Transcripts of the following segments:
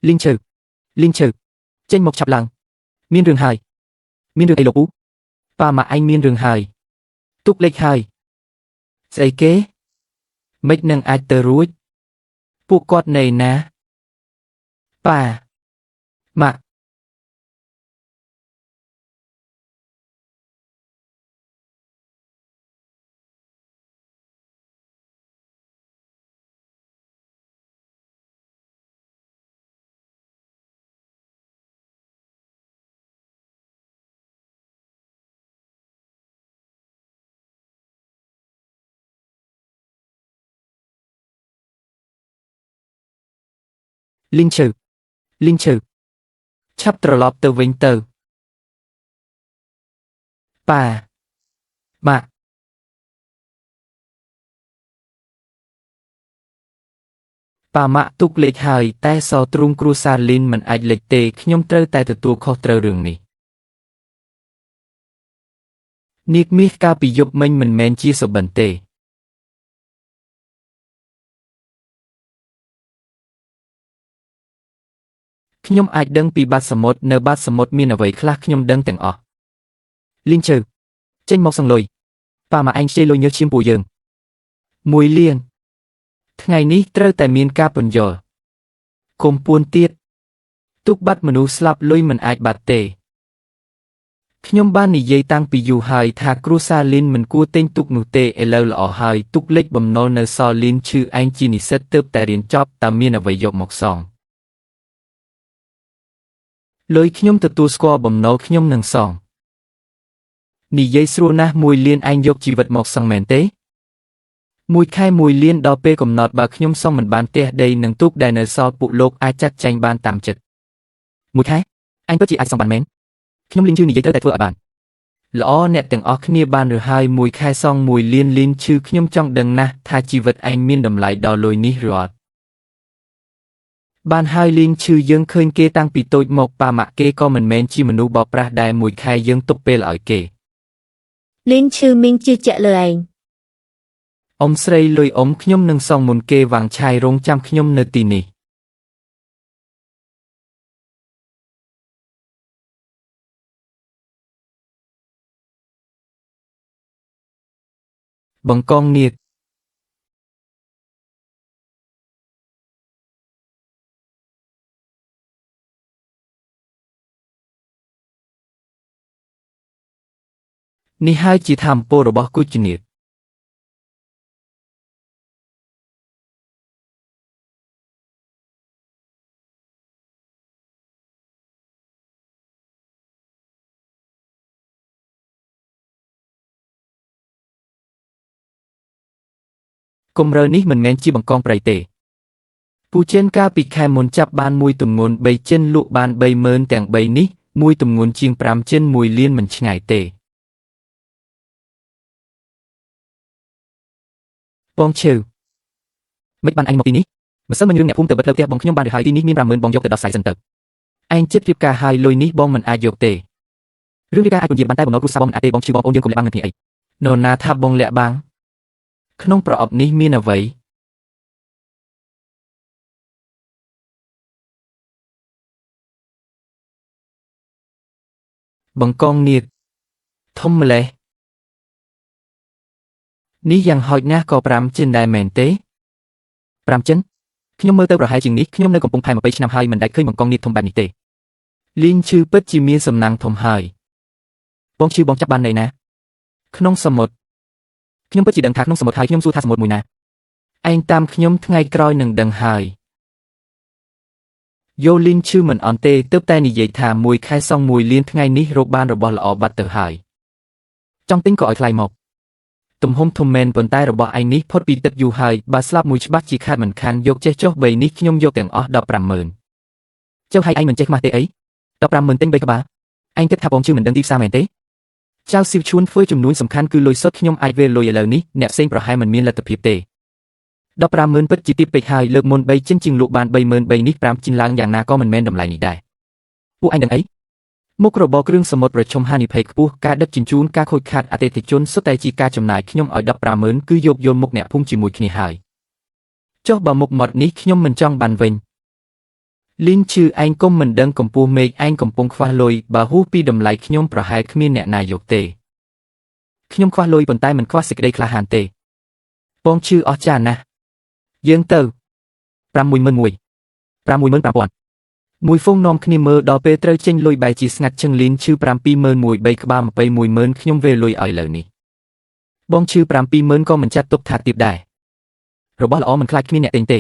Liên trừ. Liên trừ. Trên một chập lần. Miên rừng hài. Miên rừng ấy lục ú. Ba mà anh miên rừng hài. Túc lệch hài. Dây kế. Mấy nâng ai tờ rúi.ពួកគាត់này ná. Bà. Mà. លីងឈើលីងឈើឆាប់ត្រឡប់ទៅវិញទៅប៉ាម៉ាក់ប៉ាម៉ាក់ទុកលេខហើយតែសទ្រូងគ្រួសារលីនមិនអាចលេខទេខ្ញុំត្រូវតែទទួលខុសត្រូវរឿងនេះនាគមាសកាលពីយប់មិញមិនមែនជាសុបិនទេខ្ញុំអាចដឹងពីបាតសមុទ្រនៅបាតសមុទ្រមានអ្វីខ្លះខ្ញុំដឹងទាំងអស់លីងឈើចេញមកសង្លុយប៉ាម៉ាក់ឯងខ្ចីលុយញើសឈាមពួកយើងមួយលានថ្ងៃនេះត្រូវតែមានការពន្យល់កុំពួនទៀតទុកបាត់មនុស្សស្លាប់លុយមិនអាចបាត់ទេខ្ញុំបាននិយាយតាំងពីយូរហើយថាគ្រួសារលីនមិនគួរទិញទុកនោះទេឥឡូវល្អហើយទុកលេខបំណុលនៅសល់លីនឈឺឯងជានិស្សិតទើបតែរៀនចប់តើមានអ្វីយកមកសងលុយខ្ញុំទទួលស្គាល់បំណុលខ្ញុំនឹងសងនិយាយស្រួលណាស់1លានឯងយកជីវិតមកសងមែនទេមួយខែ1លានដល់ពេលកំណត់បើខ្ញុំសងមិនបានផ្ទះដីនឹងទូកដែលនៅសល់ពួកលោកអាចចាត់ចែងបានតាមចិត្តមួយខែអញពិតជាអាចសងបានមែនខ្ញុំលីនឈឺនិយាយត្រូវតែធ្វើឲ្យបានល្អអ្នកទាំងអស់គ្នាបានឬហើយមួយខែសង1លានលីនឈឺខ្ញុំចង់ដឹងណាស់ថាជីវិតឯងមានតម្លៃដល់លុយនេះឬអត់បានហើយលីនឈឺយើងឃើញគេតាំងពីតូចមកប៉ាម៉ាក់គេក៏មិនមែនជាមនុស្សបោកប្រាស់ដែរមួយខែយើងទុកពេលឲ្យគេលីនឈឺមីងជឿជាក់លើឯងអ៊ំស្រីលុយអ៊ំខ្ញុំនឹងសងមុនគេវាងឆាយរងចាំខ្ញុំនៅទីនេះបង្កងនាគនេះហើយជាធម្មពលរបស់គុជនាគគំរើនេះមិនមែនជាបង្កងប្រៃទេពូជិនកាលពីខែមុនចាប់បានមួយទម្ងន់3ចិនលក់បាន30000ទាំង3នេះមួយទម្ងន់ជាង5ចិន1លានមិនឆ្ងាយទេបងឈើមិនបានអញមកទីនេះម្សិលមិញរឿងអ្នកភូមិទៅបិទផ្លូវផ្ទះបងខ្ញុំបានទៅហើយទីនេះមាន50000បងយកទៅដោះស្រាយសិនទៅឯងចិត្តរៀបការហើយលុយនេះបងមិនអាចយកទេរឿងរៀបការអាចពន្យាបានតែបំណុលគ្រួសារបងមិនអាចទេបងឈឺបងអូនយើងកុំលាក់បាំងនឹងគ្នាអីនរណាថាបងលាក់បាំងក្នុងប្រអប់នេះមានអ្វីបង្កងនាគធំម្លេះនេះយ៉ាងហោចណាស់ក៏5ចិនដែរមែនទេ5ចិនខ្ញុំមើលទៅប្រហែលជាងនេះខ្ញុំនៅកំពង់ផែ20ឆ្នាំហើយមិនដែលឃើញបង្កងនាគធំបែបនេះទេលីងឈឺពិតជាមានសំណាងធំហើយបងឈឺបងចាប់បាននៅណាក្នុងសមុទ្រខ្ញុំពិតជាដឹងថាក្នុងសមុទ្រហើយខ្ញុំសួរថាសមុទ្រមួយណាឯងតាមខ្ញុំថ្ងៃក្រោយនឹងដឹងហើយយោលីនឈឺមិនអន់ទេទើបតែនិយាយថាមួយខែសង1លានថ្ងៃនេះរកបានរបស់ល្អបាត់ទៅហើយចង់ទិញក៏ឲ្យថ្លៃមកទំហំធំមែនប៉ុន្តែរបស់ឯងនេះផុតពីទឹកយូរហើយបើស្លាប់មួយច្បាស់ជាខាតមិនខានយកចេះចុះ3នេះខ្ញុំយកទាំងអស់150,000ចុះហើយឯងមិនចេះខ្មាស់ទេអី150,000ទិញ3ក្បាលឯងគិតថាបងជឿមិនដឹងទីផ្សារមែនទេចៅស៊ីវឈួនធ្វើចំនួនសំខាន់គឺលុយសុទ្ធខ្ញុំអាចវេលុយឥឡូវនេះអ្នកផ្សេងប្រហែលមិនមានលទ្ធភាពទេ150,000ពិតជាទាបពេកហើយលើកមុន3ចិនជាងលក់បាន33000នេះ5ចិនឡើងយ៉ាងណាក៏មិនមែនតម្លៃនេះដែរពួកឯងដឹងអីមុខរបរគ្រឿងសមុទ្រប្រឈមហានិភ័យខ្ពស់ការដឹកជញ្ជូនការខូចខាតអតិថិជនសុទ្ធតែជាការចំណាយខ្ញុំឲ្យ150,000គឺយកយល់មុខអ្នកភូមិជាមួយគ្នាហើយចុះបើមុខមាត់នេះខ្ញុំមិនចង់បានវិញ លីនឈឺឯងកុំមិនដឹងកម្ពស់មេឃឯងកំពុងខ្វះលុយបើហួសពីតម្លៃខ្ញុំប្រហែលគ្មានអ្នកណាយកទេខ្ញុំខ្វះលុយប៉ុន្តែមិនខ្វះសេចក្តីក្លាហានទេបងឈឺអស្ចារ្យណាស់យើងទៅ61000 65000មួយហ្វូងនាំគ្នាមើលដល់ពេលត្រូវចេញលុយបែរជាស្ងាត់ឈឹងលីនឈឺ71000 3ក្បាល21000ខ្ញុំវេលុយឲ្យលើនេះបងឈឺ70000ក៏មិនចាត់ទុកថាទាបដែររបស់ល្អមិនខ្លាចគ្មានអ្នកទិញទេ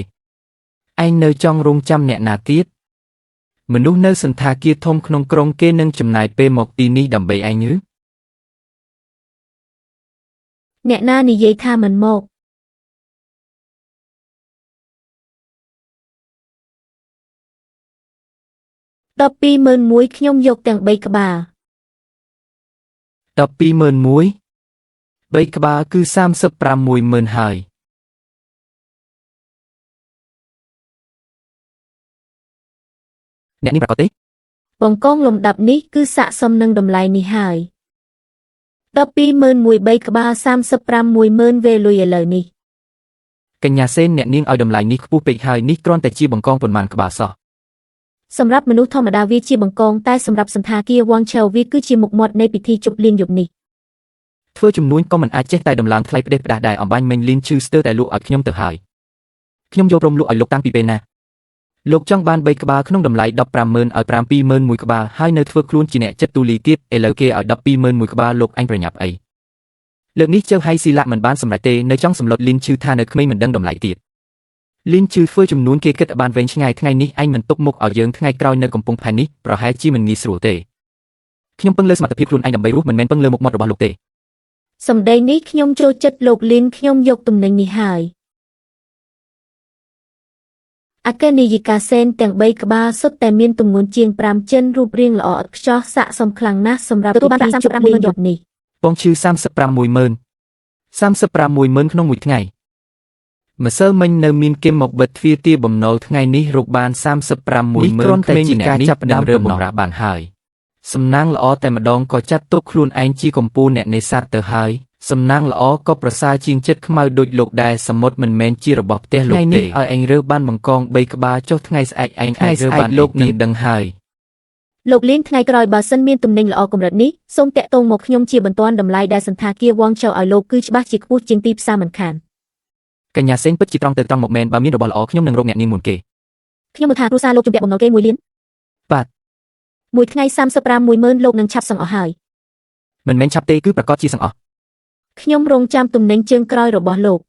ឯងនៅចង់រងចាំអ្នកណាទៀតមនុស្សនៅសន្តាគារធំក្នុងក្រុងគេនឹងចំណាយពេលមកទីនេះដើម្បីឯងឬអ្នកណានិយាយថាមិនមក120,001ខ្ញុំយកទាំង3ក្បាល120,001 3ក្បាលគឺ36000ហើយអ្នកនេះប្រកាសទេបង្កងលំដាប់នេះគឺស័ក្តិសមនឹងតម្លៃនេះហើយ120,001 3ក្បាល350,000វេលុយឥឡូវនេះកញ្ញាសេនអ្នកនាងឲ្យតម្លៃនេះខ្ពស់ពេកហើយនេះគ្រាន់តែជាបង្កងប៉ុន្មានក្បាលសោះសម្រាប់មនុស្សធម្មតាវាជាបង្កងតែសម្រាប់សន្តាគារវ៉ងឆៅវាគឺជាមុខមាត់នៃពិធីជប់លៀងយប់នេះធ្វើជំនួញក៏មិនអាចចេះតែដំឡើងថ្លៃផ្ដេសផ្ដាស់ដែរអំបញ្ញមិញលីនឈឺស្ទើរតែលក់ឲ្យខ្ញុំទៅហើយខ្ញុំយកព្រមលក់ឲ្យលោកតាំងពីពេលណាលោកចង់បាន3ក្បាលក្នុងតម្លៃ150,000ឲ្យ720,001ក្បាលហើយនៅធ្វើខ្លួនជាអ្នកចិត្តទូលីទៀតឥឡូវគេឲ្យ120,001ក្បាលលោកអញប្រញាប់អីលើកនេះជើហៃស៊ីឡាក់មិនបានសម្រេចទេនៅចង់សម្លុតលីនឈឺថានៅក្មេងមិនដឹងតម្លៃទៀតលីនឈឺធ្វើចំនួនគេគិតឲ្យបានវែងឆ្ងាយថ្ងៃនេះឯងមិនទុកមុខឲ្យយើងថ្ងៃក្រោយនៅកំពង់ផែនេះប្រហែលជាមិនងាយស្រួលទេខ្ញុំពឹងលើសមត្ថភាពខ្លួនឯងដើម្បីរស់មិនមែនពឹងលើមុខមាត់របស់លោកទេសម្ដីនេះខ្ញុំចូលចិត្តលោកលីនខ្ញុំយកទំនិញនេះហើយអគ្គនាយិកាសេនទាំង3ក្បាលសុទ្ធតែមានទម្ងន់ជាង5ចិនរូបរាងល្អឥតខ្ចោះស័ក្តិសមខ្លាំងណាស់សម្រាប់ទទួលបាន35,000យប់នេះបងឈឺ360,000 360,000ក្នុងមួយថ្ងៃម្សិលមិញនៅមានគេមកបិទទ្វារទារបំណុលថ្ងៃនេះរកបាន360,000គ្រាន់តែជាការចាប់ផ្ដើមរើបំរាស់បានហើយសំណាងល្អតែម្ដងក៏ចាត់ទុកខ្លួនឯងជាកំពូលអ្នកនេសាទទៅហើយសំណាងល្អក៏ប្រសើរជាងចិត្តខ្មៅដូចលោកដែរសមុទ្រមិនមែនជារបស់ផ្ទះលោកទេថ្ងៃនេះឲ្យឯងរើបានបង្កង3ក្បាលចុះថ្ងៃស្អែកឯងអាចរើបានលោកនឹងដឹងហើយលោកលីនថ្ងៃក្រោយបើសិនមានទំនិញល្អកម្រិតនេះសូមតាក់ទងមកខ្ញុំជាបន្ទាន់តម្លៃដែលសន្តាគារវ៉ងឆៅឲ្យលោកគឺច្បាស់ជាខ្ពស់ជាងទីផ្សារមិនខានកញ្ញាសេងពិតជាត្រង់ទៅត្រង់មកមែនបើមានរបស់ល្អខ្ញុំនឹងរកអ្នកនាងមុនគេខ្ញុំមើលថាគ្រួសារលោកជំពាក់បំណុលគេ1លានបាទមួយថ្ងៃ35,000លោកនឹងឆាប់សឹងអស់ហើយមិនមែនឆាប់ទេគឺប្រកាសជាសឹងអស់ខ្ញុំរងចាំទំនិញជើងក្រោយរបស់លោក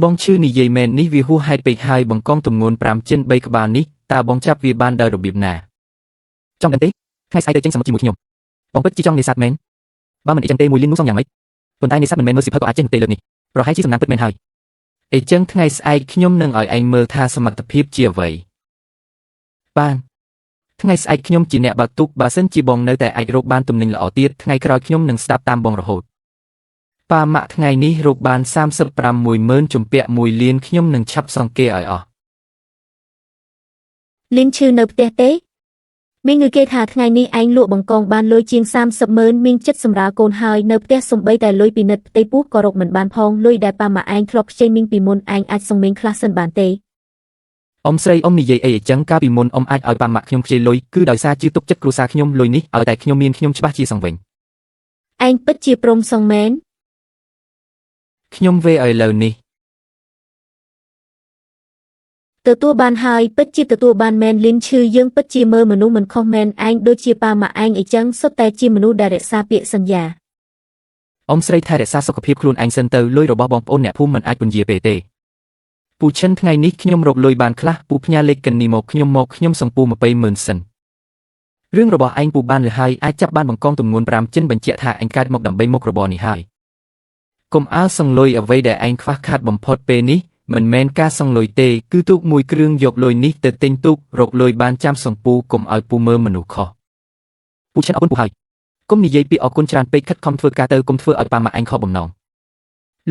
បងឈឺនិយាយមែននេះវាហួសហេតុពេកហើយបង្កងទម្ងន់5ចិន3ក្បាលនេះតើបងចាប់វាបានដោយរបៀបណាចង់ដឹងទេថ្ងៃស្អែកទៅចេញសមុទ្រជាមួយខ្ញុំបងពិតជាចង់នេសាទមែនបើមិនអីចឹងទេ1លាននោះសងយ៉ាងម៉េចប៉ុន្តែនេសាទមិនមែនមើលសិភៅក៏អាចចេះទេលើកនេះប្រហែលជាសំណាងពិតមែនហើយអញ្ចឹងថ្ងៃស្អែកខ្ញុំនឹងឲ្យឯងមើលថាសមត្ថភាពជាអ្វីបានថ្ងៃស្អែកខ្ញុំជាអ្នកបើកទូកបើសិនជាបងនៅតែអាចរកបានទំនិញល្អទៀតថ្ងៃក្រោយខ្ញុំនឹងស្ដាប់តាមបងរហូតប៉ាម៉ាក់ថ្ងៃនេះរកបាន360,000ជំពាក់1លានខ្ញុំនឹងឆាប់សងគេឲ្យអស់លីនឈឺនៅផ្ទះទេមីងគឺគេថាថ្ងៃនេះឯងលក់បង្កងបានលុយជាង30,000មីងចិត្តសម្រាលកូនហើយនៅផ្ទះសំបីតែលុយពិនិត្យផ្ទៃពោះក៏រកមិនបានផងលុយដែលប៉ាម៉ាក់ឯងធ្លាប់ខ្ចីមីងពីមុនឯងអាចសងមីងខ្លះសិនបានទេអ៊ំស្រីអ៊ំនិយាយអីអញ្ចឹងកាលពីមុនអ៊ំអាចឲ្យប៉ាម៉ាក់ខ្ញុំខ្ចីលុយគឺដោយសារជឿទុកចិត្តគ្រួសារខ្ញុំលុយនេះឲ្យតែខ្ញុំមានខ្ញុំច្បាស់ជាសងវិញឯងពិតជាព្រមសងមែនខ្ញុំវេឲ្យលើនេះទទួលបានហើយពិតជាទទួលបានមែនលីនឈឺយើងពិតជាមើលមនុស្សមិនខុសមែនឯងដូចជាប៉ាម៉ាក់ឯងអីចឹងសុទ្ធតែជាមនុស្សដែលរក្សាពាក្យសន្យាអ៊ំស្រីថែរក្សាសុខភាពខ្លួនឯងសិនទៅលុយរបស់បងប្អូនអ្នកភូមិមិនអាចពន្យាពេលទេពូឈិនថ្ងៃនេះខ្ញុំរកលុយបានខ្លះពូផ្ញើលេខកនីមកខ្ញុំសងពូ20,000សិនរឿងរបស់ឯងពូបានលឺហើយអាចចាប់បានបង្កងទម្ងន់5ចិនបញ្ជាក់ថាឯងកើតមកដើម្បីមុខរបរនេះហើយកុំអើសងលុយអ្វីដែលឯងខ្វះខាតបំផុតពេលនេះមិនមែនការសងលុយទេគឺទូកមួយគ្រឿងយកលុយនេះទៅទិញទូករកលុយបានចាំសងពូកុំឲ្យពូមើលមនុស្សខុសពូឈិនអរគុណពូហើយកុំនិយាយពីអរគុណច្រើនពេកខិតខំធ្វើការទៅកុំធ្វើឲ្យប៉ាម៉ាក់ឯងខកបំណង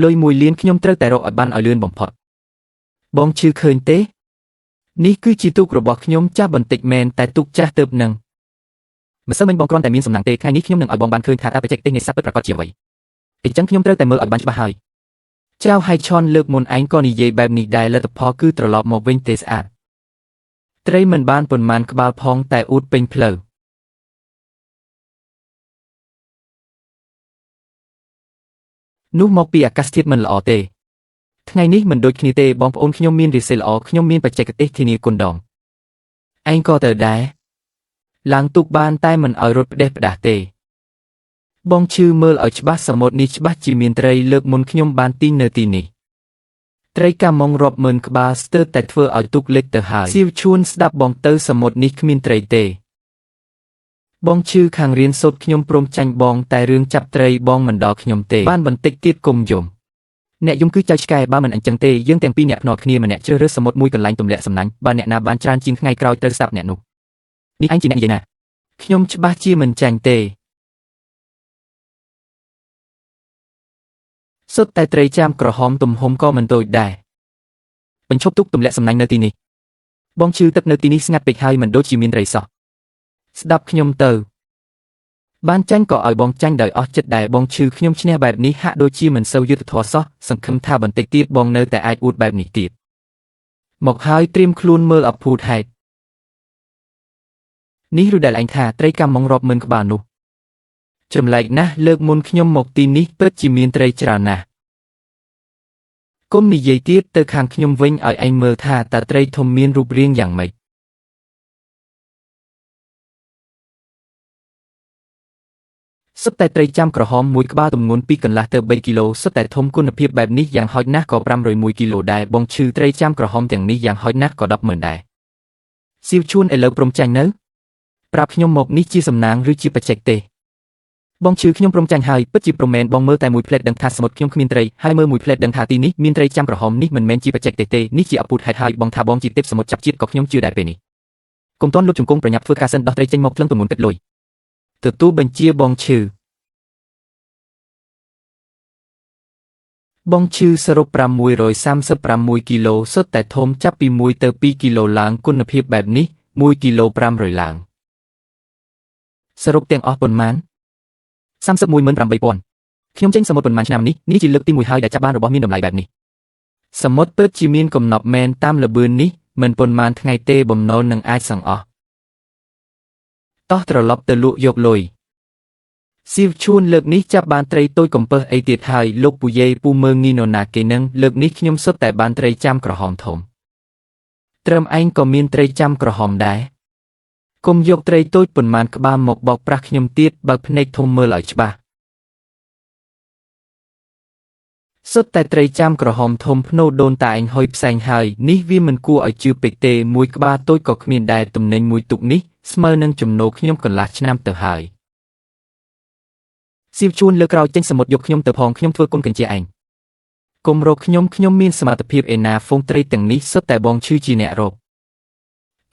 លុយ1លានខ្ញុំត្រូវតែរកឲ្យបានឲ្យលឿនបំផុតបងឈឺឃើញទេនេះគឺជាទូករបស់ខ្ញុំចាស់បន្តិចមែនតែទូកចាស់ទៅនឹងម្សិលមិញបងគ្រាន់តែមានសំណាងទេថ្ងៃនេះខ្ញុំនឹងឲ្យបងបានឃើញថាបច្ចេកទេសនេសាទពិតប្រាកដជាអ្វីអញ្ចឹងខ្ញុំត្រូវតែមើលឲ្យបានច្បាស់ហើយចៅហៃឆនលើកមុនឯងក៏និយាយបែបនេះដែរលទ្ធផលគឺត្រឡប់មកវិញទេស្អាត ត្រីមិនបានប៉ុន្មានក្បាលផងតែអ៊ូតពេញផ្លូវនោះមកពីអាកាសធាតុមិនល្អទេថ្ងៃនេះមិនដូចគ្នាទេបងប្អូនខ្ញុំមានរិស័យល្អខ្ញុំមានបច្ចេកទេសធានាគុណដងឯងក៏ទៅដែរឡើងទូកបានតែមិនឲ្យរត់ផ្ដេសផ្ដាស់ទេបងឈឺមើលឲ្យច្បាស់សមុទ្រនេះច្បាស់ជាមានត្រីលើកមុនខ្ញុំបានទីនៅទីនេះត្រីកាម៉ុងរាប់ម៉ឺនក្បាលស្ទើរតែធ្វើឲ្យទូកលិចទៅហើយសៀវឈួនស្ដាប់បងទៅសមុទ្រនេះគ្មានត្រីទេបងឈឺខាងរៀនសូត្រខ្ញុំព្រមចាញ់បងតែរឿងចាប់ត្រីបងមិនដល់ខ្ញុំទេបានបន្តិចទៀតគុំយំអ្នកយំគឺចៅឆ្កែបើមិនអញ្ចឹងទេយើងទាំងពីរអ្នកភ្នាល់គ្នាម្នាក់ជ្រើសរើសសមុទ្រមួយកន្លែងទម្លាក់សំណាញ់បើអ្នកណាបានច្រើនជាងថ្ងៃក្រោយត្រូវស្ដាប់អ្នកនោះនេះឯងជាអ្នកនិយាយណាខ្ញុំច្បាស់ជាមិនចាញ់ទេសុទ្ធតែត្រីចាមក្រហមទំហំក៏មិនតូចដែរបញ្ឈប់ទុកទម្លាក់សំណាញ់នៅទីនេះបងឈឺទឹកនៅទីនេះស្ងាត់ពេកហើយមិនដូចជាមានត្រីសោះស្ដាប់ខ្ញុំទៅបានចាញ់ក៏ឲ្យបងចាញ់ដោយអស់ចិត្តដែរបងឈឺខ្ញុំឈ្នះបែបនេះហាក់ដូចជាមិនសូវយុត្តិធម៌សោះសង្ឃឹមថាបន្តិចទៀតបងនៅតែអាចអួតបែបនេះទៀតមកហើយត្រៀមខ្លួនមើលអភូតហេតុនេះឬដែលឯងថាត្រីកាម៉ុងរាប់ម៉ឺនក្បាលនោះចម្លែកណាស់លើកមុនខ្ញុំមកទីនេះពិតជាមានត្រីច្រើនណាស់គុំនិយាយទៀតទៅខាងខ្ញុំវិញឲ្យឯងមើលថាតើត្រីធំមានរូបរាងយ៉ាងម៉េចសុទ្ធតែត្រីចាំក្រហមមួយក្បាលទម្ងន់2កន្លះទៅ3គីឡូសុទ្ធតែធំគុណភាពបែបនេះយ៉ាងហោចណាស់ក៏501គីឡូដែរបងឈឺត្រីចាំក្រហមទាំងនេះយ៉ាងហោចណាស់ក៏100000ដែរសៀវឈួនឥឡូវព្រមចាញ់នៅប្រាប់ខ្ញុំមកនេះជាសំណាងឬជាបច្ចេកទេសបងឈឺខ្ញុំព្រមចាញ់ហើយពិតជាប្រមែនបងមើលតែមួយផ្លែតដឹងថាសមុទ្រខ្ញុំគ្មានត្រីហើយមើលមួយផ្លែតដឹងថាទីនេះមានត្រីចាំក្រហមនេះមិនមែនជាបច្ចេកទេសទេនេះជាអពុធហេតុហើយបងថាបងជាទេពសមុទ្រចាប់ជាតិក៏ខ្ញុំជឿដែរពេលនេះកុំតន់លុបជង្គង់ប្រញាប់ធ្វើការសិនដោះត្រីចេញមកភ្លឹងទម្ងន់គិតលុយទទួលបញ្ជាបងឈឺបងឈឺសរុប636គីឡូសុទ្ធតែធំចាប់ពី1ទៅ2គីឡូឡើងគុណភាពបែបនេះ1គីឡូ500ឡើងសរុបទាំងអស់ប៉ុន្មាន318,000ខ្ញុំចេញសមុទ្រប៉ុន្មានឆ្នាំនេះជាលើកទី1ហើយដែលចាប់បានរបស់មានតម្លៃបែបនេះសមុទ្រពិតជាមានកំណប់មែនតាមល្បឿននេះមិនប៉ុន្មានថ្ងៃទេបំណុលនឹងអាចសង្អស់តោះត្រឡប់ទៅលក់យកលុយសៀវឈួនលើកនេះចាប់បានត្រីតូចកំពឹសអីទៀតហើយលោកពូយាយពូមើងងីនរណាគេនឹងលើកនេះខ្ញុំសុទ្ធតែបានត្រីចាំក្រហមធំត្រឹមឯងក៏មានត្រីចាំក្រហមដែរគុំយកត្រីតូចប៉ុន្មានក្បាលមកបោកប្រាស់ខ្ញុំទៀតបើកភ្នែកធំមើលឲ្យច្បាស់សុទ្ធតែត្រីចាំក្រហមធំភ្នោដូនតាឯងហុយផ្សែងហើយនេះវាមិនគួរឲ្យជឿពេកទេមួយក្បាលតូចក៏គ្មានដែរទំនិញមួយទុកនេះស្មើនឹងចំណូលខ្ញុំកន្លះឆ្នាំទៅហើយសៀវជួនលើក្រោយចេញសមុទ្រយកខ្ញុំទៅផងខ្ញុំធ្វើគុណកញ្ជាឯងគុំរកខ្ញុំមានសមត្ថភាពឯណាហ្វូងត្រីទាំងនេះសុទ្ធតែបងឈឺជាអ្នករក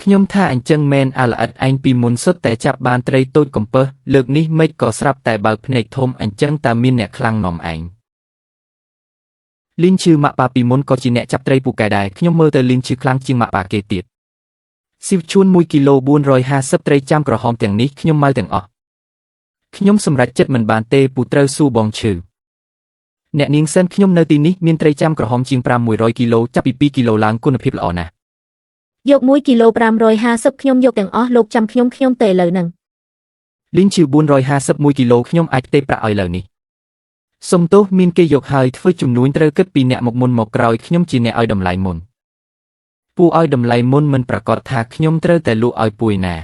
ខ្ញុំថាអញ្ចឹងមែនអាល្អិតឯងពីមុនសុទ្ធតែចាប់បានត្រីតូចកំពឹសលើកនេះមិនក៏ស្រាប់តែបើកភ្នែកធំអញ្ចឹងតើមានអ្នកខ្លាំងនាំឯងលីនឈឺម៉ាក់ប៉ាពីមុនក៏ជាអ្នកចាប់ត្រីពូកែដែរខ្ញុំមើលទៅលីនឈឺខ្លាំងជាងម៉ាក់ប៉ាគេទៀតស៊ីវជួន1គីឡូ450ត្រីចាំក្រហមទាំងនេះខ្ញុំមកទាំងអស់ខ្ញុំសម្រេចចិត្តមិនបានទេពូត្រូវស៊ូបងឈឺអ្នកនាងសិនខ្ញុំនៅទីនេះមានត្រីចាំក្រហមជាង500គីឡូចាប់ពី2គីឡូឡើងគុណភាពល្អណាស់យក1គីឡូ550ខ្ញុំយកទាំងអស់លោកចាំខ្ញុំទៅឥឡូវហ្នឹងលីនឈឺ451គីឡូខ្ញុំអាចផ្ទេរប្រាក់ឲ្យឥឡូវនេះសុំទោសមានគេយកហើយធ្វើជំនួញត្រូវគិតពីអ្នកមកមុនមកក្រោយខ្ញុំជាអ្នកឲ្យតម្លៃមុនពូឲ្យតម្លៃមុនមិនប្រកាសថាខ្ញុំត្រូវតែលក់ឲ្យពួយណា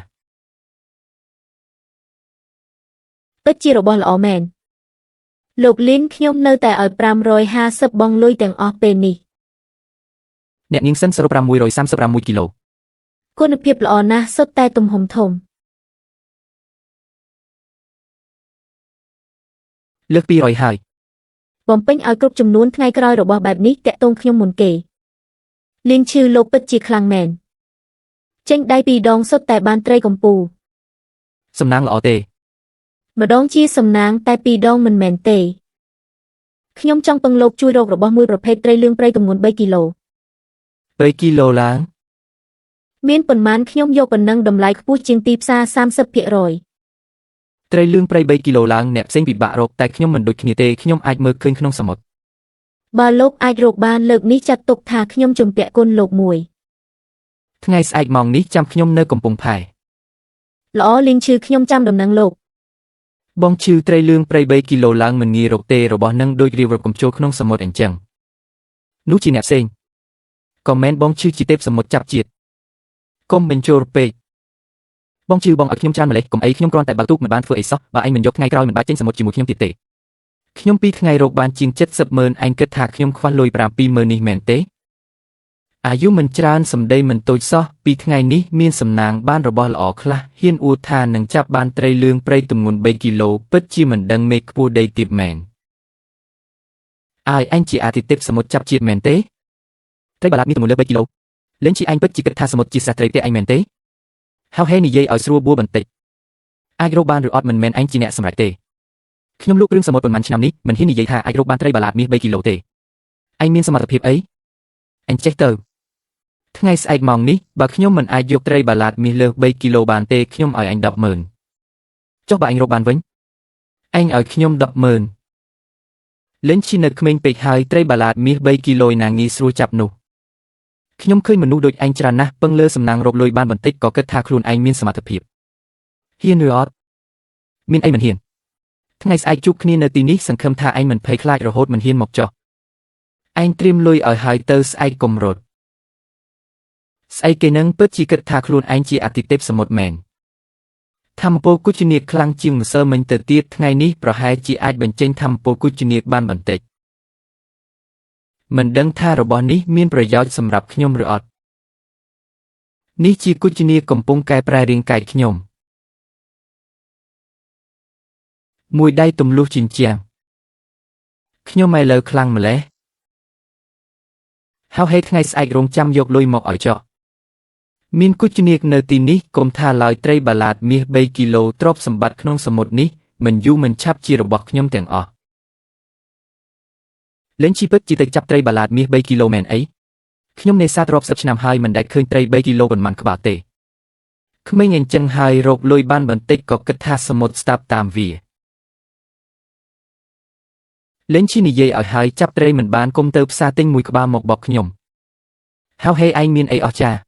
ពិតជារបស់ល្អមែនលោកលីនខ្ញុំនៅតែឲ្យ550បងលុយទាំងអស់ពេលនេះអ្នកនាងសិនសរុប636គីឡូគុណភាពល្អណាស់សុទ្ធតែទំហំធំលើក200ហើយបំពេញឲ្យគ្រប់ចំនួនថ្ងៃក្រោយរបស់បែបនេះតាក់ទងខ្ញុំមុនគេលីនឈឺលោកពិតជាខ្លាំងមែនចេញដៃ2ដងសុទ្ធតែបានត្រីកំពូសំណាងល្អទេម្ដងជាសំណាងតែ2ដងមិនមែនទេខ្ញុំចង់ពឹងលោកជួយរករបស់មួយប្រភេទត្រីលឿងព្រៃទម្ងន់3គីឡូ3គីឡូឡើងមានប៉ុន្មានខ្ញុំយកប៉ុណ្ណឹងតម្លៃខ្ពស់ជាងទីផ្សារ 30% ត្រីលឿងព្រៃ3គីឡូឡើងអ្នកផ្សេងពិបាករកតែខ្ញុំមិនដូចគ្នាទេខ្ញុំអាចមើលឃើញក្នុងសមុទ្របើលោកអាចរកបានលើកនេះចាត់ទុកថាខ្ញុំជំពាក់គុណលោកមួយ ថ្ងៃស្អែកម៉ោងនេះចាំខ្ញុំនៅកំពង់ផែ ល្អលីងឈឺខ្ញុំចាំដំណឹងលោក បងឈឺត្រីលឿងព្រៃ3គីឡូឡើងមិនងាយរកទេរបស់នឹងដូចរៀបរកកំជុលក្នុងសមុទ្រអញ្ចឹងនោះជាអ្នកផ្សេងក៏មែនបងឈឺជាទេពសមុទ្រចាប់ជាតិកុំបញ្ចូលពេកបងឈឺបងឲ្យខ្ញុំច្រើនម្លេះកុំអីខ្ញុំគ្រាន់តែបើកទូកមិនបានធ្វើអីសោះបើឯងមិនយកថ្ងៃក្រោយមិនបាច់ចេញសមុទ្រជាមួយខ្ញុំទៀតទេខ្ញុំ2ថ្ងៃរកបានជាង70,000ឯងគិតថាខ្ញុំខ្វះលុយ70000នេះមែនទេអាយុមិនច្រើនសម្ដីមិនតូចសោះ2ថ្ងៃនេះមានសំណាងបានរបស់ល្អខ្លះហ៊ានអួតថានឹងចាប់បានត្រីលឿងព្រៃទម្ងន់3គីឡូពិតជាមិនដឹងមេឃខ្ពស់ដីទាបមែនអញជាអាទិទេពសមុទ្រចាប់ជាតិមែនទេត្រីបាឡាតមានទម្ងន់លើ3គីឡូលេងជាអញពិតជាគិតថាសមុទ្រជាស្រះត្រីទេឯងមែនទេហៅហេនិយាយឲ្យស្រួលបួលបន្តិចអាចរកបានឬអត់មិនមែនអញជាអ្នកសម្រេចទេខ្ញុំលក់គ្រឿងសមុទ្រប៉ុន្មានឆ្នាំនេះមិនហ៊ាននិយាយថាអាចរកបានត្រីបាឡាតមាស3គីឡូទេឯងមានសមត្ថភាពអីអញចេះទៅថ្ងៃស្អែកម៉ោងនេះបើខ្ញុំមិនអាចយកត្រីបាឡាតមាសលើស3គីឡូបានទេខ្ញុំឲ្យអញ100000ចុះបើអញរកបានវិញអញឲ្យខ្ញុំ100000លេងឈីនៅក្មេងពេកហើយត្រីបាឡាតមាស3គីឡូណាងាយស្រួលចាប់នោះខ្ញុំឃើញមនុស្សដូចអញច្រើនណាស់ពឹងលើសំណាងរកលុយបានបន្តិចក៏គិតថាខ្លួនឯងមានសមត្ថភាពហ៊ានឬអត់មានអីមិនហ៊ានថ្ងៃស្អែកជួបគ្នានៅទីនេះសង្ឃឹមថាឯងមិនភ័យខ្លាចរហូតមិនហ៊ានមកចុះឯងត្រៀមលុយឲ្យហើយទៅស្អែកកុំរត់ស្អីគេនឹងពិតជាគិតថាខ្លួនឯងជាអាទិទេពសមុទ្រមែនធម្មពលគុជនីកខ្លាំងជាងម្សិលមិញទៅទៀតថ្ងៃនេះប្រហែលជាអាចបញ្ចេញធម្មពលគុជនីកបានបន្តិចមិនដឹងថារបស់នេះមានប្រយោជន៍សម្រាប់ខ្ញុំឬអត់នេះជាគុជនីកកំពុងកែប្រែរាងកាយខ្ញុំមួយដៃទម្លុះជញ្ជាំងខ្ញុំឥឡូវខ្លាំងម្ល៉េះហៅហេថ្ងៃស្អែករងចាំយកលុយមកឲ្យចុះមានគុជនីកនៅទីនេះកុំថាឡើយត្រីបាឡាតមាស3គីឡូទ្រព្យសម្បត្តិក្នុងសមុទ្រនេះមិនយូរមិនឆាប់ជារបស់ខ្ញុំទាំងអស់លេងជីពិតជាទៅចាប់ត្រីបាឡាតមាស3គីឡូមែនអីខ្ញុំនេសាទរាប់សិបឆ្នាំហើយមិនដែលឃើញត្រី3គីឡូប៉ុន្មានក្បាលទេក្មេងអញ្ចឹងហើយរកលុយបានបន្តិចក៏គិតថាសមុទ្រស្តាប់តាមវាលេងឈីនិយាយឲ្យហើយចាប់ត្រីមិនបានគុំទៅផ្សារទិញមួយក្បាលមកបបខ្ញុំហៅហេឯងមានអីអស្ចារ្យ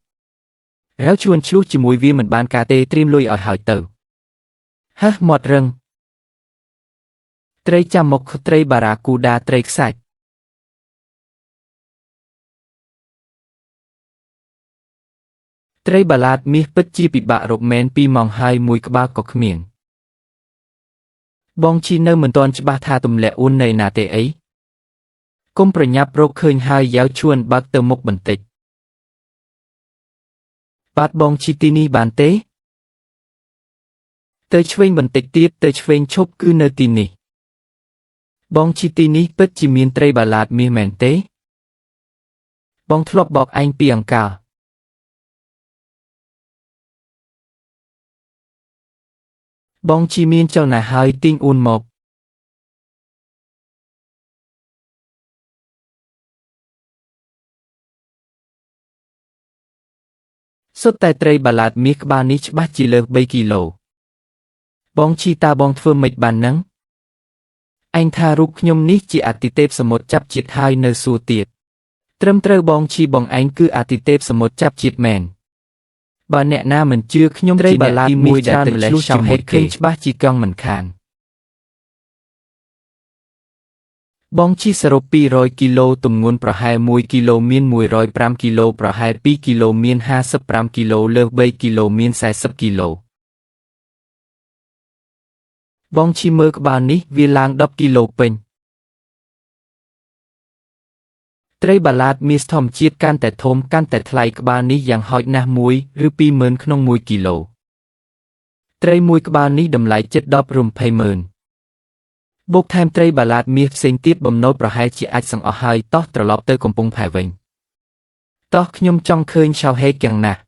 រាវជួនឆ្លុះជាមួយវាមិនបានការទេត្រៀមលុយឲ្យហើយទៅហើមាត់រឹងត្រីចាំមកត្រីបារ៉ាគូដាត្រីខ្សាច់ត្រីបាឡាតមាសពិតជាពិបាករកមែន2ម៉ោងហើយមួយក្បាលក៏គ្មានបងជីនៅមិនទាន់ច្បាស់ថាទម្លាក់អ៊ុននៅណាទេអីកុំប្រញាប់រកឃើញហើយយ៉ាវជួនបើកទៅមុខបន្តិចបាទបងជីទីនេះបានទេទៅឆ្វេងបន្តិចទៀតទៅឆ្វេងឈប់គឺនៅទីនេះបងជីទីនេះពិតជាមានត្រីបាឡាតមាសមែនទេបងធ្លាប់បកឯងពីអង្ការបងជីមានចលនាហើយទីងអ៊ូនមកសុទ្ធតែត្រីបាឡាតមាសក្បាលនេះច្បាស់ជាលើស3គីឡូបងជីតាបងធ្វើម៉េចបានហ្នឹងឯងថារូបខ្ញុំនេះជាអាទិទេពសមុទ្រចាប់ជាតិហើយនៅសួគ៌ទៀតត្រឹមត្រូវបងជីបងឯងគឺអាទិទេពសមុទ្រចាប់ជាតិមែនបើអ្នកណាមិនជឿខ្ញុំត្រីបាឡាតមួយដែលទៅឆ្លុះជាមួយគេច្បាស់ជាកង់មិនខានបងជីសរុប200គីឡូទម្ងន់ប្រហែល1គីឡូមាន105គីឡូប្រហែល2គីឡូមាន55គីឡូលើស3គីឡូមាន40គីឡូបងជីមើលក្បាលនេះវាឡើង10គីឡូពេញត្រីបាឡាតមាសធម្មជាតិកាន់តែធំកាន់តែថ្លៃក្បាលនេះយ៉ាងហោចណាស់1ឬ20000ក្នុង1គីឡូត្រីមួយក្បាលនេះតម្លៃជិត10រំ200000បូកថែមត្រីបាឡាតមាសផ្សេងទៀតបំណុលប្រហែលជាអាចសង្អស់ហើយតោះត្រឡប់ទៅកំពង់ផែវិញតោះខ្ញុំចង់ឃើញឆៅហេយ៉ាងណាស់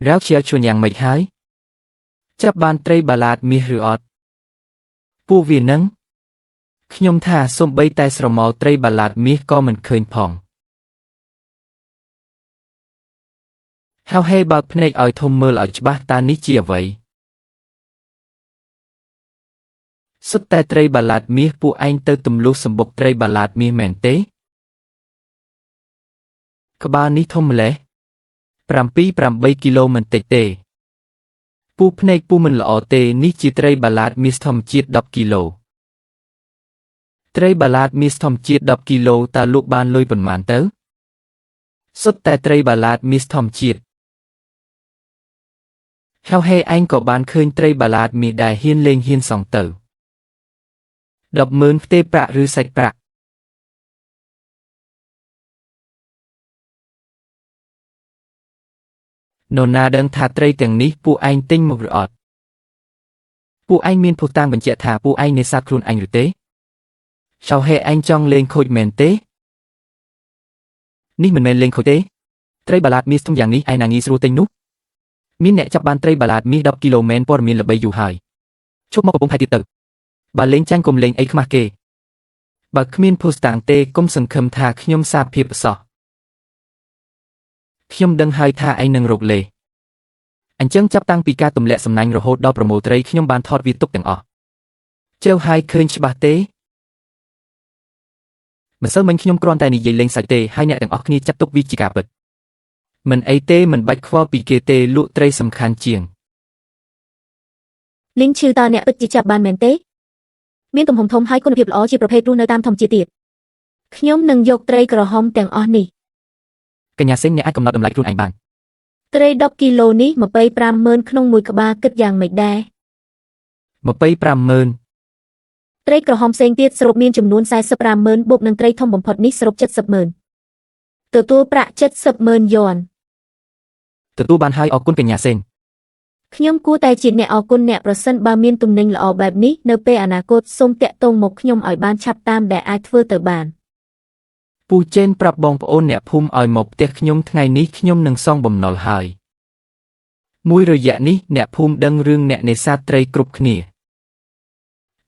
រាវជាជួនយ៉ាងម៉េចហើយចាប់បានត្រីបាឡាតមាសឬអត់ពួកវានឹងខ្ញុំថាសូម្បីតែស្រមោលត្រីបាឡាតមាសក៏មិនឃើញផងហៅហេបើកភ្នែកឲ្យធំមើលឲ្យច្បាស់តើនេះជាអ្វីសុទ្ធតែត្រីបាឡាតមាសពួកឯងទៅទម្លុះសម្បុកត្រីបាឡាតមាសមែនទេ ក្បាលនេះធំម្លេះ7-8 គីឡូមិនតិចទេពូភ្នែកពូមិនល្អទេនេះជាត្រីបាឡាតមីសធម្មជាតិ10 គីឡូត្រីបាឡាតមីសធម្មជាតិ10 គីឡូតើលក់បានលុយប៉ុន្មានទៅសុទ្ធតែត្រីបាឡាតមីសធម្មជាតិហើយហេឯងក៏បានឃើញត្រីបាឡាតមីដែរហ៊ានលេងហ៊ានសងទៅ100000ផ្ទេរប្រាក់ឬសាច់ប្រាក់នរណាដឹងថាត្រីទាំងនេះពួកឯងទិញមកឬអត់ពួកឯងមានភស្តុតាងបញ្ជាក់ថាពួកឯងនេសាទខ្លួនឯងឬទេចៅហេឯងចង់លេងខូចមែនទេនេះមិនមែនលេងខូចទេត្រីបាឡាតមីសធំយ៉ាងនេះឯណាងាយស្រួលទិញនោះមានអ្នកចាប់បានត្រីបាឡាតមីស10 គីឡូមែនព័ត៌មានល្បីយូរហើយជប់មកកំពុងថៃទៀតទៅបើលេងចាញ់កុំលេងអីខ្មាស់គេបើគ្មានភស្តុតាងទេកុំសង្ឃឹមថាខ្ញុំសារភាពសោះខ្ញុំដឹងហើយថាឯងនឹងរកលេអញ្ចឹងចាប់តាំងពីការទម្លាក់សំណាញ់រហូតដល់ប្រមូលត្រីខ្ញុំបានថតវាទុកទាំងអស់ជើហើយឃើញច្បាស់ទេមិនសូវមិញខ្ញុំគ្រាន់តែនិយាយលេងសាច់ទេហើយអ្នកទាំងអស់គ្នាចាត់ទុកវាជាការពិតមិនអីទេមិនបាច់ខ្វល់ពីគេទេលក់ត្រីសំខាន់ជាងលីងឈឺតើអ្នកពិតជាចាប់បានមែនទេមានទំហំធំហើយគុណភាពល្អជាប្រភេទរស់នៅតាមធម្មជាតិទៀតខ្ញុំនឹងយកត្រីក្រហមទាំងអស់នេះកញ្ញាសេងអ្នកអាចកំណត់តម្លៃខ្លួនឯងបានត្រី10 គីឡូនេះ250000ក្នុងមួយក្បាលគិតយ៉ាងម៉េចដែរ250,000ត្រីក្រហមផ្សេងទៀតសរុបមានចំនួន450,000បូកនឹងត្រីធំបំផុតនេះសរុប700,000ទទួលប្រាក់700,000 យ៉នទទួលបានហើយអរគុណកញ្ញាសេងខ្ញុំគួរតែជាអ្នកអរគុណអ្នកប្រសិនបើមានទំនិញល្អបែបនេះនៅពេលអនាគតសូមតាក់ទងមកខ្ញុំឲ្យបានឆាប់តាមដែលអាចធ្វើទៅបានពូចេនប្រាប់បងប្អូនអ្នកភូមិឲ្យមកផ្ទះខ្ញុំថ្ងៃនេះខ្ញុំនឹងសងបំណុលហើយមួយរយៈនេះអ្នកភូមិដឹងរឿងអ្នកនេសាទត្រីគ្រប់គ្នា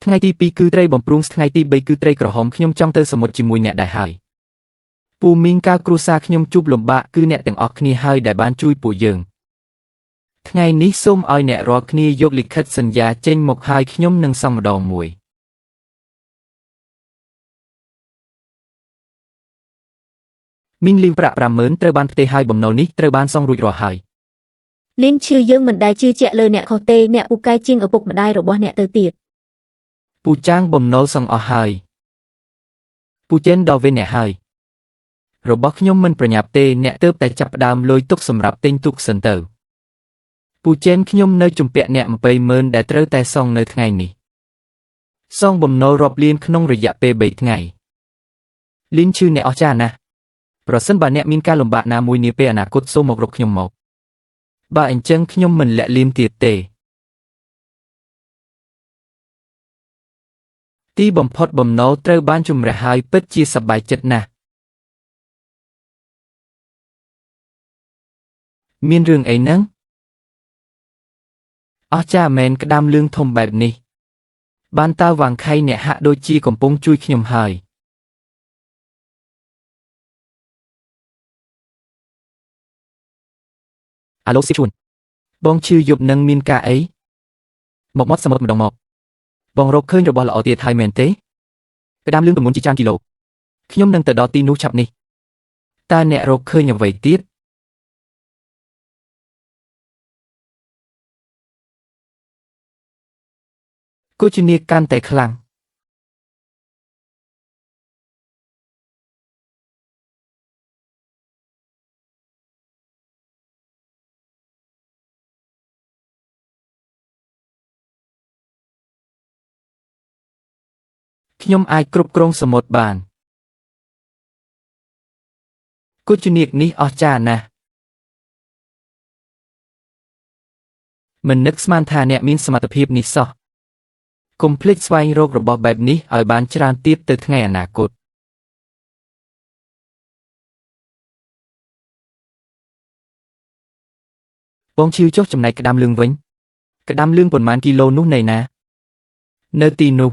ថ្ងៃទី2គឺត្រីបំព្រូងថ្ងៃទី3គឺត្រីក្រហមខ្ញុំចង់ទៅសមុទ្រជាមួយអ្នកដែរហើយពូមីងកាគ្រួសារខ្ញុំជួបលំបាកគឺអ្នកទាំងអស់គ្នាហើយដែលបានជួយពួកយើងថ្ងៃនេះសូមឲ្យអ្នករាល់គ្នាយកលិខិតសន្យាចេញមកហើយខ្ញុំនឹងសងម្ដងមួយមីងលីងប្រាក់50000ត្រូវបានផ្ទេរហើយបំណុលនេះត្រូវបានសងរួចរាល់ហើយលីងឈឺយើងមិនដែលជឿជាក់លើអ្នកខុសទេអ្នកពូកែជាងឪពុកម្ដាយរបស់អ្នកទៅទៀតពូចាងបំណុលសងអស់ហើយពូចេនដល់វិញអ្នកហើយរបស់ខ្ញុំមិនប្រញាប់ទេអ្នកទើបតែចាប់ផ្ដើមលុយទុកសម្រាប់ទិញទូកសិនទៅពូចេនខ្ញុំនៅជំពាក់អ្នក20000ដែលត្រូវតែសងនៅថ្ងៃនេះសងបំណុលរាប់លានក្នុងរយៈពេល3ថ្ងៃលីនឈឺអ្នកអស្ចារ្យណាស់ប្រសិនបើអ្នកមានការលំបាកណាមួយនាពេលអនាគតសូមមករកខ្ញុំមកបើអញ្ចឹងខ្ញុំមិនលាក់លៀមទៀតទេទីបំផុតបំណុលត្រូវបានជំរះហើយពិតជាសប្បាយចិត្តណាស់មានរឿងអីហ្នឹងអស្ចារ្យមែនក្តាមលឿងធំបែបនេះបានតើវាងខៃអ្នកហាក់ដូចជាកំពុងជួយខ្ញុំហើយអាឡូស៊ីជួនបងឈឺយប់នឹងមានការអីមកមាត់សមុទ្រម្ដងមកបងរកឃើញរបស់ល្អទៀតហើយមែនទេក្តាមលឿងទម្ងន់ជាច្រើនគីឡូខ្ញុំនឹងទៅដល់ទីនោះឆាប់នេះតើអ្នករកឃើញអ្វីទៀតគូជំនាញកាន់តែខ្លាំងខ្ញុំអាចគ្រប់គ្រងសមុទ្របានគូជំនាញនេះអស្ចារ្យណាស់មិននឹកស្មានថាអ្នកមានសមត្ថភាពនេះសោះកុំភ្លេចស្វែងរករបស់បែបនេះឲ្យបានច្រើនទៀតទៅថ្ងៃអនាគតបងឈឺចុះចំណែកក្តាមលឿងវិញក្តាមលឿងប៉ុន្មានគីឡូនោះនៅណានៅទីនោះ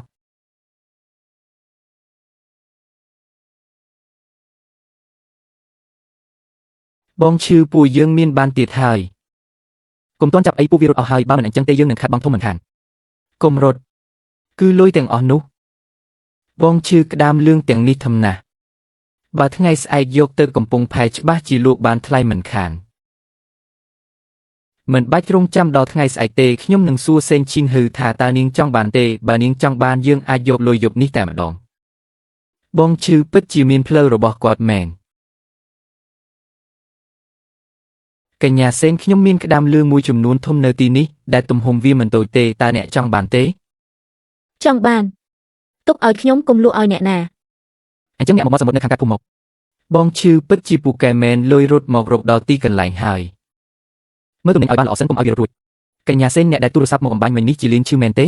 បងឈឺពួកយើងមានបានទៀតហើយកុំទាន់ចាប់អីពួកវារត់អស់ហើយបើមិនអញ្ចឹងទេយើងនឹងខាត់បងធំមិនខានកុំរត់គឺលុយទាំងអស់នោះបងឈឺក្តាមលឿងទាំងនេះធំណាស់ បើថ្ងៃស្អែកយកទៅកំពង់ផែច្បាស់ជាលក់បានថ្លៃមិនខានមិនបាច់រងចាំដល់ថ្ងៃស្អែកទេខ្ញុំនឹងសួរសេងឈីងហឺថាតើនាងចង់បានទេបើនាងចង់បានយើងអាចយកលុយយប់នេះតែម្ដងបងឈឺពិតជាមានផ្លូវរបស់គាត់មែនកញ្ញាសេនខ្ញុំមានក្តាមលឿងមួយចំនួនធំនៅទីនេះដែលទំហំវាមិនតូចទេតើអ្នកចង់បានទេចង់បានទុកឲ្យខ្ញុំកុំលក់ឲ្យអ្នកណាអញ្ចឹងអ្នកមកសមុទ្រនៅខាងកាត់ភូមិមកបងឈឺពិតជាពូកែមែនលុយរត់មករកដល់ទីកន្លែងហើយមើលទំនិញឲ្យបានល្អសិនកុំឲ្យវារួចកញ្ញាសេនអ្នកដែលទូរស័ព្ទមកអំបញ្ញមិញនេះជាលៀនឈឺមែនទេ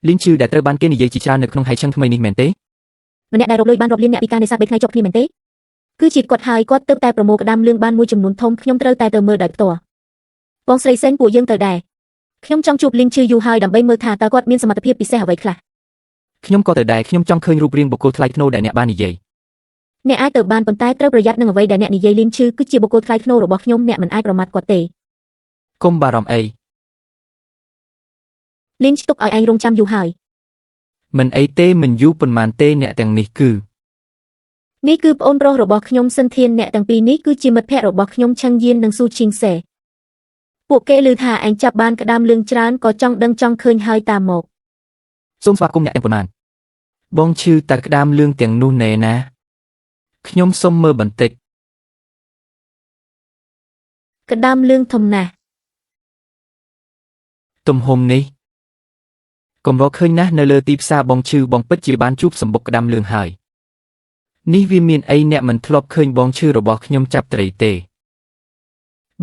លៀនឈឺដែលត្រូវបានគេនិយាយជាច្រើននៅក្នុងហៃឆឹងថ្មីនេះមែនទេម្នាក់ដែលរកលុយបានរាប់លានអ្នកពីការនេសាទ3ថ្ងៃជាប់គ្នាមែនទេគឺជាគាត់ហើយគាត់ទើបតែប្រមូលក្តាមលឿងបានមួយចំនួនធំខ្ញុំត្រូវតែទៅមើលដោយផ្ទាល់បងស្រីសេនពួកយើងទៅដែរខ្ញុំចង់ជួបលីនឈឺយូរហើយដើម្បីមើលថាតើគាត់មានសមត្ថភាពពិសេសអ្វីខ្លះខ្ញុំក៏ទៅដែរខ្ញុំចង់ឃើញរូបរាងបុគ្គលថ្លៃថ្នូរដែលអ្នកបាននិយាយអ្នកអាចទៅបានប៉ុន្តែត្រូវប្រយ័ត្ននឹងអ្វីដែលអ្នកនិយាយលីនឈឺគឺជាបុគ្គលថ្លៃថ្នូររបស់ខ្ញុំអ្នកមិនអាចប្រមាថគាត់ទេកុំបារម្ភអីលីនទុកឲ្យឯងរងចាំយូរហើយមិនអីទេមិនយូរប៉ុន្មានទេអ្នកទាំងនេះគឺប្អូនប្រុសរបស់ខ្ញុំសិនធានអ្នកទាំងពីរនេះគឺជាមិត្តភក្តិរបស់ខ្ញុំឆឹងយៀននិងស៊ូឈីងសេពួកគេឮថាឯងចាប់បានក្តាមលឿងច្រើនក៏ចង់ដឹងចង់ឃើញហើយតាមមកសូមស្វាគមន៍អ្នកទាំងប៉ុន្មានបងឈឺតែក្តាមលឿងទាំងនោះណែណាខ្ញុំសុំមើលបន្តិចក្តាមលឿងធំណាស់ទំហំនេះកុំរកឃើញណាស់នៅលើទីផ្សារបងឈឺបងពិតជាបានជួបសម្បុកក្តាមលឿងហើយនេះវាមានអីអ្នកមិនធ្លាប់ឃើញបងឈឺរបស់ខ្ញុំចាប់ត្រីទេ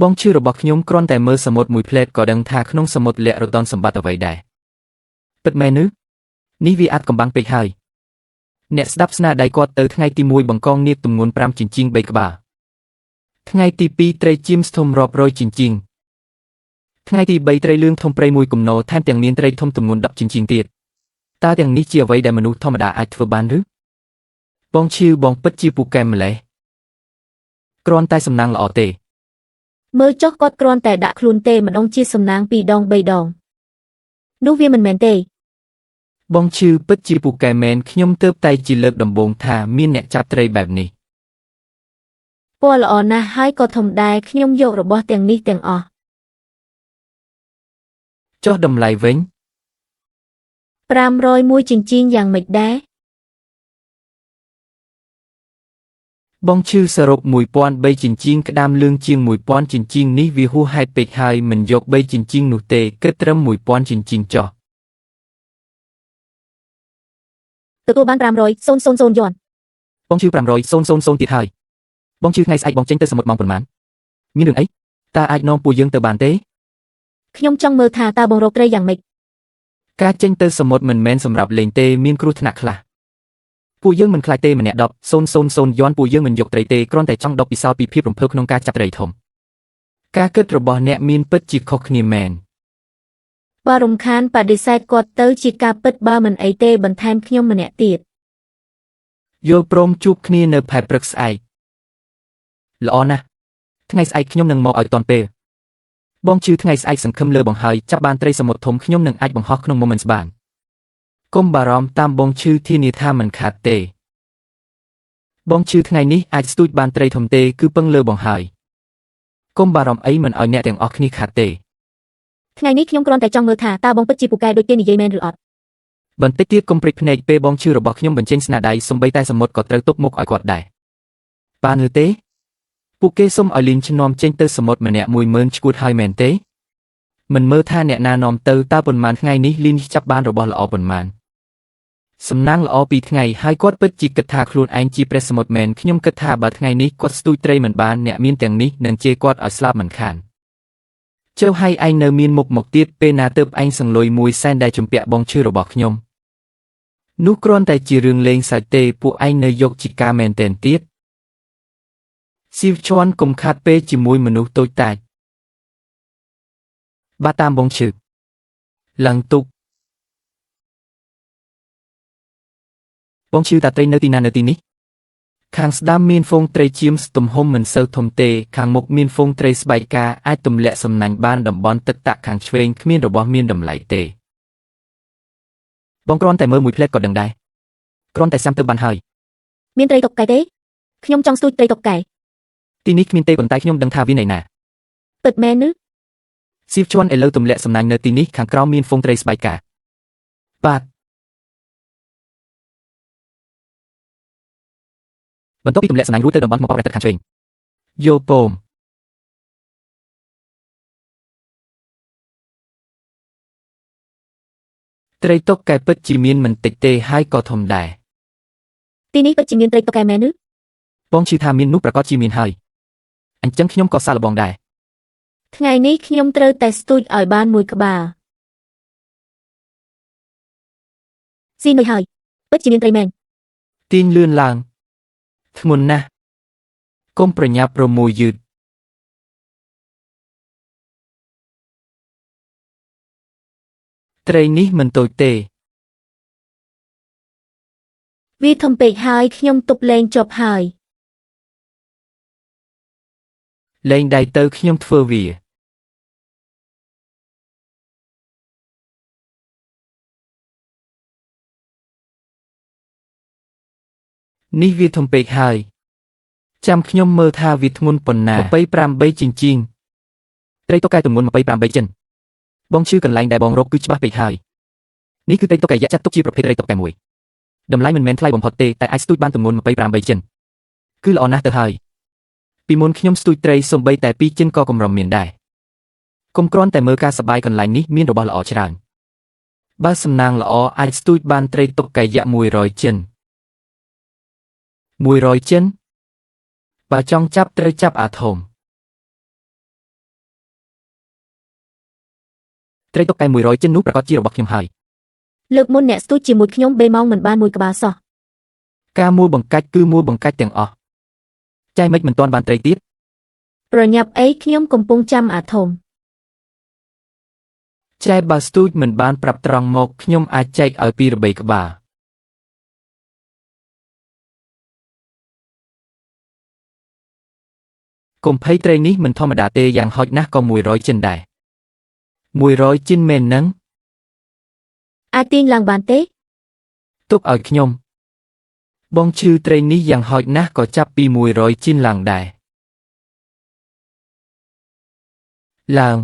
បងឈឺរបស់ខ្ញុំគ្រាន់តែមើលសមុទ្រមួយផ្លែតក៏ដឹងថាក្នុងសមុទ្រលាក់រដន់សម្បត្តិអ្វីដែរពិតមែនឬនេះវាអាចកំបាំងពេកហើយអ្នកស្ដាប់ស្នាដៃគាត់ទៅថ្ងៃទី1បង្កងនាគទម្ងន់5ចិញ្ចៀង3ក្បាលថ្ងៃទី2ត្រីជៀមស្ធំរាប់រយចិញ្ចៀងថ្ងៃទី3ត្រីលឿងធំព្រៃមួយគំនរថែមទាំងមានត្រីធំទម្ងន់10ចិញ្ចៀងទៀតតើទាំងនេះជាអ្វីដែលមនុស្សធម្មតាអាចធ្វើបានឬបងឈឺបងពិតជាពូកែម្លេះគ្រាន់តែសំណាងល្អទេមើលចុះគាត់គ្រាន់តែដាក់ខ្លួនទេម្ដងជាសំណាង2ដង3ដងនោះវាមិនមែនទេបងឈឺពិតជាពូកែមែនខ្ញុំទើបតែជាលើកដំបូងថាមានអ្នកចាប់ត្រីបែបនេះពណ៌ល្អណាស់ហើយក៏ធំដែរខ្ញុំយករបស់ទាំងនេះទាំងអស់ចុះតម្លៃវិញ501ចិញ្ចៀងយ៉ាងម៉េចដែរបងឈឺសរុប1003ចិញ្ចៀងក្តាមលឿងជាង1000ចិញ្ចៀងនេះវាហួសហេតុពេកហើយមិនយក3ចិញ្ចៀងនោះទេគិតត្រឹម1000ចិញ្ចៀងចុះទទួលបាន500,000យន់បងឈឺ500,000ទៀតហើយបងឈឺថ្ងៃស្អែកបងចេញទៅសមុទ្រម៉ោងប៉ុន្មានមានរឿងអីតើអាចនាំពួកយើងទៅបានទេខ្ញុំចង់មើលថាតើបងរកត្រីយ៉ាងម៉េចការចេញទៅសមុទ្រមិនមែនសម្រាប់លេងទេមានគ្រោះថ្នាក់ខ្លះពួកយើងមិនខ្លាចទេម្នាក់10,000យន់ពួកយើងមិនយកត្រីទេគ្រាន់តែចង់ដកពិសោធន៍ពីភាពរំភើបក្នុងការចាប់ត្រីធំការគិតរបស់អ្នកមានពិតជាខុសគ្នាមែនបើរំខានបដិសេធគាត់ទៅជាការពិតបើមិនអីទេបន្ថែមខ្ញុំម្នាក់ទៀតយល់ព្រមជួបគ្នានៅផែព្រឹកស្អែកល្អណាស់ថ្ងៃស្អែកខ្ញុំនឹងមកឲ្យទាន់ពេលបងឈឺថ្ងៃស្អែកសង្ឃឹមលើបងហើយចាប់បានត្រីសមុទ្រធំខ្ញុំនឹងអាចបង្ហោះក្នុង Moments បានកុំបារម្ភតាមបងឈឺធានាថាមិនខាតទេបងឈឺថ្ងៃនេះអាចស្ទូចបានត្រីធំទេគឺពឹងលើបងហើយកុំបារម្ភអីមិនឲ្យអ្នកទាំងអស់គ្នាខាតទេថ្ងៃនេះខ្ញុំគ្រាន់តែចង់មើលថាតើបងពិតជាពូកែដូចគេនិយាយមែនឬអត់បន្តិចទៀតកុំព្រិចភ្នែកពេលបងឈឺរបស់ខ្ញុំបញ្ចេញស្នាដៃសំបីតែសមុទ្រក៏ត្រូវទប់មុខឲ្យគាត់ដែរបានឬទេពួកគេសុំឲ្យលីនឈ្នំចេញទៅសមុទ្រម្នាក់10000ឈួតហើយមែនទេមិនមើលថាអ្នកណានាំទៅតើប៉ុន្មានថ្ងៃនេះលីនចាប់បានរបស់ល្អប៉ុន្មានសំណាងល្អពីថ្ងៃហើយគាត់ពិតជាគិតថាខ្លួនឯងជាព្រះសមុទ្រមែនខ្ញុំគិតថាបើថ្ងៃនេះគាត់ស្ទូចត្រីមិនបានអ្នកមានទាំងនេះនឹងជេរគាត់ឲ្យស្លាប់មិនខានចុះហើយឯងនៅមានមុខមកទៀតពេលណាទើបឯងសង្លុយ100,000ដែលជំពាក់បងឈឺរបស់ខ្ញុំនោះគ្រាន់តែជារឿងលេងសើចទេពួកឯងនៅយកជាការមែនទែនទៀតស៊ីវជន់កុំខាត់ពេកជាមួយមនុស្សតូចតាចបាទតាមបងឈឺឡើងទុកបងឈឺតាត្រីនៅទីណានៅទីនេះខាងស្ដាំមានហ្វូងត្រីជៀមទំហំមិនសូវធំទេខាងមុខមានហ្វូងត្រីស្បែកការអាចទម្លាក់សំណាញ់បានតំបន់ទឹកតាក់ខាងឆ្វេងគ្មានរបស់មានតម្លៃទេបងគ្រាន់តែមើលមួយផ្លែតក៏ដឹងដែរគ្រាន់តែសាំទៅបានហើយមានត្រីតុកកែទេ ខ្ញុំចង់ស្ទូចត្រីតុកកែ ទីនេះគ្មានទេប៉ុន្តែខ្ញុំដឹងថាវានៅណា ពិតមែនឬ សៀវជន់ឥឡូវទម្លាក់សំណាញ់នៅទីនេះខាងក្រោមមានហ្វូងត្រីស្បែកការបាទបន្ទាប់ពីទម្លាក់សំណាញ់រួចទៅតំបន់មកបរិទិតខាងឆ្វេងយកពមត្រីតុកកែពិតជាមានមិនតិចទេហើយក៏ធំដែរ ទីនេះពិតជាមានត្រីតុកកែមែនឬ បងជឿថាមាននោះប្រកាសជាមានហើយអញ្ចឹងខ្ញុំក៏សាកល្បងដែរ ថ្ងៃនេះខ្ញុំត្រូវតែស្ទូចឲ្យបានមួយក្បាលស៊ីនុយហើយពិតជាមានត្រីមែន ទាញលឿនឡើងធ្ងន់ណាស់កុំប្រញាប់រមួយយឺតត្រីនេះមិនតូចទេ វាធំពេកហើយខ្ញុំទប់លែងជាប់ហើយ លែងដៃទៅខ្ញុំធ្វើវានេះវាធំពេកហើយចាំខ្ញុំមើលថាវាធ្ងន់ប៉ុណ្ណា28ជីងជីងត្រីតុកកែទម្ងន់28ចិនបងឈឺកន្លែងដែលបងរកគឺច្បាស់ពេកហើយនេះគឺត្រីតុកកែយ៉ាក់ចាត់ទុកជាប្រភេទត្រីតុកកែមួយតម្លៃមិនមែនថ្លៃបំផុតទេតែអាចស្ទូចបានទម្ងន់28ចិនគឺល្អណាស់ទៅហើយពីមុនខ្ញុំស្ទូចត្រីសំបីតែ2ចិនក៏កម្រមានដែរកុំគ្រាន់តែមើលការសប្បាយកន្លែងនេះមានរបស់ល្អច្រើនបើសំណាងល្អអាចស្ទូចបានត្រីតុកកែយ៉ាក់100ចិន100ចិនបើចង់ចាប់ត្រូវចាប់អាធំត្រីតុកកែ100ចិននោះប្រកាសជារបស់ខ្ញុំហើយ លើកមុនអ្នកស្ទូចជាមួយខ្ញុំបេម៉ោងមិនបានមួយក្បាលសោះ ការមួលបង្កាច់គឺមួលបង្កាច់ទាំងអស់ចែមិនមិនទាន់បានត្រីទៀត ប្រញាប់អីខ្ញុំកំពុងចាំអាធំ ចែបើស្ទូចមិនបានប្រាប់ត្រង់មកខ្ញុំអាចចែកឲ្យពីរបីក្បាលកុំភ័យត្រីនេះមិនធម្មតាទេយ៉ាងហោចណាស់ក៏100ចិនដែរ100ចិនមែនហ្នឹង អាចទាញឡើងបានទេ ទុកឲ្យខ្ញុំបងឈឺត្រីនេះយ៉ាងហោចណាស់ក៏ចាប់ពី100ចិនឡើងដែរឡើង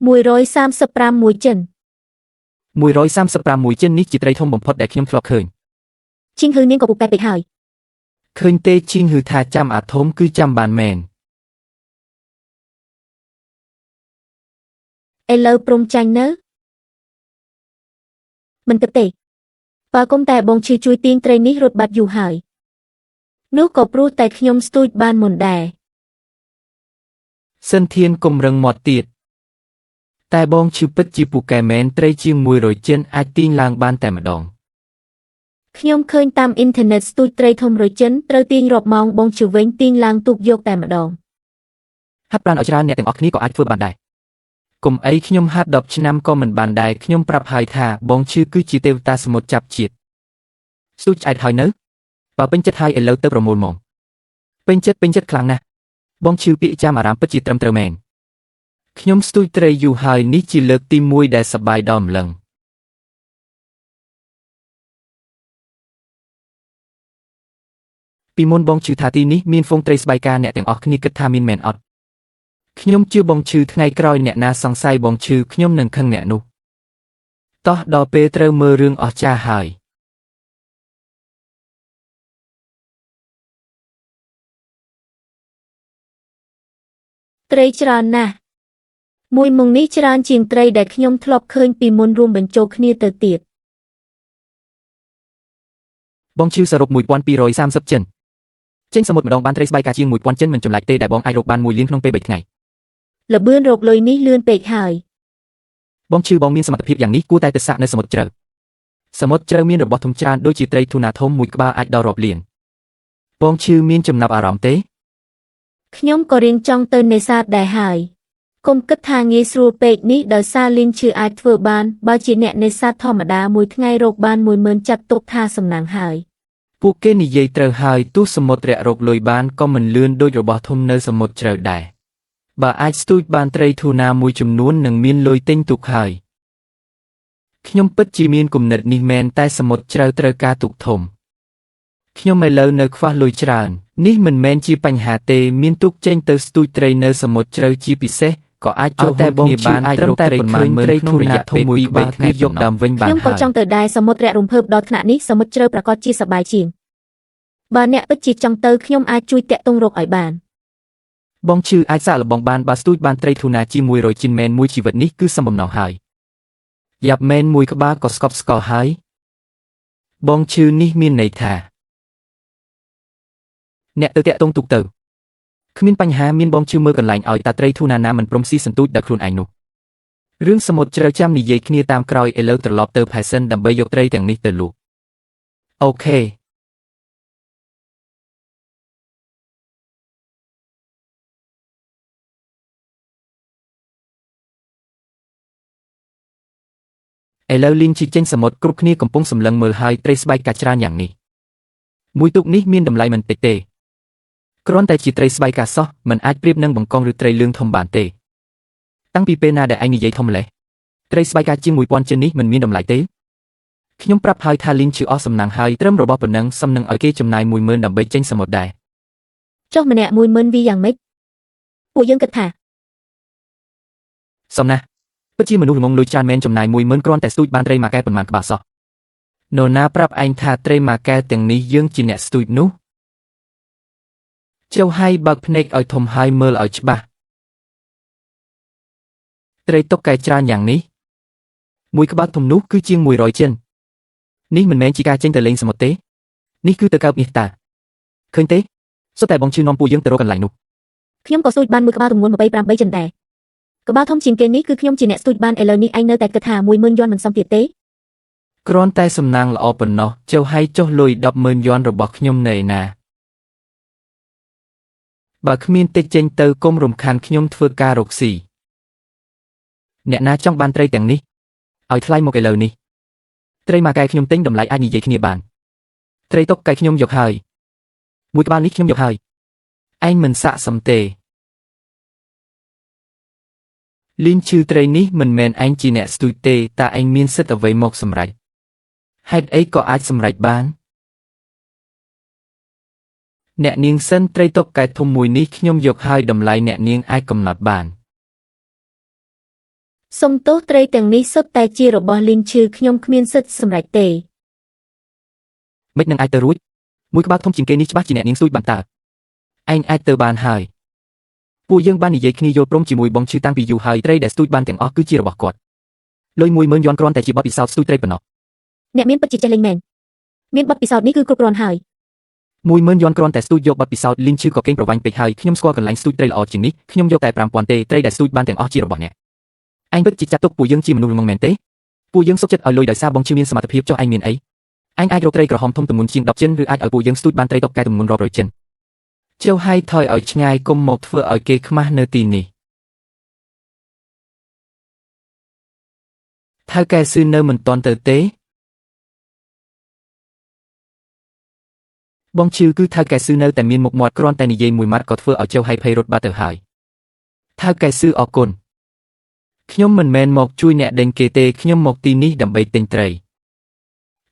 135មួយចិន 136ចិននេះជាត្រីធំបំផុតដែលខ្ញុំធ្លាប់ឃើញ ជីងហឺនាងក៏ពុកតែពេកហើយ ឃើញទេឈីងហឺថាចាំអាធំគឺចាំបានមែន ឥឡូវព្រំចាញ់នៅមិនគិតទេបើគុំតែបងឈឺជួយទាញត្រីនេះរត់បាត់យូរហើយនោះក៏ព្រោះតែខ្ញុំស្ទូចបានមុនដែរ សិនធានកុំរឹងមាត់ទៀតតែបងឈឺពិតជាពូកែមែនត្រីជាង100ចិនអាចទាញឡើងបានតែម្ដង ខ្ញុំឃើញតាមអ៊ីនធឺណិតស្ទូចត្រីធំ100ចិនត្រូវទាញរាប់ម៉ោងបងឈឺវិញទាញឡើងទូកយកតែម្ដង ហាត់ប្រាណឲ្យច្រើនអ្នកទាំងអស់គ្នាក៏អាចធ្វើបានដែរកុំអីខ្ញុំហាត់10ឆ្នាំក៏មិនបានដែរខ្ញុំប្រាប់ហើយថាបងឈឺគឺជាទេវតាសមុទ្រចាប់ជាតិស្ទូចឆ្អែតហើយនៅបើពេញចិត្តហើយឥឡូវទៅប្រមូលមកពេញចិត្តខ្លាំងណាស់បងឈឺពាក្យចាំអារម្មណ៍ពិតជាត្រឹមត្រូវមែនខ្ញុំស្ទូចត្រីយូរហើយនេះជាលើកទី1ដែលសប្បាយដល់ម្លឹងពីមុនបងឈឺថាទីនេះមានហ្វូងត្រីស្បែកការអ្នកទាំងអស់គ្នាគិតថាមានមែនអត់ខ្ញុំជឿបងឈឺថ្ងៃក្រោយអ្នកណាសង្ស័យបងឈឺខ្ញុំនឹងខឹងអ្នកនោះតោះដល់ពេលត្រូវមើលរឿងអស្ចារ្យហើយត្រីច្រើនណាស់មួយមុងនេះច្រើនជាងត្រីដែលខ្ញុំធ្លាប់ឃើញពីមុនរួមបញ្ចូលគ្នាទៅទៀត បងឈឺសរុប1230ចិនចេញសមុទ្រម្ដងបានត្រីស្បែកការជាង1000ចិនមិនចម្លែកទេដែលបងអាចរកបាន1លានក្នុងពេល3ថ្ងៃ លបឿនរកលុយនេះលឿនពេកហើយ បងឈឺបងមានសមត្ថភាពយ៉ាងនេះគួរតែទៅសាកនៅសមុទ្រជ្រៅសមុទ្រជ្រៅមានរបស់ធំច្រើនដូចជាត្រីទូណាធំមួយក្បាលអាចដល់រាប់លានបងឈឺមានចំណាប់អារម្មណ៍ទេ ខ្ញុំក៏រៀងចង់ទៅនេសាទដែរហើយកុំគិតថាងាយស្រួលពេកនេះដោយសារលីនឈឺអាចធ្វើបានបើជាអ្នកនេសាទធម្មតាមួយថ្ងៃរកបាន10000ចាត់ទុកថាសំណាងហើយ ព ពួកគេនិយាយត្រូវហើយទោះសមុទ្ររករកលុយបានក៏មិនលឿនដូចរបស់ធំនៅសមុទ្រជ្រៅដែរបើអាចស្ទូចបានត្រីធូណាមួយចំនួននឹងមានលុយទិញទូកហើយខ្ញុំពិតជាមានគំនិតនេះមែនតែសមុទ្រជ្រៅត្រូវការទូកធំខ្ញុំឥឡូវនៅខ្វះលុយច្រើននេះមិនមែនជាបញ្ហាទេមានទូកចេញទៅស្ទូចត្រីនៅសមុទ្រជ្រៅជាពិសេសក៏អាចចូលតែបងបានអាចរកត្រីប៉ុន្មានត្រីធូណាធំមួយ3ថ្ងៃយកដើមវិញបានខ្ញុំក៏ចង់ទៅដែរសមុទ្ររំភើបដល់ថ្នាក់នេះសមុទ្រជ្រៅប្រកាសជាសប្បាយជាងបើអ្នកពិតជាចង់ទៅខ្ញុំអាចជួយតាក់ទងរកឲ្យបានបងឈឺអាចសាកល្បងបានបើស្ទូចបានត្រីធូណាជា100ជីនមែនមួយជីវិតនេះគឺសំបំណងហើយយ៉ាប់មែនមួយក្បាលក៏ស្កប់ស្កល់ហើយបងឈឺនេះមានន័យថាអ្នកទៅតាក់ទងទូកទៅគ្មានបញ្ហាមានបងឈឺមើលកន្លែងឲ្យតាត្រីធូណាណាមិនព្រមស៊ីសន្ទូចដល់ខ្លួនឯងនោះរឿងសមុទ្រជ្រៅចាំនិយាយគ្នាតាមក្រោយឥឡូវត្រឡប់ទៅផែសិនដើម្បីយកត្រីទាំងនេះទៅលក់អូខេឥឡូវលីនជីចេញសមុទ្រគ្រប់គ្នាកំពុងសម្លឹងមើលហើយត្រីស្បែកកាច្រើនយ៉ាងនេះមួយទូកនេះមានតម្លៃមិនតិចទេគ្រាន់តែជាត្រីស្បែកកាសោះមិនអាចប្រៀបនឹងបង្កងឬត្រីលឿងធំបានទេតាំងពីពេលណាដែលឯងនិយាយធំម្លេះត្រីស្បែកកាជាង1000ចិននេះមិនមានតម្លៃទេខ្ញុំប្រាប់ហើយថាលីនឈឺអស់សំណាងហើយត្រឹមរបស់ប៉ុណ្ណឹងសំនឹងឲ្យគេចំណាយ10000ដើម្បីចេញសមុទ្រដែរចុះម្នាក់10000វីយ៉ាងម៉េចពួកយើងគិតថាសំណាពិតជាមនុស្សល្ងងលុយច្រើនមែនចំណាយ10000គ្រាន់តែស្ទូចបានត្រីម៉ាកែប៉ុន្មានក្បាលសោះនរណាប្រាប់ឯងថាត្រីម៉ាកែទាំងនេះយើងជាអ្នកស្ទូចនោះចៅហើយបើកភ្នែកឲ្យធំហើយមើលឲ្យច្បាស់ត្រីតុកកែច្រើនយ៉ាងនេះមួយក្បាលធំនោះគឺជាង100ចិននេះមិនមែនជាការចេញទៅលេងសមុទ្រទេនេះគឺទៅកើបមាសតាឃើញទេសុទ្ធតែបងឈឺនាំពួកយើងទៅរកកន្លែងនោះខ្ញុំក៏ស្ទូចបានមួយក្បាលទម្ងន់28ចិនដែរក្បាលធំជាងគេនេះគឺខ្ញុំជាអ្នកស្ទូចបានឥឡូវនេះឯងនៅតែគិតថា10000យន់មិនសមទៀតទេគ្រាន់តែសំណាងល្អប៉ុណ្ណោះចុះហើយចុះលុយ100,000យន់របស់ខ្ញុំនៅឯណាបើគ្មានតិចចេញទៅកុំរំខានខ្ញុំធ្វើការរកស៊ីអ្នកណាចង់បានត្រីទាំងនេះឲ្យថ្លៃមកឥឡូវនេះត្រីម៉ាកែខ្ញុំទិញតម្លៃអាចនិយាយគ្នាបានត្រីតុកកែខ្ញុំយកហើយមួយក្បាលនេះខ្ញុំយកហើយឯងមិនស័ក្តិសមទេលីនឈឺត្រីនេះមិនមែនឯងជាអ្នកស្ទូចទេតែឯងមានសិទ្ធិអ្វីមកសម្រេចហេតុអីក៏អាចសម្រេចបានអ្នកនាងសិនត្រីតុកកែធំមួយនេះខ្ញុំយកហើយតម្លៃអ្នកនាងអាចកំណត់បានសុំទោសត្រីទាំងនេះសុទ្ធតែជារបស់លីនឈឺខ្ញុំគ្មានសិទ្ធិសម្រេចទេមិននឹងអាចទៅរួចមួយក្បាលធំជាងគេនេះច្បាស់ជាអ្នកនាងស្ទូចបានតើឯងអាចទៅបានហើយពួកយើងបាននិយាយគ្នាយល់ព្រមជាមួយបងឈឺតាំងពីយូរហើយត្រីដែលស្ទូចបានទាំងអស់គឺជារបស់គាត់លុយ10000យន់គ្រាន់តែជាបទពិសោធន៍ស្ទូចត្រីប៉ុណ្ណោះអ្នកមានពិតជាចេះលេងមែនមានបទពិសោធន៍នេះគឺគ្រប់គ្រាន់ហើយ10000យន់គ្រាន់តែស្ទូចយកបទពិសោធន៍លីនឈឺក៏កេងប្រវ័ញ្ចពេកហើយខ្ញុំស្គាល់កន្លែងស្ទូចត្រីល្អជាងនេះខ្ញុំយកតែ5000ទេត្រីដែលស្ទូចបានទាំងអស់ជារបស់អ្នកឯងពិតជាចាត់ទុកពួកយើងជាមនុស្សល្ងងមែនទេពួកយើងសុខចិត្តឲ្យលុយដោយសារបងឈឺមានសមត្ថភាពចុះឯងមានអីឯងអាចរកត្រីក្រហមធំទម្ងន់ជាង10ចិនឬអាចឲ្យពួកយើងស្ទូចបានត្រីតុកកែទម្ងន់រាប់រយចិនចុះហើយថយឲ្យឆ្ងាយគុំមកធ្វើឲ្យគេខ្មាស់នៅទីនេះថៅកែស៊ឺនៅមិនទាន់ទៅទេបងឈឺគឺថៅកែស៊ឺនៅតែមានមុខមាត់គ្រាន់តែនិយាយមួយម៉ាត់ក៏ធ្វើឲ្យចៅហើយភ័យរត់បាត់ទៅហើយថៅកែស៊ឺអរគុណខ្ញុំមិនមែនមកជួយអ្នកដេញគេទេខ្ញុំមកទីនេះដើម្បីទិញត្រី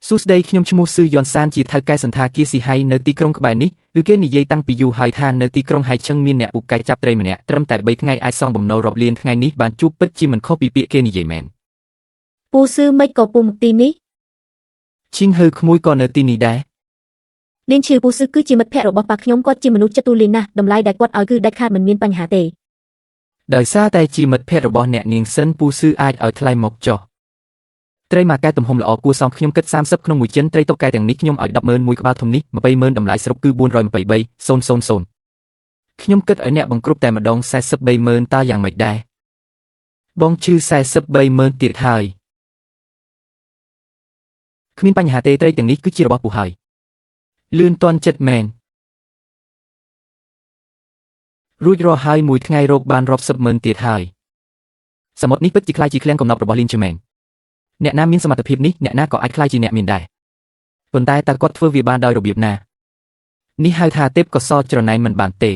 សួស្ដីខ្ញុំឈ្មោះស៊ឺយន់សានជាថៅកែសន្តាគារស៊ីហៃនៅទីក្រុងក្បែរនេះឬគេនិយាយតាំងពីយូរហើយថានៅទីក្រុងហៃឈឹងមានអ្នកពូកែចាប់ត្រីម្នាក់ត្រឹមតែ3ថ្ងៃអាចសងបំណុលរាប់លានថ្ងៃនេះបានជួបពិតជាមិនខុសពីពាក្យគេនិយាយមែនពូស៊ឺមិនក៏ពូមកទីនេះឈីងហឺក្មួយក៏នៅទីនេះដែរលីនឈឺពូស៊ឺគឺជាមិត្តភក្តិរបស់ប៉ាខ្ញុំគាត់ជាមនុស្សចិត្តទូលាយណាស់តម្លៃដែលគាត់ឲ្យគឺដាច់ខាតមិនមានបញ្ហាទេដោយសារតែជាមិត្តភក្តិរបស់អ្នកនាងសិនពូស៊ឺអាចឲ្យថ្លៃមកចុះត្រីម៉ាកែទំហំល្អគួរសមខ្ញុំគិត30ក្នុងមួយចិនត្រីតុកកែទាំងនេះខ្ញុំឲ្យ100,000មួយក្បាលធំនេះ200,000តម្លៃសរុបគឺ423,000ខ្ញុំគិតឲ្យអ្នកបង្គ្រប់តែម្ដង430,000តើយ៉ាងម៉េចដែរបងឈឺ430,000ទៀតហើយគ្មានបញ្ហាទេត្រីទាំងនេះគឺជារបស់ពូហើយលឿនទាន់ចិត្តមែនរួចរាល់ហើយមួយថ្ងៃរកបានរាប់សិបម៉ឺនទៀតហើយសមុទ្រនេះពិតជាខ្លាយជាឃ្លាំងកំណប់របស់លីនឈឺមែនអ្នកណាមានសមត្ថភាពនេះអ្នកណាក៏អាចខ្លាយជាអ្នកមានដែរ ប៉ុន្តែតើគាត់ធ្វើវាបានដោយរបៀបណានេះហៅថាទេពកោសល្យច្រណែនមិនបានទេ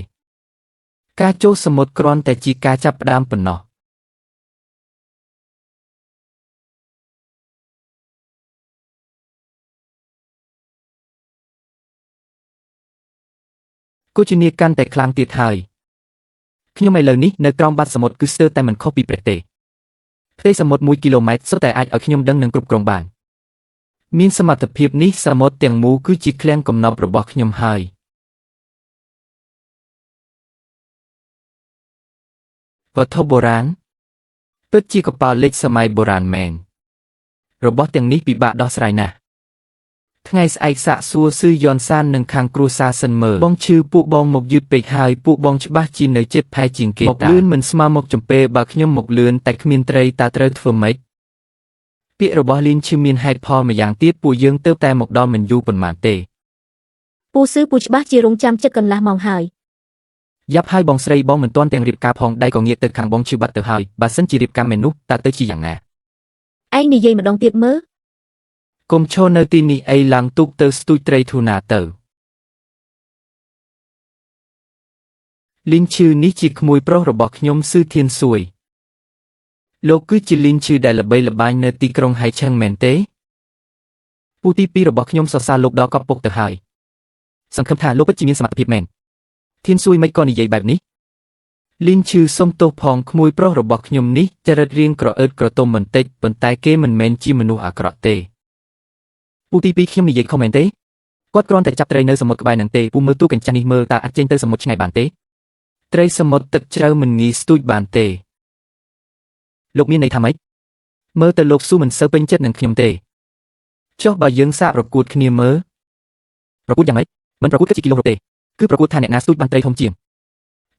ការចូលសមុទ្រគ្រាន់តែជាការចាប់ផ្ដើមប៉ុណ្ណោះគូជនីកាន់តែខ្លាំងទៀតហើយខ្ញុំឥឡូវនេះនៅក្រោមបាតសមុទ្រគឺស្ទើរតែមិនខុសពីព្រះទេផ្ទៃសមុទ្រ1 គីឡូម៉ែត្រសុទ្ធតែអាចឲ្យខ្ញុំដឹងនិងគ្រប់គ្រងបានមានសមត្ថភាពនេះសមុទ្រទាំងមូលគឺជាឃ្លាំងកំណប់របស់ខ្ញុំហើយវត្ថុបុរាណពិតជាកប៉ាល់លិចសម័យបុរាណមែនរបស់ទាំងនេះពិបាកដោះស្រាយណាស់ថ្ងៃស្អែកសាកសួរស៊ឺយ៉នសាននិងខាងគ្រួសារសិនមើលបងឈឺពួកបងមកយឺតពេកហើយពួកបងច្បាស់ជានៅចិត្តផែជាងគេមកលឿនមិនស្មើមកចំពេបើខ្ញុំមកលឿនតែគ្មានត្រីតើត្រូវធ្វើម៉េចពាក្យរបស់លីនឈឺមានហេតុផលម្យ៉ាងទៀតពួកយើងទៅតែមកដល់មិនយូរប៉ុន្មានទេពូស៊ឺពូច្បាស់ជារងចាំចិត្តកន្លះម៉ោងហើយយ៉ាប់ហើយបងស្រីបងមិនទាន់ទាំងរៀបការផងដៃក៏ងាកទៅខាងបងឈឺបាត់ទៅហើយបើសិនជារៀបការមែននោះតើទៅជាយ៉ាងណាឯងនិយាយម្ដងទៀតមើលកុំឈរនៅទីនេះអីឡើងទូកទៅស្ទូចត្រីធូណាទៅលីនឈឺនេះជាក្មួយប្រុសរបស់ខ្ញុំស៊ឺធានសួយលោកគឺជាលីនឈឺដែលល្បីល្បាញនៅទីក្រុងហៃឆឹងមែនទេពូទី2របស់ខ្ញុំសរសើរលោកដល់កប់ពុកទៅហើយសង្ឃឹមថាលោកពិតជាមានសមត្ថភាពមែនធានសួយមិនក៏និយាយបែបនេះលីនឈឺសុំទោសផងក្មួយប្រុសរបស់ខ្ញុំនេះចរិតរៀងក្រអឺតក្រទុំបន្តិចប៉ុន្តែគេមិនមែនជាមនុស្សអាក្រក់ទេពូទី2ខ្ញុំនិយាយខុសមែនទេគាត់គ្រាន់តែចាប់ត្រីនៅសមុទ្រក្បែរនឹងទេពូមើលទូកញ្ចាស់នេះមើលតើអាចចេញទៅសមុទ្រឆ្ងាយបានទេត្រីសមុទ្រទឹកជ្រៅមិនងាយស្ទូចបានទេលោកមានន័យថាម៉េចមើលទៅលោកស៊ូមិនសូវពេញចិត្តនឹងខ្ញុំទេចុះបើយើងសាកប្រកួតគ្នាមើលប្រកួតយ៉ាងម៉េចមិនប្រកួតគឺជាគីឡូទេគឺប្រកួតថាអ្នកណាស្ទូចបានត្រីធំជាង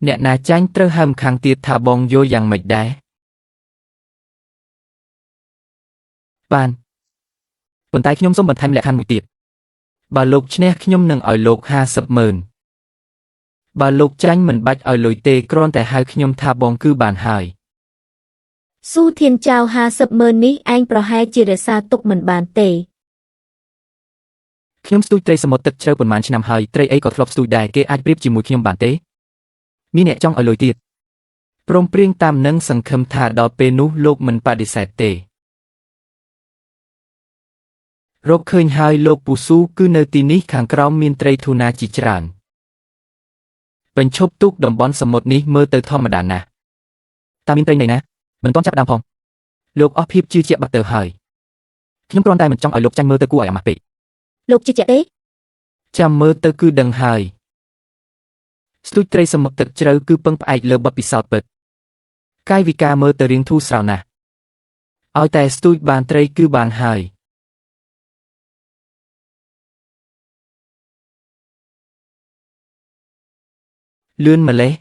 អ្នកណាចាញ់ត្រូវហើមខាងទៀតថាបងយល់យ៉ាងម៉េចដែរបានប៉ុន្តែខ្ញុំសូមបន្ថែមលក្ខខណ្ឌមួយទៀតបើលោកឈ្នះខ្ញុំនឹងឲ្យលោក50,000បើលោកចាញ់មិនបាច់ឲ្យលុយទេគ្រាន់តែហៅខ្ញុំថាបងគឺបានហើយស៊ូធានចៅ50,000នេះឯងប្រហែលជារក្សាទុកមិនបានទេខ្ញុំស្ទូចត្រីសមុទ្រទឹកជ្រៅប៉ុន្មានឆ្នាំហើយត្រីអីក៏ធ្លាប់ស្ទូចដែរគេអាចប្រៀបជាមួយខ្ញុំបានទេមានអ្នកចង់ឲ្យលុយទៀតព្រមព្រៀងតាមនឹងសង្ឃឹមថាដល់ពេលនោះលោកមិនបដិសេធទេរកឃើញហើយលោកពូស៊ូគឺនៅទីនេះខាងក្រោមមានត្រីធូណាជាច្រើនបញ្ឈប់ទូកតំបន់សមុទ្រនេះមើលទៅធម្មតាណាស់តើមានត្រីណីណាមិនទាន់ចាប់ដើមផងលោកអស់ភាពជឿជាក់បាត់ទៅហើយខ្ញុំគ្រាន់តែមិនចង់ឲ្យលោកចាញ់មើលទៅគួរឲ្យអាម៉ាស់ពេកលោកជឿជាក់ទេចាំមើលទៅគឺដឹងហើយស្ទូចត្រីសមុទ្រទឹកជ្រៅគឺពឹងផ្អែកលើបទពិសោធន៍ពិតកាយវិការមើលទៅរៀងធូរស្រាលណាស់ឲ្យតែស្ទូចបានត្រីគឺបានហើយលឿនម្លេះ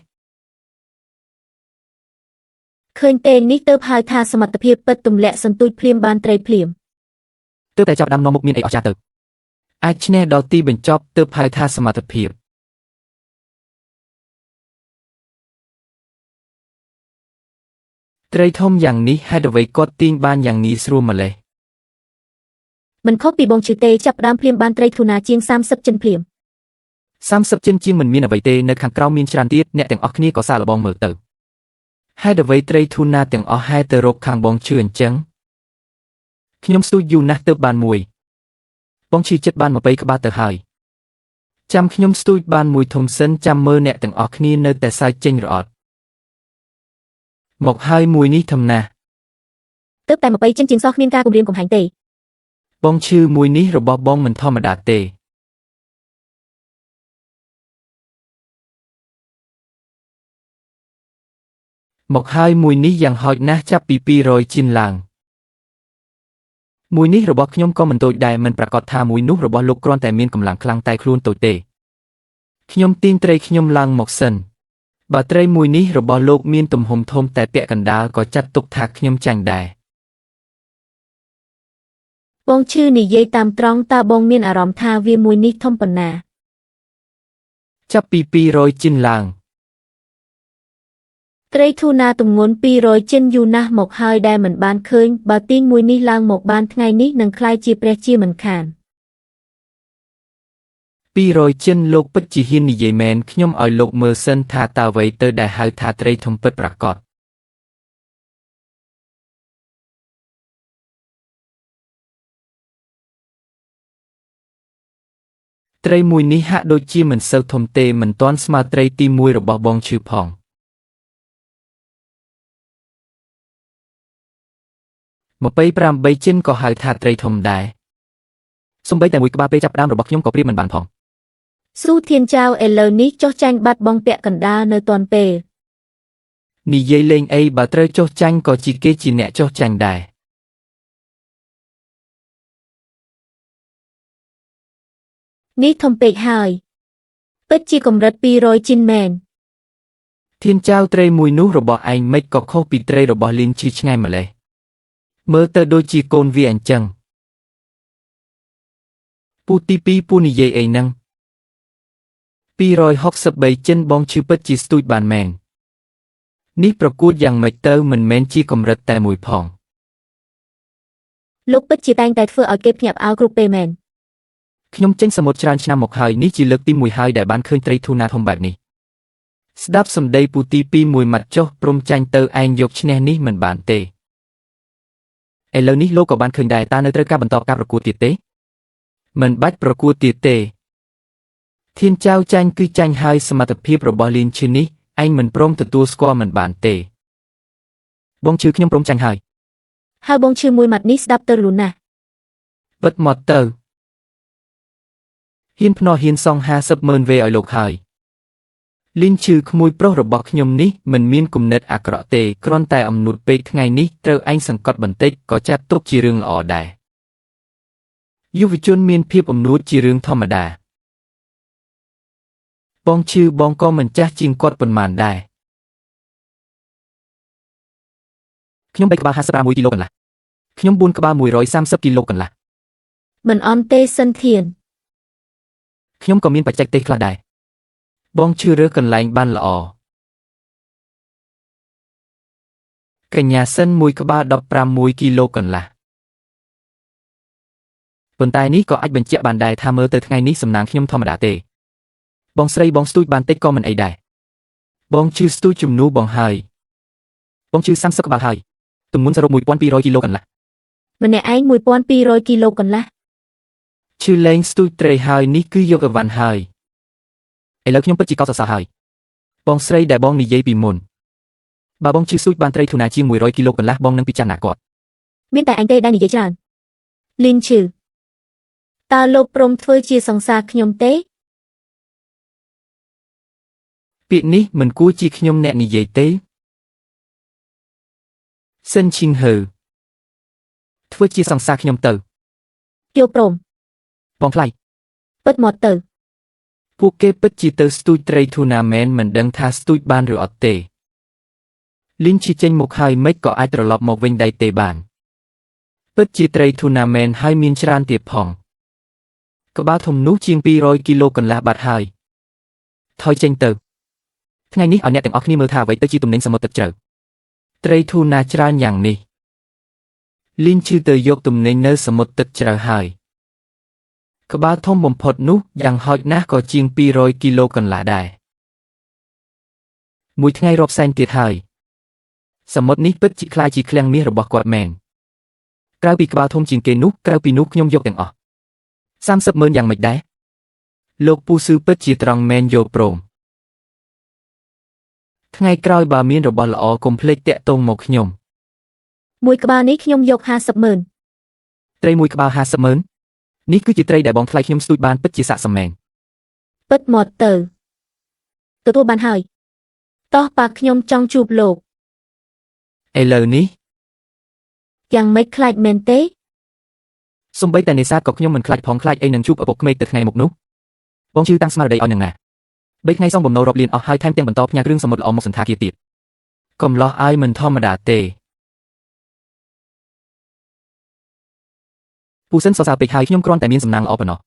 ឃើញទេនេះទៅហៅថាសមត្ថភាពពិតទម្លាក់សន្ទូចភ្លាមបានត្រីភ្លាមទើបតែចាប់ដាំនាំមុខមានអីអស្ចារ្យទៅអាចឈ្នះដល់ទីបញ្ចប់ទើបហៅថាសមត្ថភាពត្រីធំយ៉ាងនេះហេតុអ្វីគាត់ទាញបានយ៉ាងងាយស្រួលម្លេះមិនខុសពីបងឈឺទេចាប់ដើមភ្លាមបានត្រីធូណាជាង30ចិនភ្លាម30ចិនជាងមិនមានអ្វីទេនៅខាងក្រោមមានច្រើនទៀតអ្នកទាំងអស់គ្នាក៏សាកល្បងមើលទៅហេតុអ្វីត្រីធូណាទាំងអស់ហែទៅរកខាងបងឈឺអញ្ចឹងខ្ញុំស្ទូចយូរណាស់ទើបបានមួយបងឈឺចិត្តបាន20ក្បាលទៅហើយចាំខ្ញុំស្ទូចបានមួយធំសិនចាំមើលអ្នកទាំងអស់គ្នានៅតែសើចចេញរអត់មកហើយមួយនេះធំណាស់ទើបតែ20ចិនជាងសោះគ្មានការគំរាមកំហែងទេបងឈឺមួយនេះរបស់បងមិនធម្មតាទេមកហើយមួយនេះយ៉ាងហោចណាស់ចាប់ពី200ជីនឡើងមួយនេះរបស់ខ្ញុំក៏មិនតូចដែរមិនប្រកាសថាមួយនោះរបស់លោកគ្រាន់តែមានកម្លាំងខ្លាំងតែខ្លួនតូចទេខ្ញុំទាញត្រីខ្ញុំឡើងមកសិនបើត្រីមួយនេះរបស់លោកមានទំហំធំតែពាក់កណ្ដាលក៏ចាត់ទុកថាខ្ញុំចាញ់ដែរបងឈឺនិយាយតាមត្រង់តើបងមានអារម្មណ៍ថាវាមួយនេះធំប៉ុណ្ណាចាប់ពី200ជីនឡើងត្រីធូណាទម្ងន់200ចិនយូរណាស់មកហើយដែលមិនបានឃើញបើទាញមួយនេះឡើងមកបានថ្ងៃនេះនឹងក្លាយជាព្រះជាមិនខាន 200ចិនលោកពិតជាហ៊ាននិយាយមែនខ្ញុំឲ្យលោកមើលសិនថាតើអ្វីទៅដែលហៅថាត្រីធំពិតប្រាកដត្រីមួយនេះហាក់ដូចជាមិនសូវធំទេមិនទាន់ស្មើត្រីទី1របស់បងឈឺផង28ចិនក៏ហៅថាត្រីធំដែរសំបីតែមួយក្បាលពេលចាប់ផ្ដើមរបស់ខ្ញុំក៏ប្រៀបមិនបានផងស៊ូធានចៅឥឡូវនេះចុះចាញ់បាត់បងពាក់កណ្ដាលនៅទាន់ពេលនិយាយលេងអីបើត្រូវចុះចាញ់ក៏ជាគេជាអ្នកចុះចាញ់ដែរនេះធំពេកហើយពិតជាកម្រិត200ចិនមែនធានចៅត្រីមួយនោះរបស់ឯងមិនក៏ខុសពីត្រីរបស់លីនឈឺឆ្ងាយម្លេះមើលទៅដូចជាកូនវាអញ្ចឹងពូទី2ពូនិយាយអីហ្នឹង263ចិនបងឈឺពិតជាស្ទូចបានមែននេះប្រកួតយ៉ាងម៉េចទៅមិនមែនជាកម្រិតតែមួយផងលោកពិតជាតែងតែធ្វើឲ្យគេភ្ញាក់ផ្អើលគ្រប់ពេលមែនខ្ញុំចេញសមុទ្រច្រើនឆ្នាំមកហើយនេះជាលើកទី1ហើយដែលបានឃើញត្រីធូណាធំបែបនេះស្ដាប់សម្ដីពូទី2មួយម៉ាត់ចុះព្រមចាញ់ទៅឯងយកឈ្នះនេះមិនបានទេឥឡូវនេះលោកក៏បានឃើញដែរតើនៅត្រូវការបន្តការប្រកួតទៀតទេមិនបាច់ប្រកួតទៀតទេធានចៅចាញ់គឺចាញ់ហើយសមត្ថភាពរបស់លីនឈឺនេះឯងមិនព្រមទទួលស្គាល់មិនបានទេបងឈឺខ្ញុំព្រមចាញ់ហើយបងឈឺមួយម៉ាត់នេះស្ដាប់ទៅលូនណាស់ពិតមកទៅហ៊ានភ្នាល់ហ៊ានសង500000វេឲ្យលោកហើយលីនឈឺក្មួយប្រុសរបស់ខ្ញុំនេះមិនមានគំនិតអាក្រក់ទេគ្រាន់តែអំនួតពេកថ្ងៃនេះត្រូវឯងសង្កត់បន្តិចក៏ចាត់ទុកជារឿងល្អដែរយុវជនមានភាពអំនួតជារឿងធម្មតាបងឈឺបងក៏មិនចាស់ជាងគាត់ប៉ុន្មានដែរខ្ញុំ3ក្បាល56គីឡូកន្លះខ្ញុំ4ក្បាល130គីឡូកន្លះមិនអន់ទេសិនធានខ្ញុំក៏មានបច្ចេកទេសខ្លះដែរបងឈឺរើសកន្លែងបានល្អកញ្ញាសិន1ក្បាល16គីឡូកន្លះប៉ុន្តែនេះក៏អាចបញ្ជាក់បានដែរថាមើលទៅថ្ងៃនេះសំណាងខ្ញុំធម្មតាទេបងស្រីបងស្ទូចបានតិចក៏មិនអីដែរបងឈឺស្ទូចជំនួសបងហើយបងឈឺ30ក្បាលហើយទម្ងន់សរុប1200គីឡូកន្លះម្នាក់ឯង1200គីឡូកន្លះឈឺលែងស្ទូចត្រីហើយនេះគឺយកអីវ៉ាន់ហើយឥឡូវខ្ញុំពិតជាកោតសរសើរហើយបងស្រីដែលបងនិយាយពីមុនបើបងឈឺស្ទូចបានត្រីធូណាជាង100គីឡូកន្លះបងនឹងពិចារណាគាត់មានតែអញទេដែលនិយាយច្រើនលីនឈឺតើលោកព្រមធ្វើជាសង្សារខ្ញុំទេពាក្យនេះមិនគួរជាខ្ញុំអ្នកនិយាយទេសិនឈីងហឺធ្វើជាសង្សារខ្ញុំទៅយកព្រមបងថ្លៃពិតមកទៅពួកគេពិតជាទៅស្ទូចត្រីធូណាមែនមិនដឹងថាស្ទូចបានឬអត់ទេលីនឈីចេញមកហើយមិនក៏អាចត្រឡប់មកវិញដែរទេបានពិតជាត្រីធូណាមែនហើយមានច្រើនទៀតផងក្បាលធំនោះជាង200គីឡូកន្លះបាត់ហើយថយចេញទៅថ្ងៃនេះឲ្យអ្នកទាំងអស់គ្នាមើលថាអ្វីទៅជាទំនិញសមុទ្រទឹកជ្រៅត្រីធូណាច្រើនយ៉ាងនេះលីនឈឺទៅយកទំនិញនៅសមុទ្រទឹកជ្រៅហើយក្បាលធំបំផុតនោះយ៉ាងហោចណាស់ក៏ជាង200គីឡូកន្លះដែរមួយថ្ងៃរាប់សែនទៀតហើយសមុទ្រនេះពិតជាខ្លាចជាឃ្លាំងមាសរបស់គាត់មែនក្រៅពីក្បាលធំជាងគេនោះក្រៅពីនោះខ្ញុំយកទាំងអស់300000យ៉ាងម៉េចដែរលោកពូស៊ឺពិតជាត្រង់មែនយកព្រមថ្ងៃក្រោយបើមានរបស់ល្អកុំភ្លេចតាក់ទងមកខ្ញុំមួយក្បាលនេះខ្ញុំយក500000ត្រីមួយក្បាល500000នេះគឺជាត្រីដែលបងថ្លៃខ្ញុំស្ទូចបានពិតជាស័ក្តិសមមែនពិតមកទៅទទួលបានហើយតោះប៉ាខ្ញុំចង់ជួបលោកឥឡូវនេះយ៉ាងម៉េចខ្លាចមែនទេសំបីតែនេសាទក៏ខ្ញុំមិនខ្លាចផងខ្លាចអីនឹងជួបឪពុកក្មេកទៅថ្ងៃមុខនោះបងជឿតាំងស្មារតីឲ្យនឹងណា3ថ្ងៃសងបំណុលរាប់លានអស់ហើយថែមទាំងបន្តផ្ញើគ្រឿងសមុទ្រល្អមកសន្តាគារទៀតកំឡោះឲ្យមិនធម្មតាទេពូសិនសរសើរពេកហើយខ្ញុំគ្រាន់តែមានសំណាងល្អប៉ុណ្ណោះ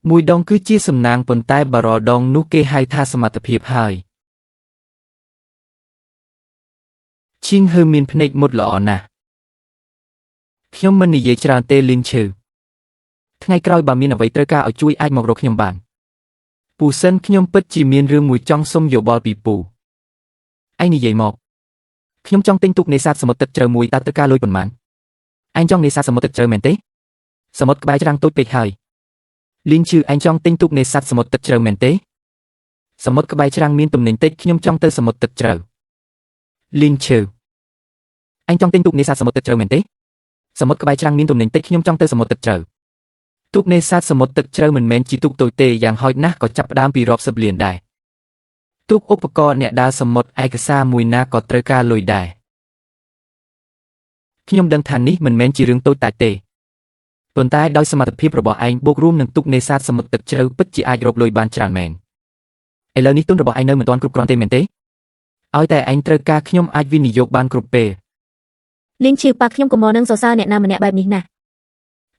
មួយដងគឺជាសំណាងប៉ុន្តែបារដងនោះគេហៅថាសមត្ថភាពហើយឈីងហឺមានភ្នែកមុតល្អណាស់ខ្ញុំមិននិយាយច្រើនទេលីនឈឺថ្ងៃក្រោយបើមានអ្វីត្រូវការឲ្យជួយអាចមករកខ្ញុំបាន ពូសិនខ្ញុំពិតជាមានរឿងមួយចង់សុំយោបល់ពីពូឯងនិយាយមកខ្ញុំចង់ទិញទូកនេសាទសមុទ្រទឹកជ្រៅមួយតើត្រូវការលុយប៉ុន្មានឯងចង់នេសាទសមុទ្រទឹកជ្រៅមែនទេសមុទ្រក្បែរច្រាំងតូចពេកហើយលីនឈឺឯងចង់ទិញទូកនេសាទសមុទ្រទឹកជ្រៅមែនទេសមុទ្រក្បែរច្រាំងមានទំនិញតិចខ្ញុំចង់ទៅសមុទ្រទឹកជ្រៅលីនឈឺឯងចង់ទិញទូកនេសាទសមុទ្រទឹកជ្រៅមែនទេសមុទ្រក្បែរច្រាំងមានទំនិញតិចខ្ញុំចង់ទៅសមុទ្រទឹកជ្រៅទូកនេសាទសមុទ្រទឹកជ្រៅមិនមែនជាទូកតូចទេយ៉ាងហោចណាស់ក៏ចាប់ផ្ដើមពីរាប់សិបលានដែរទូកឧបករណ៍អ្នកដើរសមុទ្រឯកសារមួយណាក៏ត្រូវការលុយដែរខ្ញុំដឹងថានេះមិនមែនជារឿងតូចតាចទេប៉ុន្តែដោយសមត្ថភាពរបស់ឯងបូករួមនឹងទូកនេសាទសមុទ្រទឹកជ្រៅពិតជាអាចរកលុយបានច្រើនមែនឥឡូវនេះទុនរបស់ឯងនៅមិនទាន់គ្រប់គ្រាន់ទេមែនទេឲ្យតែឯងត្រូវការខ្ញុំអាចវិនិយោគបានគ្រប់ពេលលីនឈឺប៉ាខ្ញុំក៏មកនឹងសរសើរអ្នកណាម្នាក់បែបនេះណា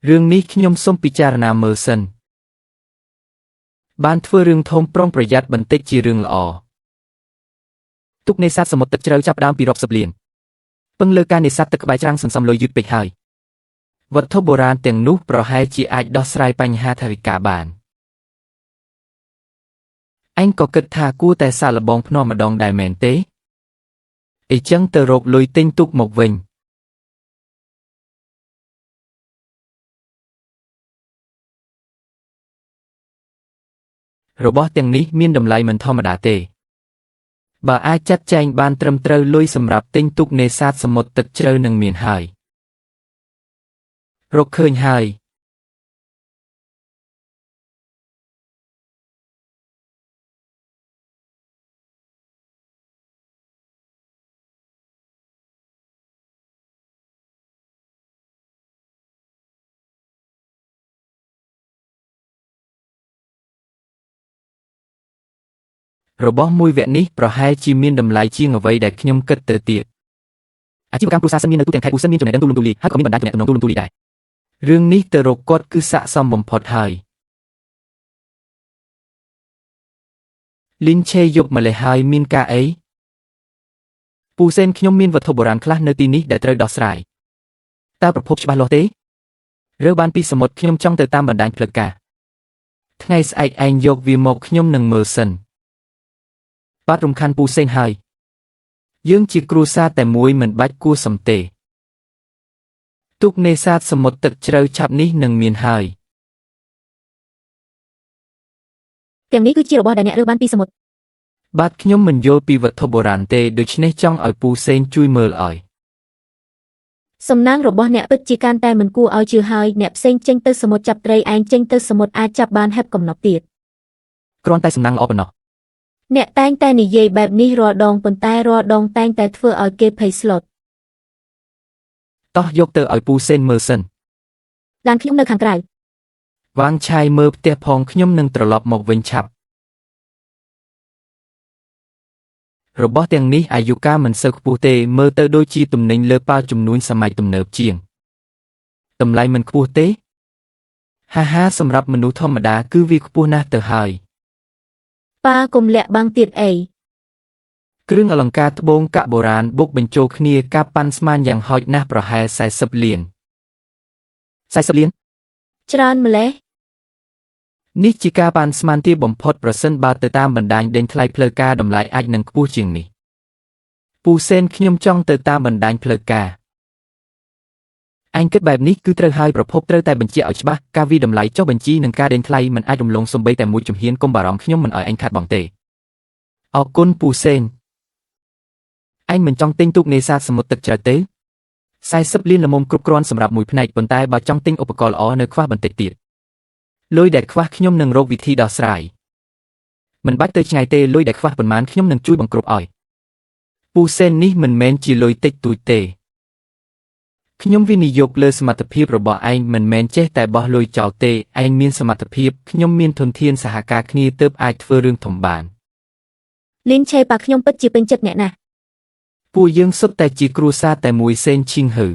រឿងនេះខ្ញុំសូមពិចារណាមើលសិនបានធ្វើរឿងធំប្រុងប្រយ័ត្នបន្តិចជារឿងល្អទូកនេសាទសមុទ្រទឹកជ្រៅចាប់ផ្ដើមពីរាប់សិបលានពឹងលើការនេសាទទឹកក្បែរច្រាំងសន្សំលុយយឺតពេកហើយវត្ថុបុរាណទាំងនោះប្រហែលជាអាចដោះស្រាយបញ្ហាថវិកាបានឯងក៏គិតថាគួរតែសាកល្បងភ្នាល់ម្ដងដែរមែនទេអីចឹងទៅរកលុយទិញទូកមកវិញរបស់ទាំងនេះមានតម្លៃមិនធម្មតាទេបើអាចចាត់ចែងបានត្រឹមត្រូវលុយសម្រាប់ទិញទូកនេសាទសមុទ្រទឹកជ្រៅនឹងមានហើយរកឃើញហើយរបស់មួយវគ្គនេះប្រហែលជាមានតម្លៃជាងអ្វីដែលខ្ញុំគិតទៅទៀតអាជីវកម្មគ្រួសារសិនមាននៅទូទាំងខេត្តឧសិនមានចំណេះដឹងទូលំទូលាយហើយក៏មានបណ្ដាញទំនាក់ទំនងទូលំទូលាយដែររឿងនេះទៅរកគាត់គឺស័ក្តិសមបំផុតហើយលីនឆេយប់ម្លេះហើយមានការអីពូសេនខ្ញុំមានវត្ថុបុរាណខ្លះនៅទីនេះដែលត្រូវដោះស្រាយតើប្រភពច្បាស់លាស់ទេរើបានពីសមុទ្រខ្ញុំចង់ទៅតាមបណ្ដាញផ្លូវការថ្ងៃស្អែកឯងយកវាមកខ្ញុំនឹងមើលសិនបាទរំខានពូសេនហើយយើងជាគ្រួសារតែមួយមិនបាច់គួរសមទេទូកនេសាទសមុទ្រទឹកជ្រៅឆាប់នេះនឹងមានហើយទាំងនេះគឺជារបស់ដែលអ្នករើបានពីសមុទ្របាទខ្ញុំមិនយល់ពីវត្ថុបុរាណទេដូច្នេះចង់ឲ្យពូសេនជួយមើលឲ្យសំណាងរបស់អ្នកពិតជាកាន់តែមិនគួរឲ្យជឿហើយអ្នកផ្សេងចេញទៅសមុទ្រចាប់ត្រីឯងចេញទៅសមុទ្រអាចចាប់បានហេបកំណប់ទៀតគ្រាន់តែសំណាងល្អប៉ុណ្ណោះអ្នកតែងតែនិយាយបែបនេះរាល់ដងប៉ុន្តែរាល់ដងតែងតែធ្វើឲ្យគេភ័យស្លុតតោះយកទៅឲ្យពូសេនមើលសិនឡានខ្ញុំនៅខាងក្រៅវាងឆាយមើលផ្ទះផងខ្ញុំនឹងត្រឡប់មកវិញឆាប់របស់ទាំងនេះអាយុកាលមិនសូវខ្ពស់ទេមើលទៅដូចជាទំនិញលើប៉ាល់ជំនួញសម័យទំនើបជាងតម្លៃមិនខ្ពស់ទេហាសម្រាប់មនុស្សធម្មតាគឺវាខ្ពស់ណាស់ទៅហើយប៉ាកុំលាក់បាំងទៀតអីគ្រឿងអលង្ការត្បូងកាក់បុរាណបុកបញ្ចូលគ្នាការប៉ាន់ស្មានយ៉ាងហោចណាស់ប្រហែល40លាន40លានច្រើនម្លេះនេះជាការប៉ាន់ស្មានទាបបំផុតប្រសិនបើទៅតាមបណ្ដាញដេញថ្លៃផ្លូវការតម្លៃអាចនឹងខ្ពស់ជាងនេះពូសេនខ្ញុំចង់ទៅតាមបណ្ដាញផ្លូវការឯងគិតបែបនេះគឺត្រូវហើយប្រភពត្រូវតែបញ្ជាក់ឲ្យច្បាស់ការវិតម្លៃចុះបញ្ជីនិងការដេញថ្លៃមិនអាចរំលងសូម្បីតែមួយជំហានកុំបារម្ភខ្ញុំមិនឲ្យឯងខាតបង់ទេអរគុណពូសេនឯងមិនចង់ទិញទូកនេសាទសមុទ្រទឹកជ្រៅទេ40លានល្មមគ្រប់គ្រាន់សម្រាប់មួយផ្នែកប៉ុន្តែបើចង់ទិញឧបករណ៍ល្អនៅខ្វះបន្តិចទៀតលុយដែលខ្វះខ្ញុំនឹងរកវិធីដោះស្រាយមិនបាច់ទៅឆ្ងាយទេលុយដែលខ្វះប៉ុន្មានខ្ញុំនឹងជួយបង្គ្រប់ឲ្យពូសេននេះមិនមែនជាលុយតិចតួចទេខ្ញុំវិនិយោគលើសមត្ថភាពរបស់ឯងមិនមែនចេះតែបោះលុយចោលទេឯងមានសមត្ថភាពខ្ញុំមានធនធានសហការគ្នាទើបអាចធ្វើរឿងធំបានលីនឆេប៉ាខ្ញុំពិតជាពេញចិត្តអ្នកណាស់ពួកយើងសុទ្ធតែជាគ្រួសារតែមួយសេនឈីងហឺ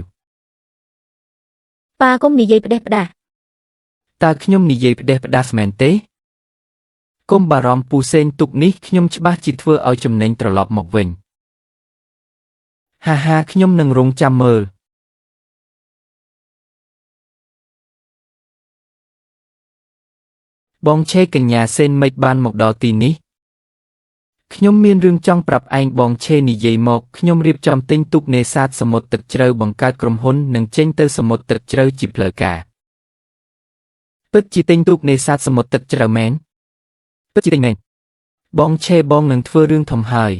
ប៉ាកុំនិយាយផ្ដេសផ្ដាសតើខ្ញុំនិយាយផ្ដេសផ្ដាសមែនទេកុំបារម្ភពូសេនទុកនេះខ្ញុំច្បាស់ជាធ្វើឲ្យចំណេញត្រឡប់មកវិញហាខ្ញុំនឹងរងចាំមើល បងឆេកញ្ញាសេនមិនបានមកដល់ទីនេះខ្ញុំមានរឿងចង់ប្រាប់ឯងបងឆេនិយាយមកខ្ញុំរៀបចំទិញទូកនេសាទសមុទ្រទឹកជ្រៅបង្កើតក្រុមហ៊ុននិងចេញទៅសមុទ្រទឹកជ្រៅជាផ្លូវការពិតជាទិញទូកនេសាទសមុទ្រទឹកជ្រៅមែនពិតជាទិញមែនបងឆេបងនឹងធ្វើរឿងធំហើយ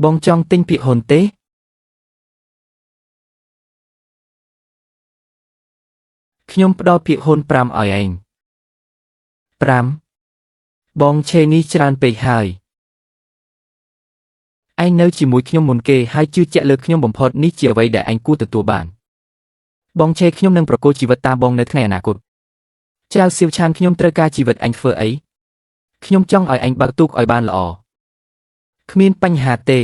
បងចង់ទិញភាគហ៊ុនទេខ្ញុំផ្ដល់ភាគហ៊ុន5ឲ្យឯង5បងឆេនេះច្រើនពេកហើយឯងនៅជាមួយខ្ញុំមុនគេហើយជឿជាក់លើខ្ញុំបំផុតនេះជាអ្វីដែលឯងគួរទទួលបានបងឆេខ្ញុំនឹងប្រកួតជីវិតតាមបងនៅថ្ងៃអនាគតចៅសៀវឆានខ្ញុំត្រូវការជីវិតអញធ្វើអីខ្ញុំចង់ឲ្យអញបើកទូកឲ្យបានល្អគ្មានបញ្ហាទេ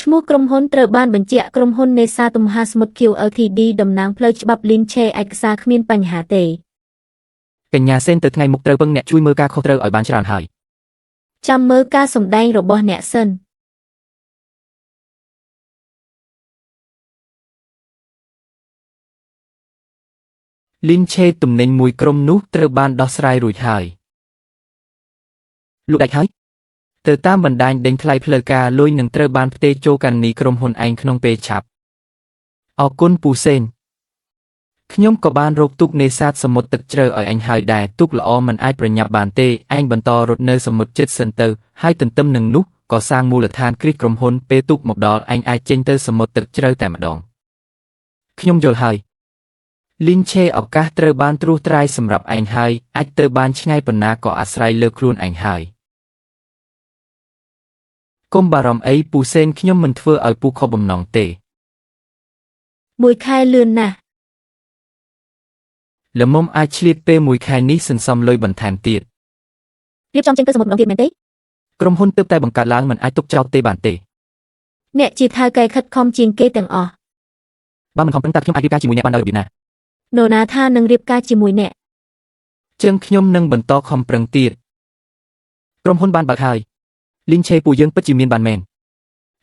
ឈ្មោះក្រុមហ៊ុនត្រូវបានបញ្ជាក់ក្រុមហ៊ុននេសាទមហាសមុទ្រ Q Ltd តំណាងផ្លូវច្បាប់ Lin Che ឯកសារគ្មានបញ្ហាទេកញ្ញាសេនទៅថ្ងៃមុខត្រូវពឹងអ្នកជួយមើលការខុសត្រូវឲ្យបានច្រើនហើយចាំមើលការសម្ដែងរបស់អ្នកសិនលីនឆេទំនិញមួយក្រុមនោះត្រូវបានដោះស្រាយរួចហើយលក់ដាច់ហើយទៅតាមបណ្ដាញដេញថ្លៃផ្លូវការលុយនឹងត្រូវបានផ្ទេរចូលកាន់នីក្រុមហ៊ុនឯងក្នុងពេលឆាប់អរគុណពូសេនខ្ញុំក៏បានរកទូកនេសាទសមុទ្រទឹកជ្រៅឲ្យអញហើយដែរទូកល្អមិនអាចប្រញាប់បានទេឯងបន្តរត់នៅសមុទ្រជិតសិនទៅហើយទន្ទឹមនឹងនោះក៏សាងមូលដ្ឋានគ្រឹះក្រុមហ៊ុនពេលទូកមកដល់ឯងអាចចេញទៅសមុទ្រទឹកជ្រៅតែម្ដងខ្ញុំយល់ហើយលីនឆេឱកាសត្រូវបានត្រួសត្រាយសម្រាប់ឯងហើយអាចទៅបានឆ្ងាយប៉ុណ្ណាក៏អាស្រ័យលើខ្លួនឯងហើយកុំបារម្ភអីពូសេនខ្ញុំមិនធ្វើឲ្យពូខុសបំណងទេ1 ខែលឿនណាស់ល្មមអាចឆ្លៀតពេល1 ខែនេះសន្សំលុយបន្ថែមទៀតរៀបចំចេញទៅសមុទ្រម្ដងទៀតមែនទេក្រុមហ៊ុនទើបតែបង្កើតឡើងមិនអាចទុកចោលទេបានទេអ្នកជាថៅកែខិតខំជាងគេទាំងអស់បើមិនខំប្រឹងតើខ្ញុំអាចរៀបការជាមួយអ្នកបានដោយរបៀបណានរណាថានឹងរៀបការជាមួយអ្នកជើងខ្ញុំនឹងបន្តខំប្រឹងទៀតក្រុមហ៊ុនបានបើកហើយលីងឆេពូយើងពិតជាមានបានមែន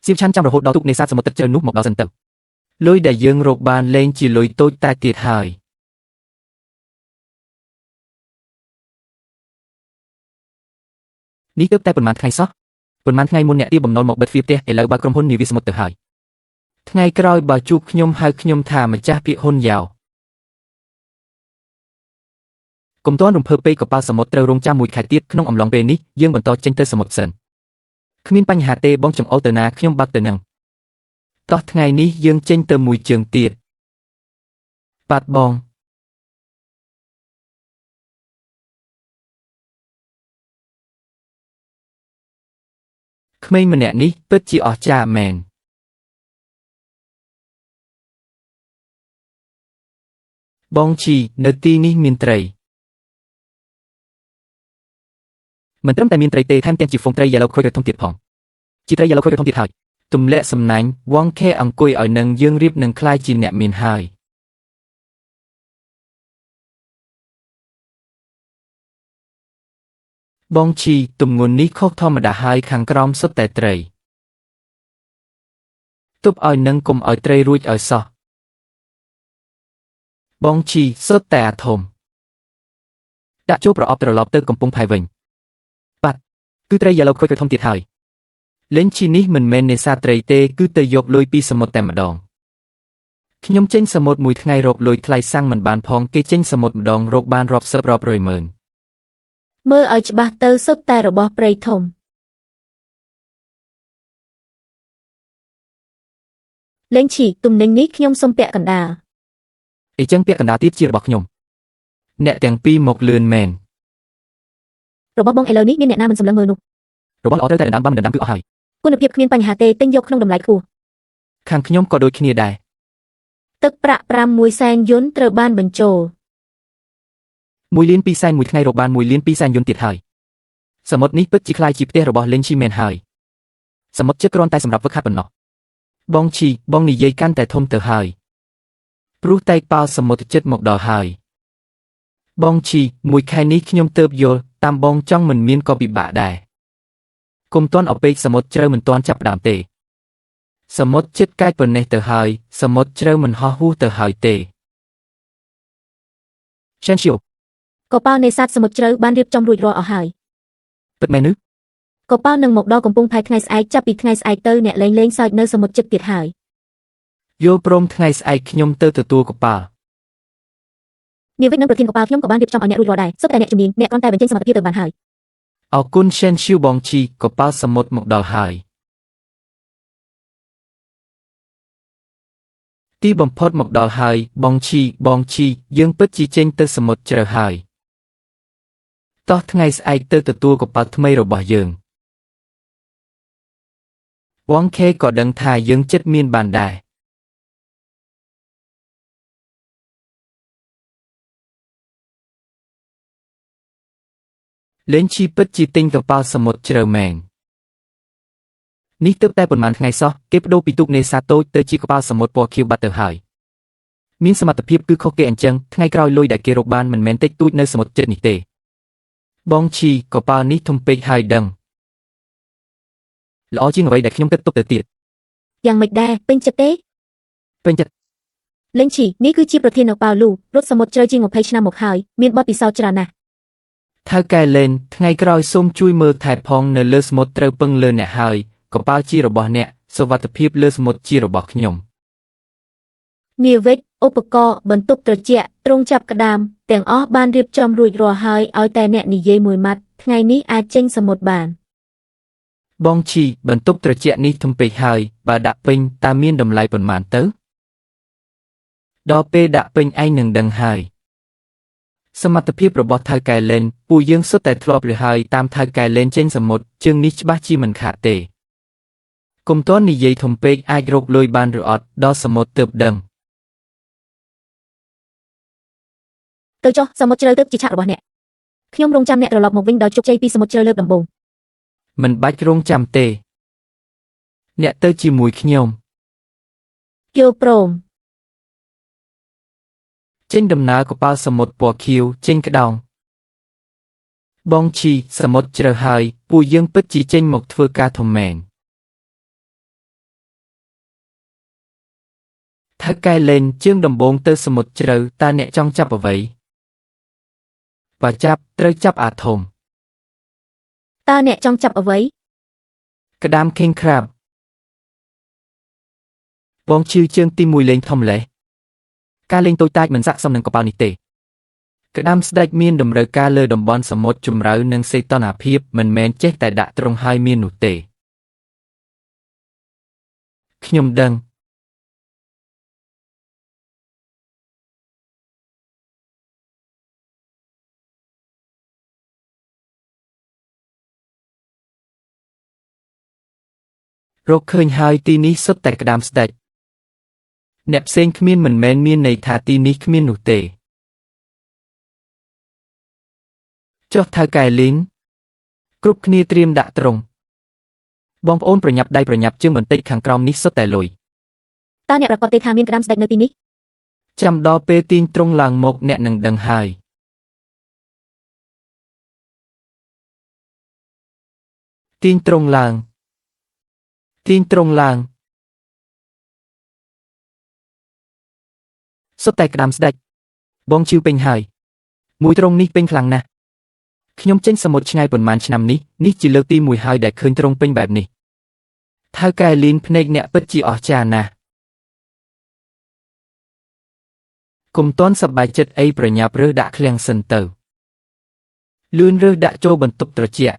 សៀវឆាន់ចាំរហូតដល់ទូកនេសាទសមុទ្រទឹកជ្រៅនោះមកដល់សិនទៅលុយដែលយើងរកបានលែងជាលុយតូចតែទៀតហើយនេះទើបតែប៉ុន្មានថ្ងៃសោះប៉ុន្មានថ្ងៃមុនអ្នកទាបបំណុលមកបិទទ្វារផ្ទះឥឡូវបើកក្រុមហ៊ុននាវាសមុទ្រទៅហើយថ្ងៃក្រោយបើជួបខ្ញុំហៅខ្ញុំថាម្ចាស់ភាគហ៊ុនយ៉ាវកុំទាន់រំភើបពេកកប៉ាល់សមុទ្រត្រូវរងចាំ1 ខែទៀតក្នុងអំឡុងពេលនេះយើងបន្តចេញទៅសមុទ្រសិនគ្មានបញ្ហាទេបងចង្អុលទៅណាខ្ញុំបាត់ទៅនឹងតោះថ្ងៃនេះយើងចេញទៅមួយជើងទៀតបាទបងក្មេងម្នាក់នេះពិតជាអស្ចារ្យមែនបងជីនៅទីនេះមានត្រីមិនត្រឹមតែមានត្រីទេថែមទាំងជាហ្វូងត្រី Yellow Croaker ធំទៀតផងជាត្រី Yellow Croaker ធំទៀតហើយទម្លាក់សំណាញ់វងខេអង្គុយឲ្យនឹងយើងរៀបនឹងខ្លាយជាអ្នកមានហើយបងជីទម្ងន់នេះខុសធម្មតាហើយខាងក្រោមសុទ្ធតែត្រីទប់ឲ្យនឹងកុំឲ្យត្រីរួចឲ្យសោះបងជីសុទ្ធតែអាធំដាក់ចូលប្រអប់ត្រឡប់ទៅកំពង់ផែវិញបាទគឺត្រី Yellow Croaker ធំទៀតហើយលេងជីនេះមិនមែននេសាទត្រីទេគឺទៅយកលុយពីសមុទ្រតែម្ដងខ្ញុំចេញសមុទ្រមួយថ្ងៃរកលុយថ្លៃសាំងមិនបានផងគេចេញសមុទ្រម្ដងរកបានរាប់សិបរាប់រយម៉ឺនមើលឲ្យច្បាស់ទៅសុទ្ធតែរបស់ព្រៃធំលេងឈីទំនិញនេះខ្ញុំសុំពាក់កណ្ដាលអីចឹងពាក់កណ្ដាលទៀតជារបស់ខ្ញុំអ្នកទាំងពីរមកលឿនមែនរបស់បងឥឡូវនេះមានអ្នកណាមិនសម្លឹងមើលនោះរបស់ល្អត្រូវតែដណ្ដើមបានមិនដណ្ដើមគឺអស់ហើយគុណភាពគ្មានបញ្ហាទេទិញយកក្នុងតម្លៃខ្ពស់ខាងខ្ញុំក៏ដូចគ្នាដែរទឹកប្រាក់6សែនយន្តត្រូវបានបញ្ចូល1 លាន 2 សែនមួយថ្ងៃរកបាន1 លាន 2 សែនយន្តទៀតហើយសមុទ្រនេះពិតជាខ្លាយជាផ្ទះរបស់លេងជីមែនហើយសមុទ្រជិតគ្រាន់តែសម្រាប់វឹកហាត់ប៉ុណ្ណោះបងជីបងនិយាយកាន់តែធំទៅហើយព្រោះតែប៉ាល់សមុទ្រជិតមកដល់ហើយបងជី1 ខែនេះខ្ញុំទើបយល់តាមបងចង់មិនមានក៏ពិបាកដែរកុំទាន់អពេកសមុទ្រជ្រៅមិនទាន់ចាប់ផ្ដើមទេសមុទ្រជិតកាច់ប៉ុណ្ណេះទៅហើយសមុទ្រជ្រៅមិនហោះហួសទៅហើយទេ Shen Xiu កប៉ាល់នេសាទសមុទ្រជ្រៅបានរៀបចំរួចរាល់អស់ហើយ ពិតមែនឬ កប៉ាល់នឹងមកដល់កំពង់ផែថ្ងៃស្អែកចាប់ពីថ្ងៃស្អែកទៅអ្នកលេងសើចនៅសមុទ្រជិតទៀតហើយ យល់ព្រមថ្ងៃស្អែកខ្ញុំទៅទទួលកប៉ាល់ នាវិកនិងប្រធានកប៉ាល់ខ្ញុំក៏បានរៀបចំឲ្យអ្នករួចរាល់ដែរសុទ្ធតែអ្នកជំនាញអ្នកគ្រាន់តែបញ្ចេញសមត្ថភាពទៅបានហើយ អរគុណ Shen Xiu បងជីកប៉ាល់សមុទ្រមកដល់ហើយទីបំផុតមកដល់ហើយបងជីយើងពិតជាចេញទៅសមុទ្រជ្រៅហើយតោះថ្ងៃស្អែកទៅទទួលកប៉ាល់ថ្មីរបស់យើងវងខេក៏ដឹងថាយើងចិត្តមានបានដែរលេងឈីពិតជាទិញកប៉ាល់សមុទ្រជ្រៅមែននេះទើបតែប៉ុន្មានថ្ងៃសោះគេបដូរពីទូកនេសាទតូចទៅជាកប៉ាល់សមុទ្រពណ៌ខៀវបាត់ទៅហើយមានសមត្ថភាពគឺខុសគេអញ្ចឹងថ្ងៃក្រោយលុយដែលគេរកបានមិនមែនតិចតួចនៅសមុទ្រជិតនេះទេបងជីកប៉ាល់នេះធំពេកហើយដឹងល្អជាងអ្វីដែលខ្ញុំគិតទុកទៅទៀត យ៉ាងម៉េចដែរពេញចិត្តទេ ពេញចិត្ត លេងឈីនេះគឺជាប្រធានកប៉ាល់លូរត់សមុទ្រជ្រៅជាង20ឆ្នាំមកហើយមានបទពិសោធន៍ច្រើនណាស់ ថៅកែលេនថ្ងៃក្រោយសូមជួយមើលថែផងនៅលើសមុទ្រត្រូវពឹងលើអ្នកហើយកប៉ាល់ជារបស់អ្នកសុវត្ថិភាពលើសមុទ្រជារបស់ខ្ញុំ នាវិកឧបករណ៍បន្ទប់ត្រជាក់ទ្រង់ចាប់ក្តាមទាំងអស់បានរៀបចំរួចរាល់ហើយឲ្យតែអ្នកនិយាយមួយម៉ាត់ថ្ងៃនេះអាចចេញសមុទ្របាន បងជីបន្ទប់ត្រជាក់នេះធំពេកហើយបើដាក់ពេញតើមានតម្លៃប៉ុន្មានទៅដល់ពេលដាក់ពេញឯងនឹងដឹងហើយសមត្ថភាពរបស់ថៅកែលេនពួកយើងសុទ្ធតែធ្លាប់ឬហើយតាមថៅកែលេនចេញសមុទ្រជើងនេះច្បាស់ជាមិនខាតទេកុំទាន់និយាយធំពេកអាចរកលុយបានឬអត់ដល់សមុទ្រទើបដឹង ទៅចុះសមុទ្រជ្រៅទើបជាឆាករបស់អ្នកខ្ញុំរងចាំអ្នកត្រឡប់មកវិញដោយជោគជ័យពីសមុទ្រជ្រៅលើកដំបូង មិនបាច់រងចាំទេអ្នកទៅជាមួយខ្ញុំ យល់ព្រម ចេញដំណើរកប៉ាល់សមុទ្រពណ៌ខៀវចេញក្តោងបងជីសមុទ្រជ្រៅហើយពួកយើងពិតជាចេញមកធ្វើការធំមែនថៅកែលេនជើងដំបងទៅសមុទ្រជ្រៅតើអ្នកចង់ចាប់អ្វីបើចាប់ត្រូវចាប់អាធំ តើអ្នកចង់ចាប់អ្វី ក្តាម King Crab បងជឿជើងទី1លេងធំលេះការលេងតូចតាចមិនស័ក្តិសមនឹងកប៉ាល់នេះទេក្តាមស្ដេចមានតម្រូវការលើតំបន់សមុទ្រជម្រៅនិងសីតុណ្ហភាពមិនមែនចេះតែដាក់ត្រង់ហើយមាននោះទេខ្ញុំដឹងរកឃើញហើយទីនេះសុទ្ធតែក្តាមស្ដេចអ្នកផ្សេងគ្មានមិនមែនមានន័យថាទីនេះគ្មាននោះទេចុះថៅកែលីនគ្រប់គ្នាត្រៀមដាក់ត្រង់បងប្អូនប្រញាប់ដៃប្រញាប់ជើងបន្តិចខាងក្រោមនេះសុទ្ធតែលុយ តើអ្នកប្រកាសទេថាមានក្តាមស្ដេចនៅទីនេះ ចាំដល់ពេលទាញត្រង់ឡើងមកអ្នកនឹងដឹងហើយទាញត្រង់ឡើងទាញត្រង់ឡើងសុទ្ធតែក្តាមស្ដេចបងជឿពេញហើយមួយត្រង់នេះពេញខ្លាំងណាស់ខ្ញុំចេញសមុទ្រឆ្ងាយប៉ុន្មានឆ្នាំនេះជាលើកទី1ហើយដែលឃើញត្រង់ពេញបែបនេះថៅកែលីនភ្នែកអ្នកពិតជាអស្ចារ្យណាស់កុំទាន់សប្បាយចិត្តអីប្រញាប់រើសដាក់ឃ្លាំងសិនទៅលឿនរើសដាក់ចូលបន្ទប់ត្រជាក់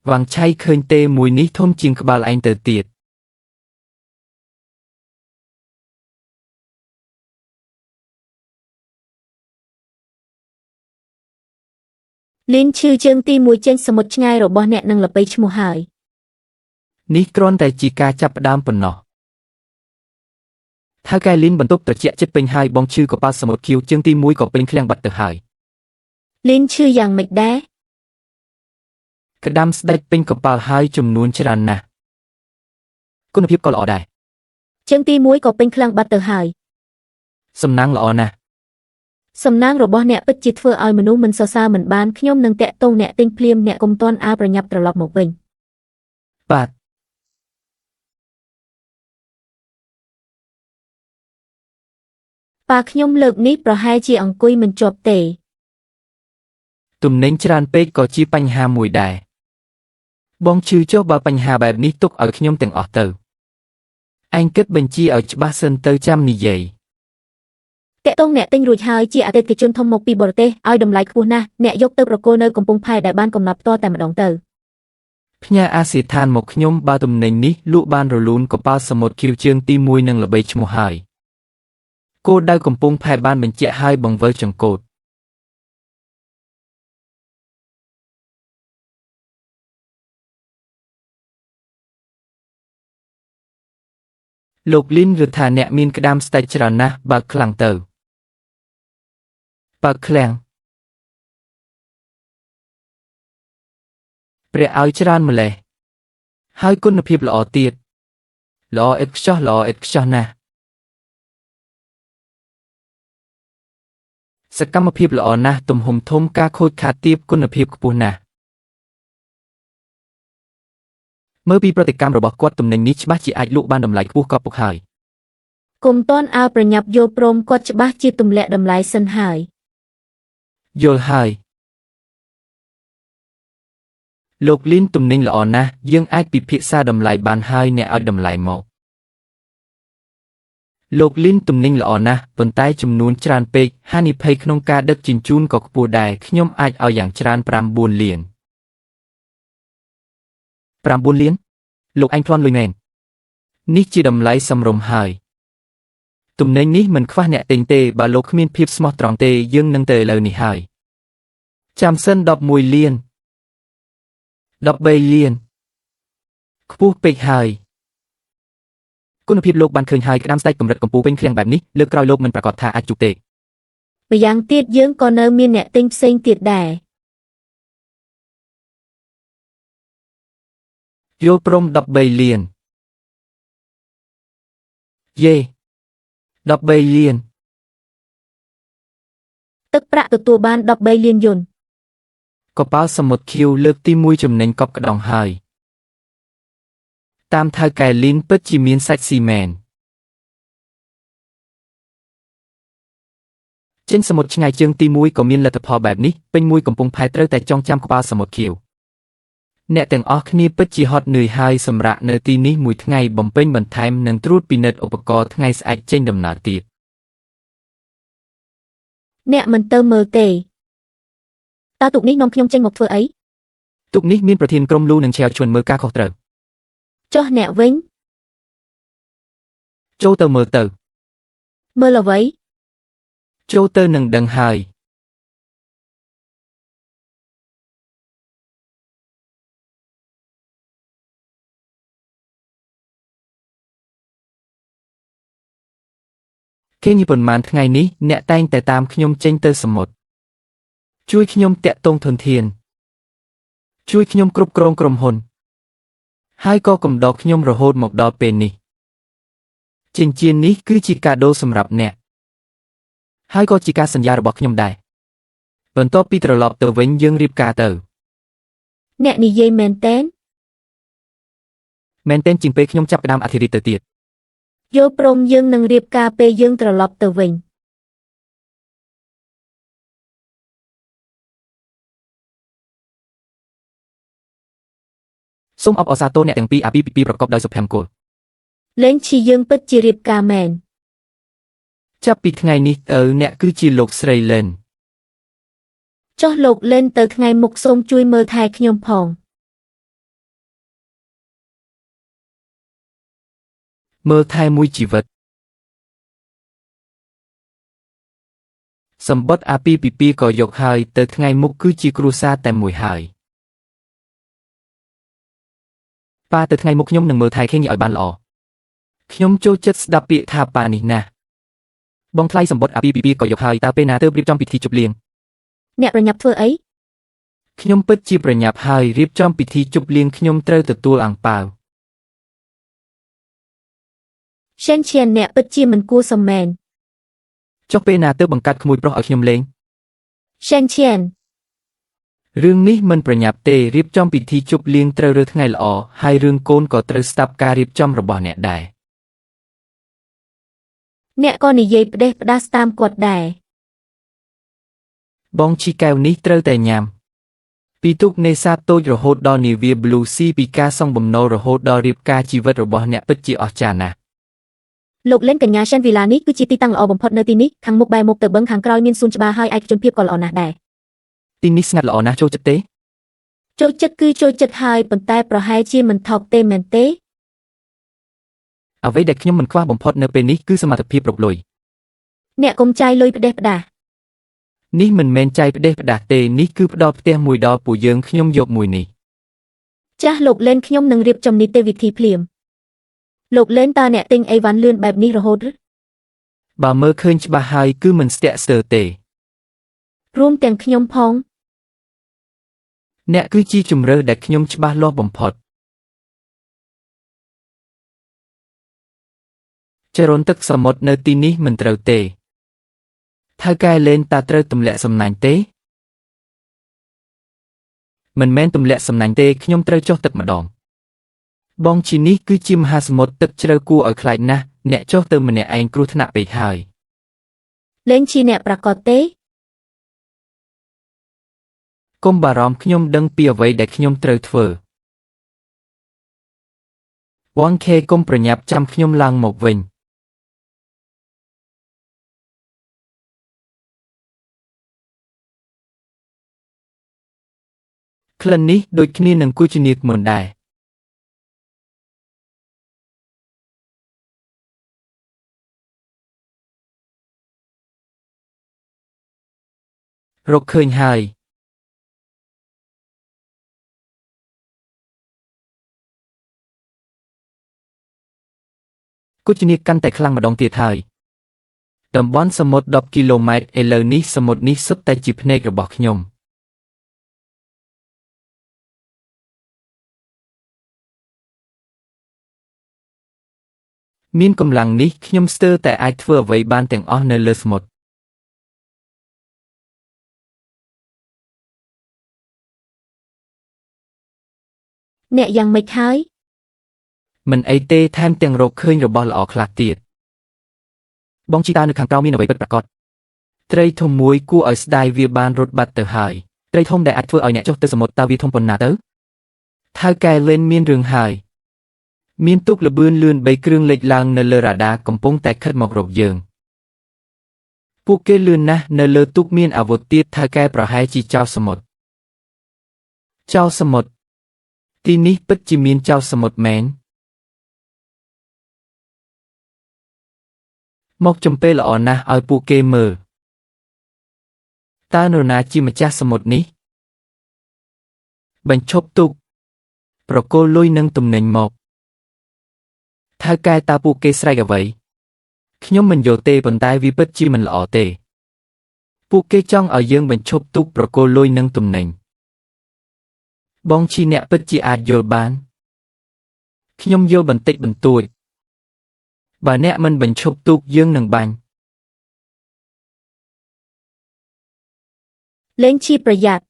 វាងឆៃឃើញទេមួយនេះធំជាងក្បាលឯងទៅទៀតលីនឈឺជើងទី1ចេញសមុទ្រឆ្ងាយរបស់អ្នកនឹងល្បីឈ្មោះហើយ នេះគ្រាន់តែជាការចាប់ផ្ដើមប៉ុណ្ណោះថៅកែលីនបន្ទប់ត្រជាក់ចិត្តពេញហើយបងឈឺកប៉ាល់សមុទ្រខៀវជើងទី1ក៏ពេញឃ្លាំងបាត់ទៅហើយ លីនឈឺយ៉ាងម៉េចដែរ ក្តាមស្ដេចពេញកប៉ាល់ហើយចំនួនច្រើនណាស់គុណភាពក៏ល្អដែរ ជើងទី1ក៏ពេញឃ្លាំងបាត់ទៅហើយ សំណាងល្អណាស់ សំណាងរបស់អ្នកពិតជាធ្វើឲ្យមនុស្សមិនសរសើរមិនបានខ្ញុំនឹងតាក់ទងអ្នកទិញភ្លាមអ្នកកុំទាន់អាលប្រញាប់ត្រឡប់មកវិញ បាទ ប៉ាខ្ញុំលើកនេះប្រហែលជាអង្គុយមិនជាប់ទេ ទំនិញច្រើនពេកក៏ជាបញ្ហាមួយដែរបងឈឺចុះបើបញ្ហាបែបនេះទុកឲ្យខ្ញុំទាំងអស់ទៅឯងគិតបញ្ជាឲ្យច្បាស់សិនទៅចាំនិយាយ តាក់ទងអ្នកទិញរួចហើយជាអតិថិជនធំមកពីបរទេសឲ្យតម្លៃខ្ពស់ណាស់អ្នកយកទៅប្រគល់នៅកំពង់ផែដែលបានកំណត់ផ្ទាល់តែម្ដងទៅ ផ្ញើអាសយដ្ឋានមកខ្ញុំបើទំនិញនេះលក់បានរលូនកប៉ាល់សមុទ្រខៀវជើងទី1នឹងល្បីឈ្មោះហើយគោលដៅកំពង់ផែបានបញ្ជាក់ឲ្យបង្វិលចង្កូតលោកលីនឬថាអ្នកមានក្តាមស្តេចច្រើនណាស់បើខ្លាំងទៅបើខ្លាំងព្រះឲ្យច្រើនម្លេះហើយគុណភាពល្អទៀតល្អឥតខ្ចោះណាស់សកម្មភាពល្អណាស់ទំហំធំការខូចខាតទាបគុណភាពខ្ពស់ណាស់មើលពីប្រតិកម្មរបស់គាត់ទំនិញនេះច្បាស់ជាអាចលក់បានតម្លៃខ្ពស់ក៏ពុកហើយ គុំតាន់អើប្រញាប់យល់ព្រមគាត់ច្បាស់ជាទម្លាក់តម្លៃសិនហើយ យល់ហើយលោកលីនទំនិញល្អណាស់យើងអាចពិភាក្សាតម្លៃបានហើយអ្នកឲ្យតម្លៃមកលោកលីនទំនិញល្អណាស់ប៉ុន្តែចំនួនច្រើនពេកហានិភ័យក្នុងការដឹកជញ្ជូនក៏ខ្ពស់ដែរខ្ញុំអាចឲ្យយ៉ាងច្រើន 9 លាន 9 លានលោកឯងធ្លាន់លុយមែននេះជាតម្លៃសមរម្យហើយទំនិញនេះមិនខ្វះអ្នកទិញទេបើលោកគ្មានភាពស្មោះត្រង់ទេយើងនឹងទៅឥឡូវនេះហើយចាំសិន11 លាន 13 លានខ្ពស់ពេកហើយគុណភាពលោកបានឃើញហើយក្តាមស្តេចកម្រិតកម្ពស់ពេញឃ្លាំងបែបនេះលើកក្រោយលោកមិនប្រកាសថាអាចជុកទេ ម្យ៉ាងទៀតយើងក៏នៅមានអ្នកទិញផ្សេងទៀតដែរ យល់ព្រម 13 លានយេ 13 លាន ទឹកប្រាក់ទទួលបាន 13 លានយន្ត កប៉ាល់សមុទ្រខៀវលើកទី1ចំណេញកប់ក្តោងហើយតាមថៅកែលីនពិតជាមានសាច់ស៊ីមែនចេញសមុទ្រឆ្ងាយជើងទី1ក៏មានលទ្ធផលបែបនេះពេញមួយកំពង់ផែត្រូវតែចងចាំកប៉ាល់សមុទ្រខៀវអ្នកទាំងអស់គ្នាពិតជាហត់នឿយហើយសម្រាប់នៅទីនេះមួយថ្ងៃបំពេញបន្ថែមនិងត្រួតពិនិត្យឧបករណ៍ថ្ងៃស្អែកចេញដំណើរទៀត អ្នកមិនទៅមើលទេតើទូកនេះនាំខ្ញុំចេញមកធ្វើអី ទូកនេះមានប្រធានក្រុមលូនិងឆេវឈួនមើលការខុសត្រូវ ចុះអ្នកវិញ ចូលទៅមើលទៅ មើលអ្វី ចូលទៅនឹងដឹងហើយគេញីប៉ុន្មានថ្ងៃនេះអ្នកតែងតែតាមខ្ញុំចេញទៅសមុទ្រជួយខ្ញុំតាក់ទងធនធានជួយខ្ញុំគ្រប់គ្រងក្រុមហ៊ុនហើយក៏កំដរខ្ញុំរហូតមកដល់ពេលនេះចិញ្ចៀននេះគឺជាកាដូសម្រាប់អ្នកហើយក៏ជាការសន្យារបស់ខ្ញុំដែរបន្ទាប់ពីត្រឡប់ទៅវិញយើងរៀបការទៅ អ្នកនិយាយមែនទេ មែនទែនជាងពេលខ្ញុំចាប់ក្តាមអធិរាជទៅទៀត យល់ព្រមយើងនឹងរៀបការពេលយើងត្រឡប់ទៅវិញ សូមអបអរសាទរអ្នកទាំងពីរអាពាហ៍ពិពាហ៍ប្រកបដោយសុភមង្គល លេងឈីយើងពិតជារៀបការមែន ចាប់ពីថ្ងៃនេះទៅអ្នកគឺជាលោកស្រីលេន ចុះលោកលេនទៅថ្ងៃមុខសូមជួយមើលថែខ្ញុំផង មើលថែមួយជីវិតសម្បត្តិអាពាហ៍ពិពាហ៍ក៏យកហើយទៅថ្ងៃមុខគឺជាគ្រួសារតែមួយហើយប៉ាទៅថ្ងៃមុខខ្ញុំនឹងមើលថែខេងឲ្យបានល្អខ្ញុំចូលចិត្តស្ដាប់ពាក្យថាប៉ានេះណាស់បងថ្លៃសម្បត្តិអាពាហ៍ពិពាហ៍ក៏យកហើយតើពេលណាទើបរៀបចំពិធីជប់លៀង អ្នកប្រញាប់ធ្វើអី ខ្ញុំពិតជាប្រញាប់ហើយរៀបចំពិធីជប់លៀងខ្ញុំត្រូវទទួលអាំងប៉ាវ ឈិនឈៀនអ្នកពិតជាមិនគួរសមមែន ចុះពេលណាទើបបង្កើតក្មួយប្រុសឲ្យខ្ញុំលេង ឈិនឈៀន រឿងនេះមិនប្រញាប់ទេរៀបចំពិធីជប់លៀងត្រូវរើសថ្ងៃល្អហើយរឿងកូនក៏ត្រូវស្ដាប់ការរៀបចំរបស់អ្នកដែរ អ្នកក៏និយាយផ្ដេសផ្ដាសតាមគាត់ដែរ បងជីកែវនេះត្រូវតែញ៉ាំពីទូកនេសាទតូចរហូតដល់នាវា Blue Sea ពីការសង់បំណុលរហូតដល់រៀបការជីវិតរបស់អ្នកពិតជាអស្ចារ្យណាស់ លោកលេនកញ្ញា Shen Villa នេះគឺជាទីតាំងល្អបំផុតនៅទីនេះខាងមុខបែរមុខទៅបឹងខាងក្រោយមានសួនច្បារហើយឯកជនភាពក៏ល្អណាស់ដែរ ទីនេះស្ងាត់ល្អណាស់ចូលចិត្តទេ ចូលចិត្តគឺចូលចិត្តហើយប៉ុន្តែប្រហែលជាមិនថោកទេមែនទេ អ្វីដែលខ្ញុំមិនខ្វះបំផុតនៅពេលនេះគឺសមត្ថភាពរកលុយ អ្នកកុំចាយលុយផ្ដេសផ្ដាស នេះមិនមែនចៃផ្ដេសផ្ដាស់ទេនេះគឺផ្ដល់ផ្ទះមួយដល់ពួកយើងខ្ញុំយកមួយនេះ ចាស់លោកលេនខ្ញុំនឹងរៀបចំនីតិវិធីភ្លាមលោកលេនតើអ្នកទិញអីវ៉ាន់លឿនបែបនេះរហូតឬ បើមើលឃើញច្បាស់ហើយគឺមិនស្ទាក់ស្ទើរទេ រួមទាំងខ្ញុំផង អ្នកគឺជាជំរើសដែលខ្ញុំច្បាស់លាស់បំផុតចរន្តទឹកសមុទ្រនៅទីនេះមិនត្រូវទេថៅកែលេនតើត្រូវទម្លាក់សំណាញ់ទេមិនមែនទម្លាក់សំណាញ់ទេខ្ញុំត្រូវចុះទឹកម្ដងបងជីនេះគឺជាមហាសមុទ្រទឹកជ្រៅគួរឲ្យខ្លាចណាស់អ្នកចុះទៅម្នាក់ឯងគ្រោះថ្នាក់ពេកហើយ លេងជាអ្នកប្រកាសទេ កុំបារម្ភខ្ញុំដឹងពីអ្វីដែលខ្ញុំត្រូវធ្វើវ៉ាន់ខេកុំប្រញាប់ចាំខ្ញុំឡើងមកវិញក្លិននេះដូចគ្នានឹងគូជំនាញមុនដែររកឃើញហើយគូជំនាញកាន់តែខ្លាំងម្ដងទៀតហើយតំបន់សមុទ្រ10គីឡូម៉ែត្រឥឡូវនេះសមុទ្រនេះសុទ្ធតែជាភ្នែករបស់ខ្ញុំមានកម្លាំងនេះខ្ញុំស្ទើរតែអាចធ្វើអ្វីបានទាំងអស់នៅលើសមុទ្រអ្នកយ៉ាងម៉េចហើយ មិនអីទេថែមទាំងរកឃើញរបស់ល្អខ្លះទៀតបងជីតានៅខាងក្រៅមានអ្វីពិតប្រាកដត្រីធំមួយគួរឲ្យស្ដាយវាបានរត់បាត់ទៅហើយត្រីធំដែលអាចធ្វើឲ្យអ្នកចុះទៅសមុទ្រតើវាធំប៉ុណ្ណាទៅថៅកែលេនមានរឿងហើយមានទូកល្បឿនលឿន3គ្រឿងលេចឡើងនៅលើរ៉ាដាកំពុងតែខិតមករកយើងពួកគេលឿនណាស់នៅលើទូកមានអាវុធទៀតថៅកែប្រហែលជាចៅសមុទ្រចៅសមុទ្រទីនេះពិតជាមានចៅសមុទ្រមែនមកចំពេលល្អណាស់ឲ្យពួកគេមើលតើនរណាជាម្ចាស់សមុទ្រនេះបញ្ឈប់ទូកប្រគល់លុយនិងទំនិញមកថៅកែតើពួកគេស្រែកអ្វីខ្ញុំមិនយល់ទេប៉ុន្តែវាពិតជាមិនល្អទេពួកគេចង់ឲ្យយើងបញ្ឈប់ទូកប្រគល់លុយនិងទំនិញបងជីអ្នកពិតជាអាចយល់បានខ្ញុំយល់បន្តិចបន្តួចបើអ្នកមិនបញ្ឈប់ទូកយើងនឹងបាញ់លេងឈីប្រយ័ត្ន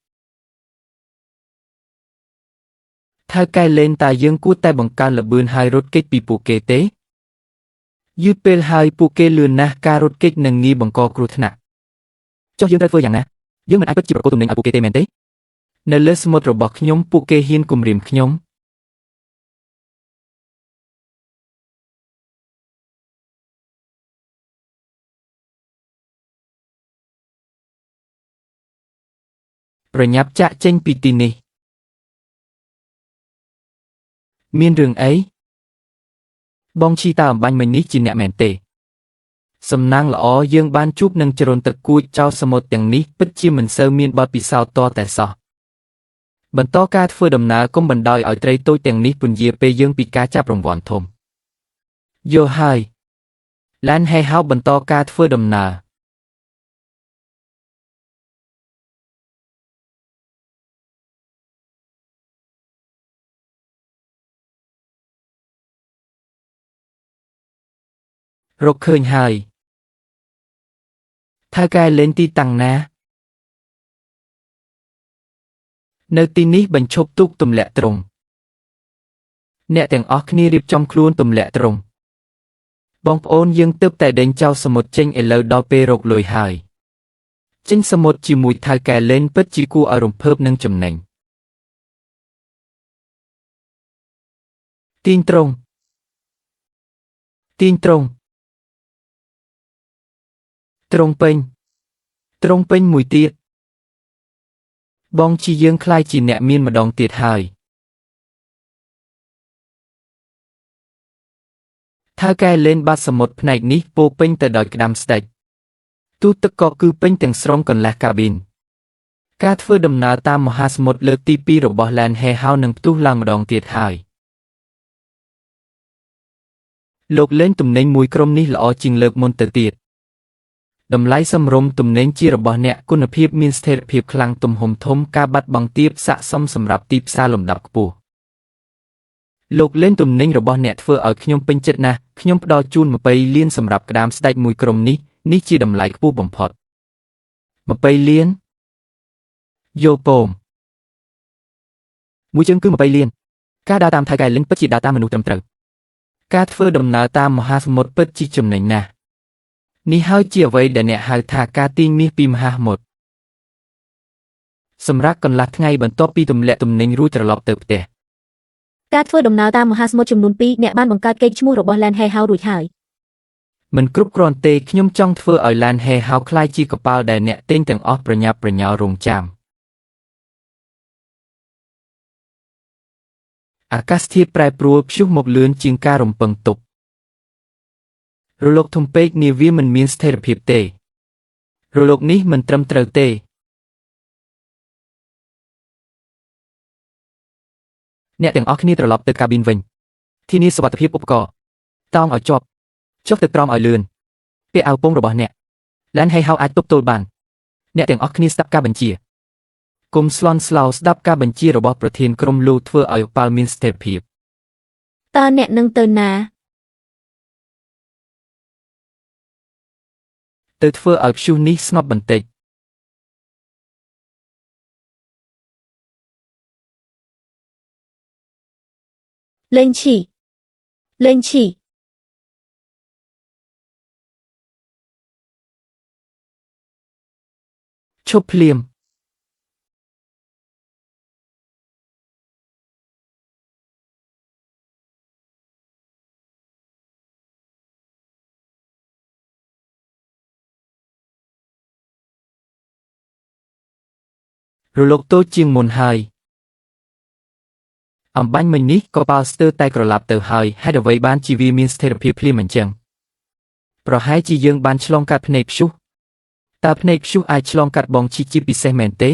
ថៅកែលេនតើយើងគួរតែបង្កើនល្បឿនហើយរត់គេចពីពួកគេទេយឺតពេលហើយពួកគេលឿនណាស់ការរត់គេចនឹងងាយបង្កគ្រោះថ្នាក់ចុះយើងត្រូវធ្វើយ៉ាងណាយើងមិនអាចពិតជាប្រកួតទំនិញឲ្យពួកគេទេមែនទេនៅលើសមុទ្ររបស់ខ្ញុំពួកគេហ៊ានគំរាមខ្ញុំប្រញាប់ចាក់ចេញពីទីនេះមានរឿងអីបងឈីតាអំបញ្ញមិញនេះជាអ្នកមែនទេសំណាងល្អយើងបានជួបនឹងចរន្តទឹកគួចចោលសមុទ្រទាំងនេះពិតជាមិនសូវមានបទពិសោធន៍តតែសោះបន្តការធ្វើដំណើរកុំបណ្ដោយឲ្យត្រីតូចទាំងនេះពន្យាពេលយើងពីការចាប់រង្វាន់ធំយល់ហើយឡានហេហៅបន្តការធ្វើដំណើររកឃើញហើយថៅកែលេងទីតាំងណានៅទីនេះបញ្ឈប់ទូកទម្លាក់ត្រង់អ្នកទាំងអស់គ្នារៀបចំខ្លួនទម្លាក់ត្រង់ បងប្អូនយើងទើបតែដេញចោលសមុទ្រចេញឥឡូវដល់ពេលរកលុយហើយចេញសមុទ្រជាមួយថៅកែលេងពិតជាគួរឲ្យរំភើបនិងចំណេញទាញត្រង់ទាញត្រង់ត្រង់ពេញត្រង់ពេញមួយទៀតបងជីយើងខ្លាយជាអ្នកមានម្ដងទៀតហើយថៅកែលេងបាត់សមុទ្រផ្នែកនេះពោពេញទៅដោយក្តាមស្ដេចទូទឹកកកគឺពេញទាំងស្រុងកន្លះកាប៊ីនការធ្វើដំណើរតាមមហាសមុទ្រលើកទី2របស់ឡានហេហៅនឹងផ្ទុះឡើងម្ដងទៀតហើយលោកលេងទំនិញមួយក្រុមនេះល្អជាងលើកមុនទៅទៀតតម្លៃសមរម្យទំនិញជារបស់អ្នកគុណភាពមានស្ថិរភាពខ្លាំងទំហំធំការបាត់បង់ទាបស័ក្តិសមសម្រាប់ទីផ្សារលំដាប់ខ្ពស់លោកលេងទំនិញរបស់អ្នកធ្វើឲ្យខ្ញុំពេញចិត្តណាស់ខ្ញុំផ្ដល់ជូន20លានសម្រាប់ក្តាមស្ដេចមួយក្រុមនេះជាតម្លៃខ្ពស់បំផុត20លានយោពមមួយជើងគឺ20លានការដើរតាមថៅកែលេងពិតជាដើរតាមមនុស្សត្រឹមត្រូវការធ្វើដំណើរតាមមហាសមុទ្រពិតជាចំណេញណាស់នេះហើយជាអ្វីដែលអ្នកហៅថាការទាញមាសពីមហាសមុទ្រសម្រាប់កន្លះថ្ងៃបន្ទាប់ពីទម្លាក់ទំនិញរួចត្រឡប់ទៅផ្ទះការធ្វើដំណើរតាមមហាសមុទ្រចំនួន2អ្នកបានបង្កើតកេរ្តិ៍ឈ្មោះរបស់ឡានហេហៅរួចហើយមិនគ្រប់គ្រាន់ទេខ្ញុំចង់ធ្វើឲ្យឡានហេហៅคล้ายជាកប៉ាល់ដែលអ្នកទិញទាំងអស់ប្រញាប់ប្រញាល់រងចាំអាកាសធាតុប្រែប្រួលព្យុះមកលឿនជាងការរំពឹងទុករលកធំពេកនាវាមិនមានស្ថិរភាពទេរលកនេះមិនត្រឹមត្រូវទេអ្នកទាំងអស់គ្នាត្រឡប់ទៅកាប៊ីនវិញធានាសុវត្ថិភាពឧបករណ៍តោងឲ្យជាប់ចុះទៅក្រោមឲ្យលឿនពាក់អាវពោងរបស់អ្នកឡានហេហៅអាចទប់ទល់បានអ្នកទាំងអស់គ្នាស្ដាប់ការបញ្ជាគុំស្លន់ស្លោស្ដាប់ការបញ្ជារបស់ប្រធានក្រុមលោកធ្វើឲ្យប៉ាល់មានស្ថិរភាពតើអ្នកនឹងទៅណាទៅធ្វើឲ្យព្យុះនេះស្ងប់បន្តិចលេងឈីឈប់ភ្លាមរលកតូចជាងមុនហើយអំបញ្ញមិញនេះក៏ប៉ាល់ស្ទើរតែក្រឡាប់ទៅហើយហេតុអ្វីបានជាវាមានស្ថិរភាពភ្លាមអញ្ចឹងប្រហែលជាយើងបានឆ្លងកាត់ភ្នែកព្យុះតើភ្នែកព្យុះអាចឆ្លងកាត់បងជីជាពិសេសមែនទេ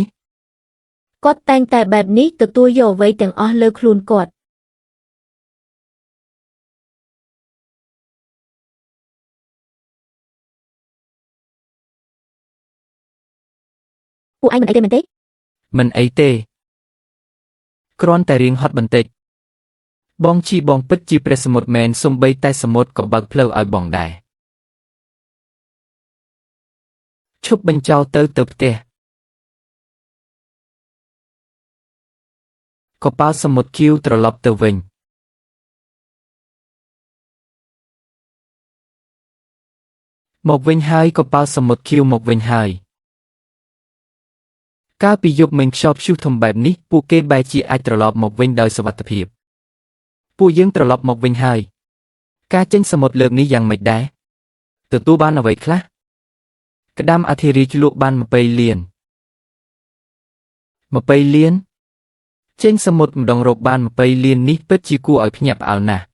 គាត់តែងតែបែបនេះទទួលយកអ្វីទាំងអស់លើខ្លួនគាត់ពួកឯងមិនអីទេមែនទេមិនអីទេគ្រាន់តែរៀងហត់បន្តិចបងជីបងពិតជាព្រះសមុទ្រមែនសូម្បីតែសមុទ្រក៏បើកផ្លូវឲ្យបងដែរឈប់បញ្ចោលទៅផ្ទះកប៉ាល់សមុទ្រគៀវត្រឡប់ទៅវិញមកវិញហើយកប៉ាល់សមុទ្រគៀវមកវិញហើយកាលពីយប់មិញខ្យល់ព្យុះធំបែបនេះពួកគេបែរជាអាចត្រឡប់មកវិញដោយសុវត្ថិភាពពួកយើងត្រឡប់មកវិញហើយការចេញសមុទ្រលើកនេះយ៉ាងម៉េចដែរទទួលបានអ្វីខ្លះក្តាមអធិរាជលក់បាន20លាន20លានចេញសមុទ្រម្ដងរកបាន20លាននេះពិតជាគួរឲ្យភ្ញាក់ផ្អើលណាស់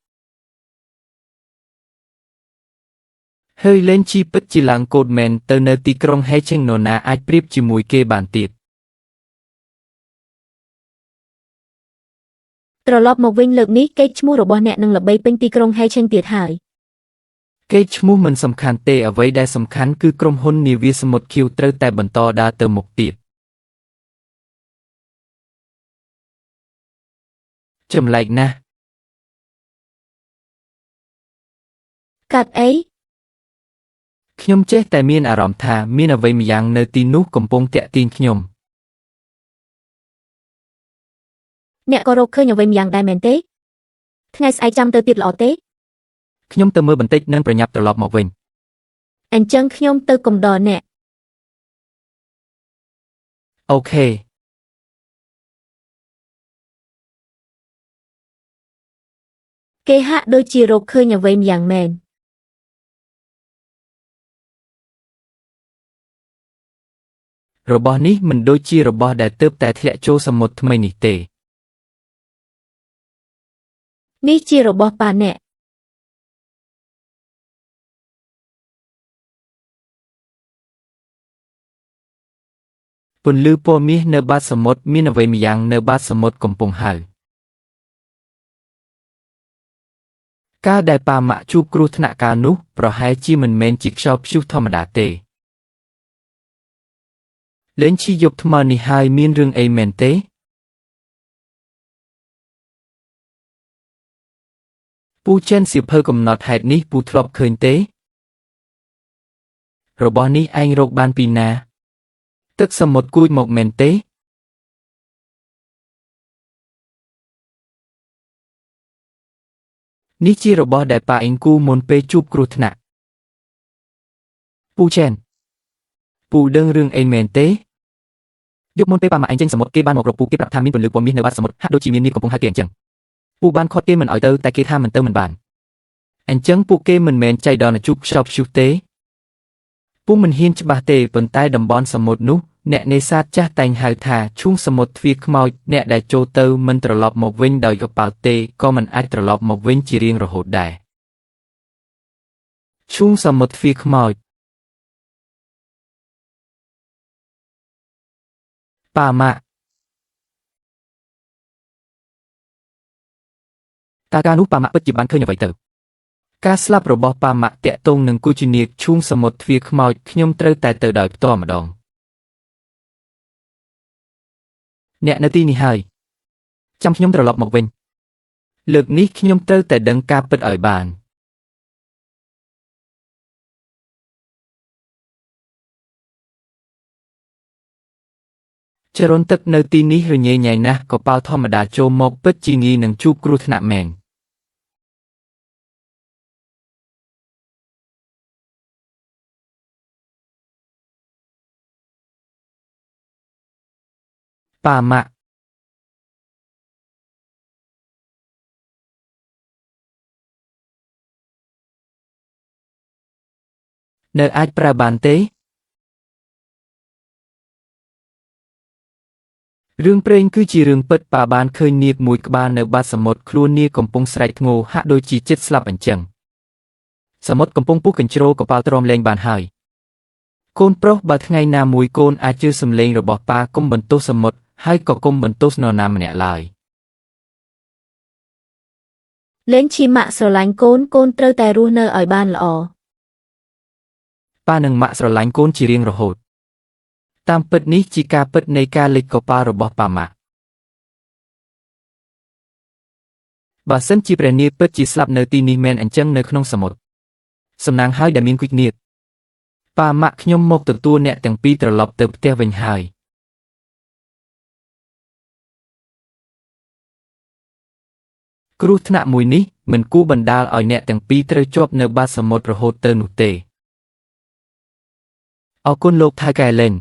ហើយលេងជីពិតជាឡើងកូដមែនទៅនៅទីក្រុងហេឆេងនរណាអាចប្រៀបជាមួយគេបានទៀតត្រឡប់មកវិញលើកនេះកេរ្តិ៍ឈ្មោះរបស់អ្នកនឹងល្បីពេញទីក្រុងហេឆេងទៀតហើយកេរ្តិ៍ឈ្មោះមិនសំខាន់ទេអ្វីដែលសំខាន់គឺក្រុមហ៊ុននាវាសមុទ្រឃីវត្រូវតែបន្តដើរទៅមុខទៀតចម្លែកណាស់កាត់អីខ្ញុំចេះតែមានអារម្មណ៍ថាមានអ្វីម្យ៉ាងនៅទីនោះកំពុងតាក់ទាញខ្ញុំអ្នកក៏រកឃើញអ្វីម្យ៉ាងដែរមែនទេថ្ងៃស្អែកចាំទៅទៀតល្អទេ ខ្ញុំទៅមើលបន្តិចនិងប្រញាប់ត្រឡប់មកវិញ អញ្ចឹងខ្ញុំទៅកំដរអ្នក អូខេ គេហាក់ដូចជារកឃើញអ្វីម្យ៉ាងមែន របស់នេះមិនដូចជារបស់ដែលទើបតែធ្លាក់ចូលសមុទ្រថ្មីនេះទេ នេះជារបស់ប៉ាអ្នក ពន្លឺពណ៌មាសនៅបាតសមុទ្រមានអ្វីម្យ៉ាងនៅបាតសមុទ្រកំពុងហៅ កាលដែលប៉ាម៉ាក់ជួបគ្រោះថ្នាក់កាលនោះប្រហែលជាមិនមែនជាខ្យល់ព្យុះធម្មតាទេ លេងឈីយប់ថ្មនេះហើយមានរឿងអីមែនទេ ពូចិនសៀវភៅកំណត់ហេតុនេះពូធ្លាប់ឃើញទេ របស់នេះឯងរកបានពីណា ទឹកសមុទ្រគួចមកមែនទេ នេះជារបស់ដែលប៉ាអ៊ីងគូមុនពេលជួបគ្រោះថ្នាក់ ពូចិន ពូដឹងរឿងអីមែនទេ យប់មុនពេលប៉ាម៉ាក់ឯងចេញសមុទ្រគេបានមករកពូគេប្រាប់ថាមានពន្លឺពណ៌មាសនៅបាតសមុទ្រហាក់ដូចជាមាននាងកំពុងហៅគេអញ្ចឹង ពូបានខាត់គេមិនឲ្យទៅតែគេថាមិនទៅមិនបាន អញ្ចឹងពួកគេមិនមែនចៃដន្យជួបខ្យល់ព្យុះទេ ពូមិនហ៊ានច្បាស់ទេប៉ុន្តែតំបន់សមុទ្រនោះអ្នកនេសាទចាស់តែងហៅថាឈូងសមុទ្រទ្វារខ្មោចអ្នកដែលចូលទៅមិនត្រឡប់មកវិញដោយកប៉ាល់ទេក៏មិនអាចត្រឡប់មកវិញជារៀងរហូតដែរឈូងសមុទ្រទ្វារខ្មោច ប៉ាម៉ាក់ តើការនោះប៉ាម៉ាក់ពិតជាបានឃើញអ្វីទៅ ការស្លាប់របស់ប៉ាម៉ាក់តាក់ទងនឹងគូជនីកឈូងសមុទ្រទ្វារខ្មោចខ្ញុំត្រូវតែទៅដោយផ្ទាល់ម្ដង អ្នកនៅទីនេះហើយ ចាំខ្ញុំត្រឡប់មកវិញ លើកនេះខ្ញុំត្រូវតែដឹងការពិតឲ្យបាន ចរន្តទឹកនៅទីនេះរញ៉េញ៉ៃណាស់កប៉ាល់ធម្មតាចូលមកពិតជាងាយនឹងជួបគ្រោះថ្នាក់មែន ប៉ាម៉ាក់ នៅអាចប្រើបានទេ រឿងព្រេងគឺជារឿងពិតប៉ាបានឃើញនាគមួយក្បាលនៅបាតសមុទ្រខ្លួននាគកំពុងស្រែកធ្ងោហាក់ដូចជាជិតស្លាប់អញ្ចឹង សមុទ្រកំពុងពុះកញ្ជ្រោលកប៉ាល់ទ្រាំលែងបានហើយ កូនប្រុសបើថ្ងៃណាមួយកូនអាចជឿសំឡេងរបស់ប៉ាកុំបន្ទោសសមុទ្រហើយក៏កុំបន្ទោសនរណាម្នាក់ឡើយ លេងឈីម៉ាក់ស្រឡាញ់កូន កូនត្រូវតែរស់នៅឲ្យបានល្អ ប៉ានិងម៉ាក់ស្រឡាញ់កូនជារៀងរហូត តាមពិតនេះជាការពិតនៃការលិចកប៉ាល់របស់ប៉ាម៉ាក់ បើសិនជាព្រះនាគពិតជាស្លាប់នៅទីនេះមែនអញ្ចឹងនៅក្នុងសមុទ្រ សំណាងហើយដែលមានគុជនាគ ប៉ាម៉ាក់ខ្ញុំមកទទួលអ្នកទាំងពីរត្រឡប់ទៅផ្ទះវិញហើយ គ្រោះថ្នាក់មួយនេះមិនគួរបណ្ដាលឲ្យអ្នកទាំងពីរត្រូវជាប់នៅបាតសមុទ្ររហូតទៅនោះទេ អរគុណលោកថៅកែលេន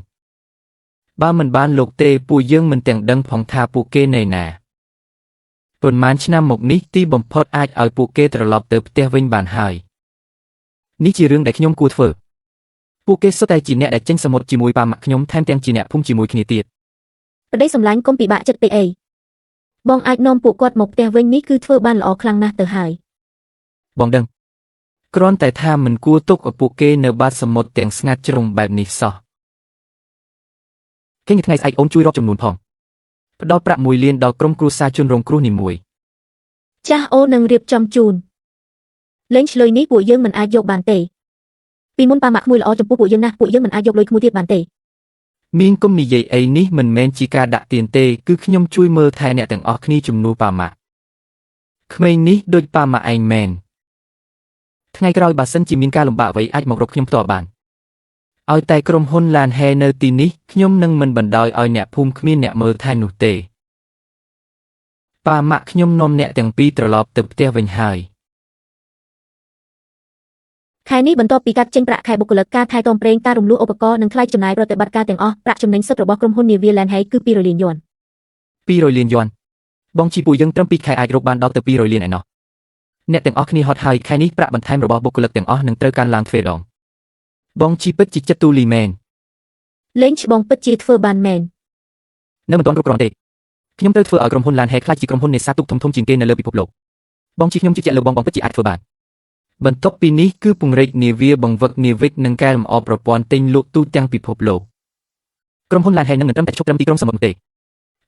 បើមិនបានលោកទេពួកយើងមិនទាំងដឹងផងថាពួកគេនៅណា ប៉ុន្មានឆ្នាំមកនេះទីបំផុតអាចឲ្យពួកគេត្រឡប់ទៅផ្ទះវិញបានហើយ នេះជារឿងដែលខ្ញុំគួរធ្វើ ពួកគេសុទ្ធតែជាអ្នកដែលចេញសមុទ្រជាមួយប៉ាម៉ាក់ខ្ញុំថែមទាំងជាអ្នកភូមិជាមួយគ្នាទៀត ប្តីសម្លាញ់កុំពិបាកចិត្តពេកអី បងអាចនាំពួកគាត់មកផ្ទះវិញនេះគឺធ្វើបានល្អខ្លាំងណាស់ទៅហើយ បងដឹង គ្រាន់តែថាមិនគួរទុកឲ្យពួកគេនៅបាតសមុទ្រទាំងស្ងាត់ជ្រុងបែបនេះសោះ គេថ្ងៃស្អែកអូនជួយរាប់ចំនួនផង ផ្ដល់ប្រាក់1លានដល់ក្រុមគ្រួសារជនរងគ្រោះនីមួយ ចាស់អូននឹងរៀបចំជូន លេងឆ្លើយនេះពួកយើងមិនអាចយកបានទេ ពីមុនប៉ាម៉ាក់ក្មួយល្អចំពោះពួកយើងណាស់ពួកយើងមិនអាចយកលុយក្មួយទៀតបានទេ មានកុំនិយាយអីនេះមិនមែនជាការដាក់ទានទេគឺខ្ញុំជួយមើលថែអ្នកទាំងអស់គ្នាជំនួសប៉ាម៉ាក់ ក្មេងនេះដូចប៉ាម៉ាក់ឯងមែន ថ្ងៃក្រោយបើសិនជាមានការលំបាកអ្វីអាចមករកខ្ញុំផ្ទាល់បាន ឲ្យតែក្រុមហ៊ុនឡានហែនៅទីនេះខ្ញុំនឹងមិនបណ្ដោយឲ្យអ្នកភូមិគ្មានអ្នកមើលថែនោះទេ ប៉ាម៉ាក់ខ្ញុំនាំអ្នកទាំងពីរត្រឡប់ទៅផ្ទះវិញហើយ ខែនេះបន្ទាប់ពីកាត់ចេញប្រាក់ខែបុគ្គលិកការថែទាំប្រេងការរំលោះឧបករណ៍និងថ្លៃចំណាយប្រតិបត្តិការទាំងអស់ប្រាក់ចំណេញសុទ្ធរបស់ក្រុមហ៊ុន Navia Land Hay គឺ200 លានយួន200 លានយួនបងជីពួកយើងត្រឹម2ខែអាចរកបានដល់ទៅ200 លានឯណោះអ្នកទាំងអស់គ្នាហត់ហើយខែនេះប្រាក់បន្ថែមរបស់បុគ្គលិកទាំងអស់នឹងត្រូវការឡើងទ្វេដងបងជីពិតជាចិត្តទូលីមែនលេងច្បងពិតជាធ្វើបានមែននៅមិនទាន់គ្រប់គ្រាន់ទេខ្ញុំត្រូវធ្វើឲ្យក្រុមហ៊ុន Land Hay ខ្លាចជាក្រុមហ៊ុននេសាទទូកធំៗជាងគេនៅលើពិភពលោកបងជីខ្ញុំជឿជាក់លើបងពិតជាអាចធ្វើបានបន្ទាប់ពីនេះគឺពង្រីកនាវាបង្វឹកនាវិកនិងកែលម្អប្រព័ន្ធទិញលក់ទូទាំងពិភពលោកក្រុមហ៊ុន Land Hay នឹងមិនត្រឹមតែឈប់ត្រឹមទីក្រុងសមុទ្រទេ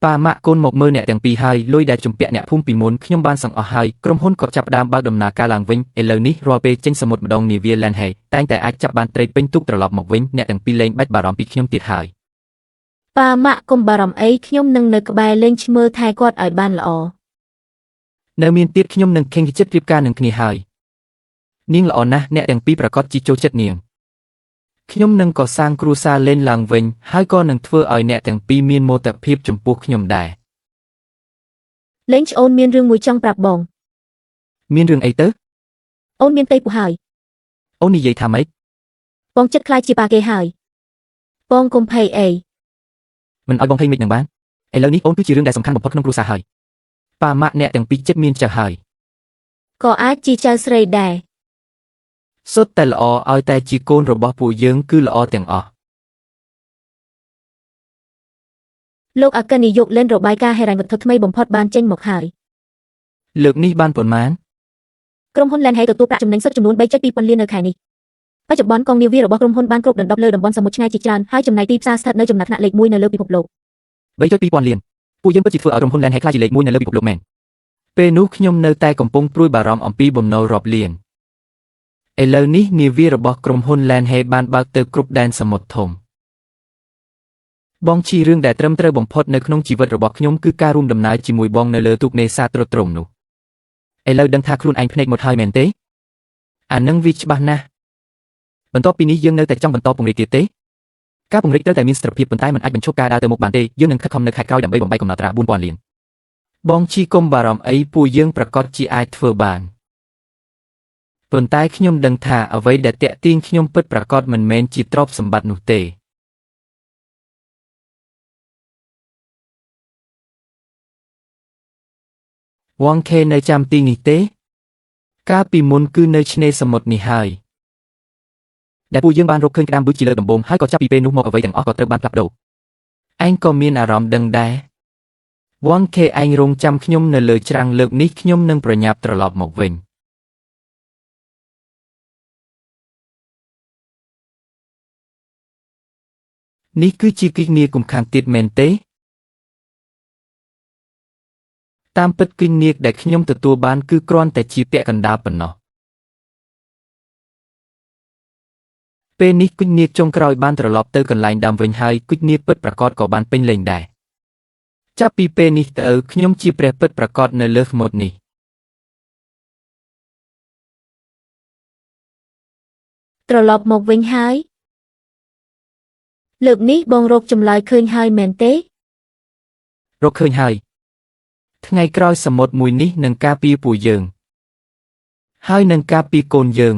ប៉ាម៉ាក់កូនមកមើលអ្នកទាំងពីរហើយលុយដែលជំពាក់អ្នកភូមិពីមុនខ្ញុំបានសង្អស់ហើយក្រុមហ៊ុនក៏ចាប់ផ្ដើមបើកដំណើរការឡើងវិញឥឡូវនេះរាល់ពេលចេញសមុទ្រម្ដងនាវា Land Hay តែងតែអាចចាប់បានត្រីពេញទូកត្រឡប់មកវិញអ្នកទាំងពីរលែងបាច់បារម្ភពីខ្ញុំទៀតហើយប៉ាម៉ាក់កុំបារម្ភអីខ្ញុំនឹងនៅក្បែរលេងឈ្មើលថែគាត់ឲ្យបានល្អនៅមានទៀតខ្ញុំនឹងខេងចិត្តរៀបការនឹងគ្នាហើយនាងល្អណាស់អ្នកទាំងពីរប្រកាសជាចូលចិត្តនាងខ្ញុំនឹងកសាងគ្រួសារលេងឡើងវិញហើយក៏នឹងធ្វើឲ្យអ្នកទាំងពីរមានមោទភាពចំពោះខ្ញុំដែរលេងអូនមានរឿងមួយចង់ប្រាប់បងមានរឿងអីទៅអូនមានផ្ទៃពោះហើយអូននិយាយថាម៉េចបងចិត្តខ្លាចជាប៉ាគេហើយបងកុំភ័យអីមិនឲ្យបងភ័យមិននឹងបានឥឡូវនេះអូនគឺជារឿងដែលសំខាន់បំផុតក្នុងគ្រួសារហើយប៉ាម៉ាក់អ្នកទាំងពីរចិត្តមានចៅហើយក៏អាចជាចៅស្រីដែរសុទ្ធតែល្អឲ្យតែជាកូនរបស់ពួកយើងគឺល្អទាំងអស់លោកអគ្គនាយកលេនរបាយការណ៍ហិរញ្ញវត្ថុថ្មីបំផុតបានចេញមកហើយលើកនេះបានប៉ុន្មានក្រុមហ៊ុន Land Hay ទទួលប្រាក់ចំណេញសុទ្ធចំនួន 3.2 លាននៅខែនេះបច្ចុប្បន្នកងនាវារបស់ក្រុមហ៊ុនបានគ្របដណ្ដប់លើតំបន់សមុទ្រឆ្ងាយជាច្រើនហើយចំណាយទីផ្សារស្ថិតនៅចំណាត់ថ្នាក់លេខ1នៅលើពិភពលោក 3.2 លានពួកយើងពិតជាធ្វើឲ្យក្រុមហ៊ុន Land Hay ក្លាយជាលេខ1នៅលើពិភពលោកមែនពេលនោះខ្ញុំនៅតែកំពុងព្រួយបារម្ភអំពីបំណុលរាប់លានឥឡូវនេះនាវារបស់ក្រុមហ៊ុន Land Hay បានបើកទៅគ្រប់ដែនសមុទ្រធំបងជីរឿងដែលត្រឹមត្រូវបំផុតនៅក្នុងជីវិតរបស់ខ្ញុំគឺការរួមដំណើរជាមួយបងនៅលើទូកនេសាទទ្រុឌទ្រោមនោះឥឡូវដឹងថាខ្លួនឯងភ្នែកមកហើយមែនទេអានឹងវាច្បាស់ណាស់បន្ទាប់ពីនេះយើងនៅតែចង់បន្តពង្រីកទៀតទេការពង្រីកត្រូវតែមានស្ថិរភាពប៉ុន្តែมันអាចបញ្ឈប់ការដើរទៅមុខបានទេយើងនឹងខិតខំនៅខែក្រោយដើម្បីបំបីកំណត់ត្រា 4000 លានបងជីកុំបារម្ភអីពួកយើងប្រកាសជាអាចធ្វើបានប៉ុន្តែខ្ញុំដឹងថាអ្វីដែលតាក់ទាញខ្ញុំពិតប្រាកដមិនមែនជាទ្រព្យសម្បត្តិនោះទេវ៉ងខេនៅចាំទីនេះទេកាលពីមុនគឺនៅឆ្នេរសមុទ្រនេះហើយដែលពួកយើងបានរកឃើញក្តាមប៊ឺជាលើកដំបូងហើយក៏ចាប់ពីពេលនោះមកអ្វីទាំងអស់ក៏ត្រូវបានផ្លាស់ប្ដូរឯងក៏មានអារម្មណ៍ដឹងដែរវ៉ងខេឯងរងចាំខ្ញុំនៅលើច្រាំងលើកនេះខ្ញុំនឹងប្រញាប់ត្រឡប់មកវិញនេះគឺជាគិញ្ញាគុំខាងទៀតមែនទេតាមពិតគិញ្ញាដែលខ្ញុំទទួលបានគឺគ្រាន់តែជាពាក់កណ្ដាលប៉ុណ្ណោះពេលនេះគិញ្ញាចុងក្រោយបានត្រឡប់ទៅកន្លែងដើមវិញហើយគិញ្ញាពិតប្រាកដក៏បានពេញលេញដែរចាប់ពីពេលនេះទៅខ្ញុំជាព្រះពិតប្រាកដនៅលើសមុទ្រនេះត្រឡប់មកវិញហើយលើកនេះបងរកចម្លើយឃើញហើយមែនទេរកឃើញហើយថ្ងៃក្រោយសមុទ្រមួយនេះនឹងការពារពួកយើងហើយនឹងការពារកូនយើង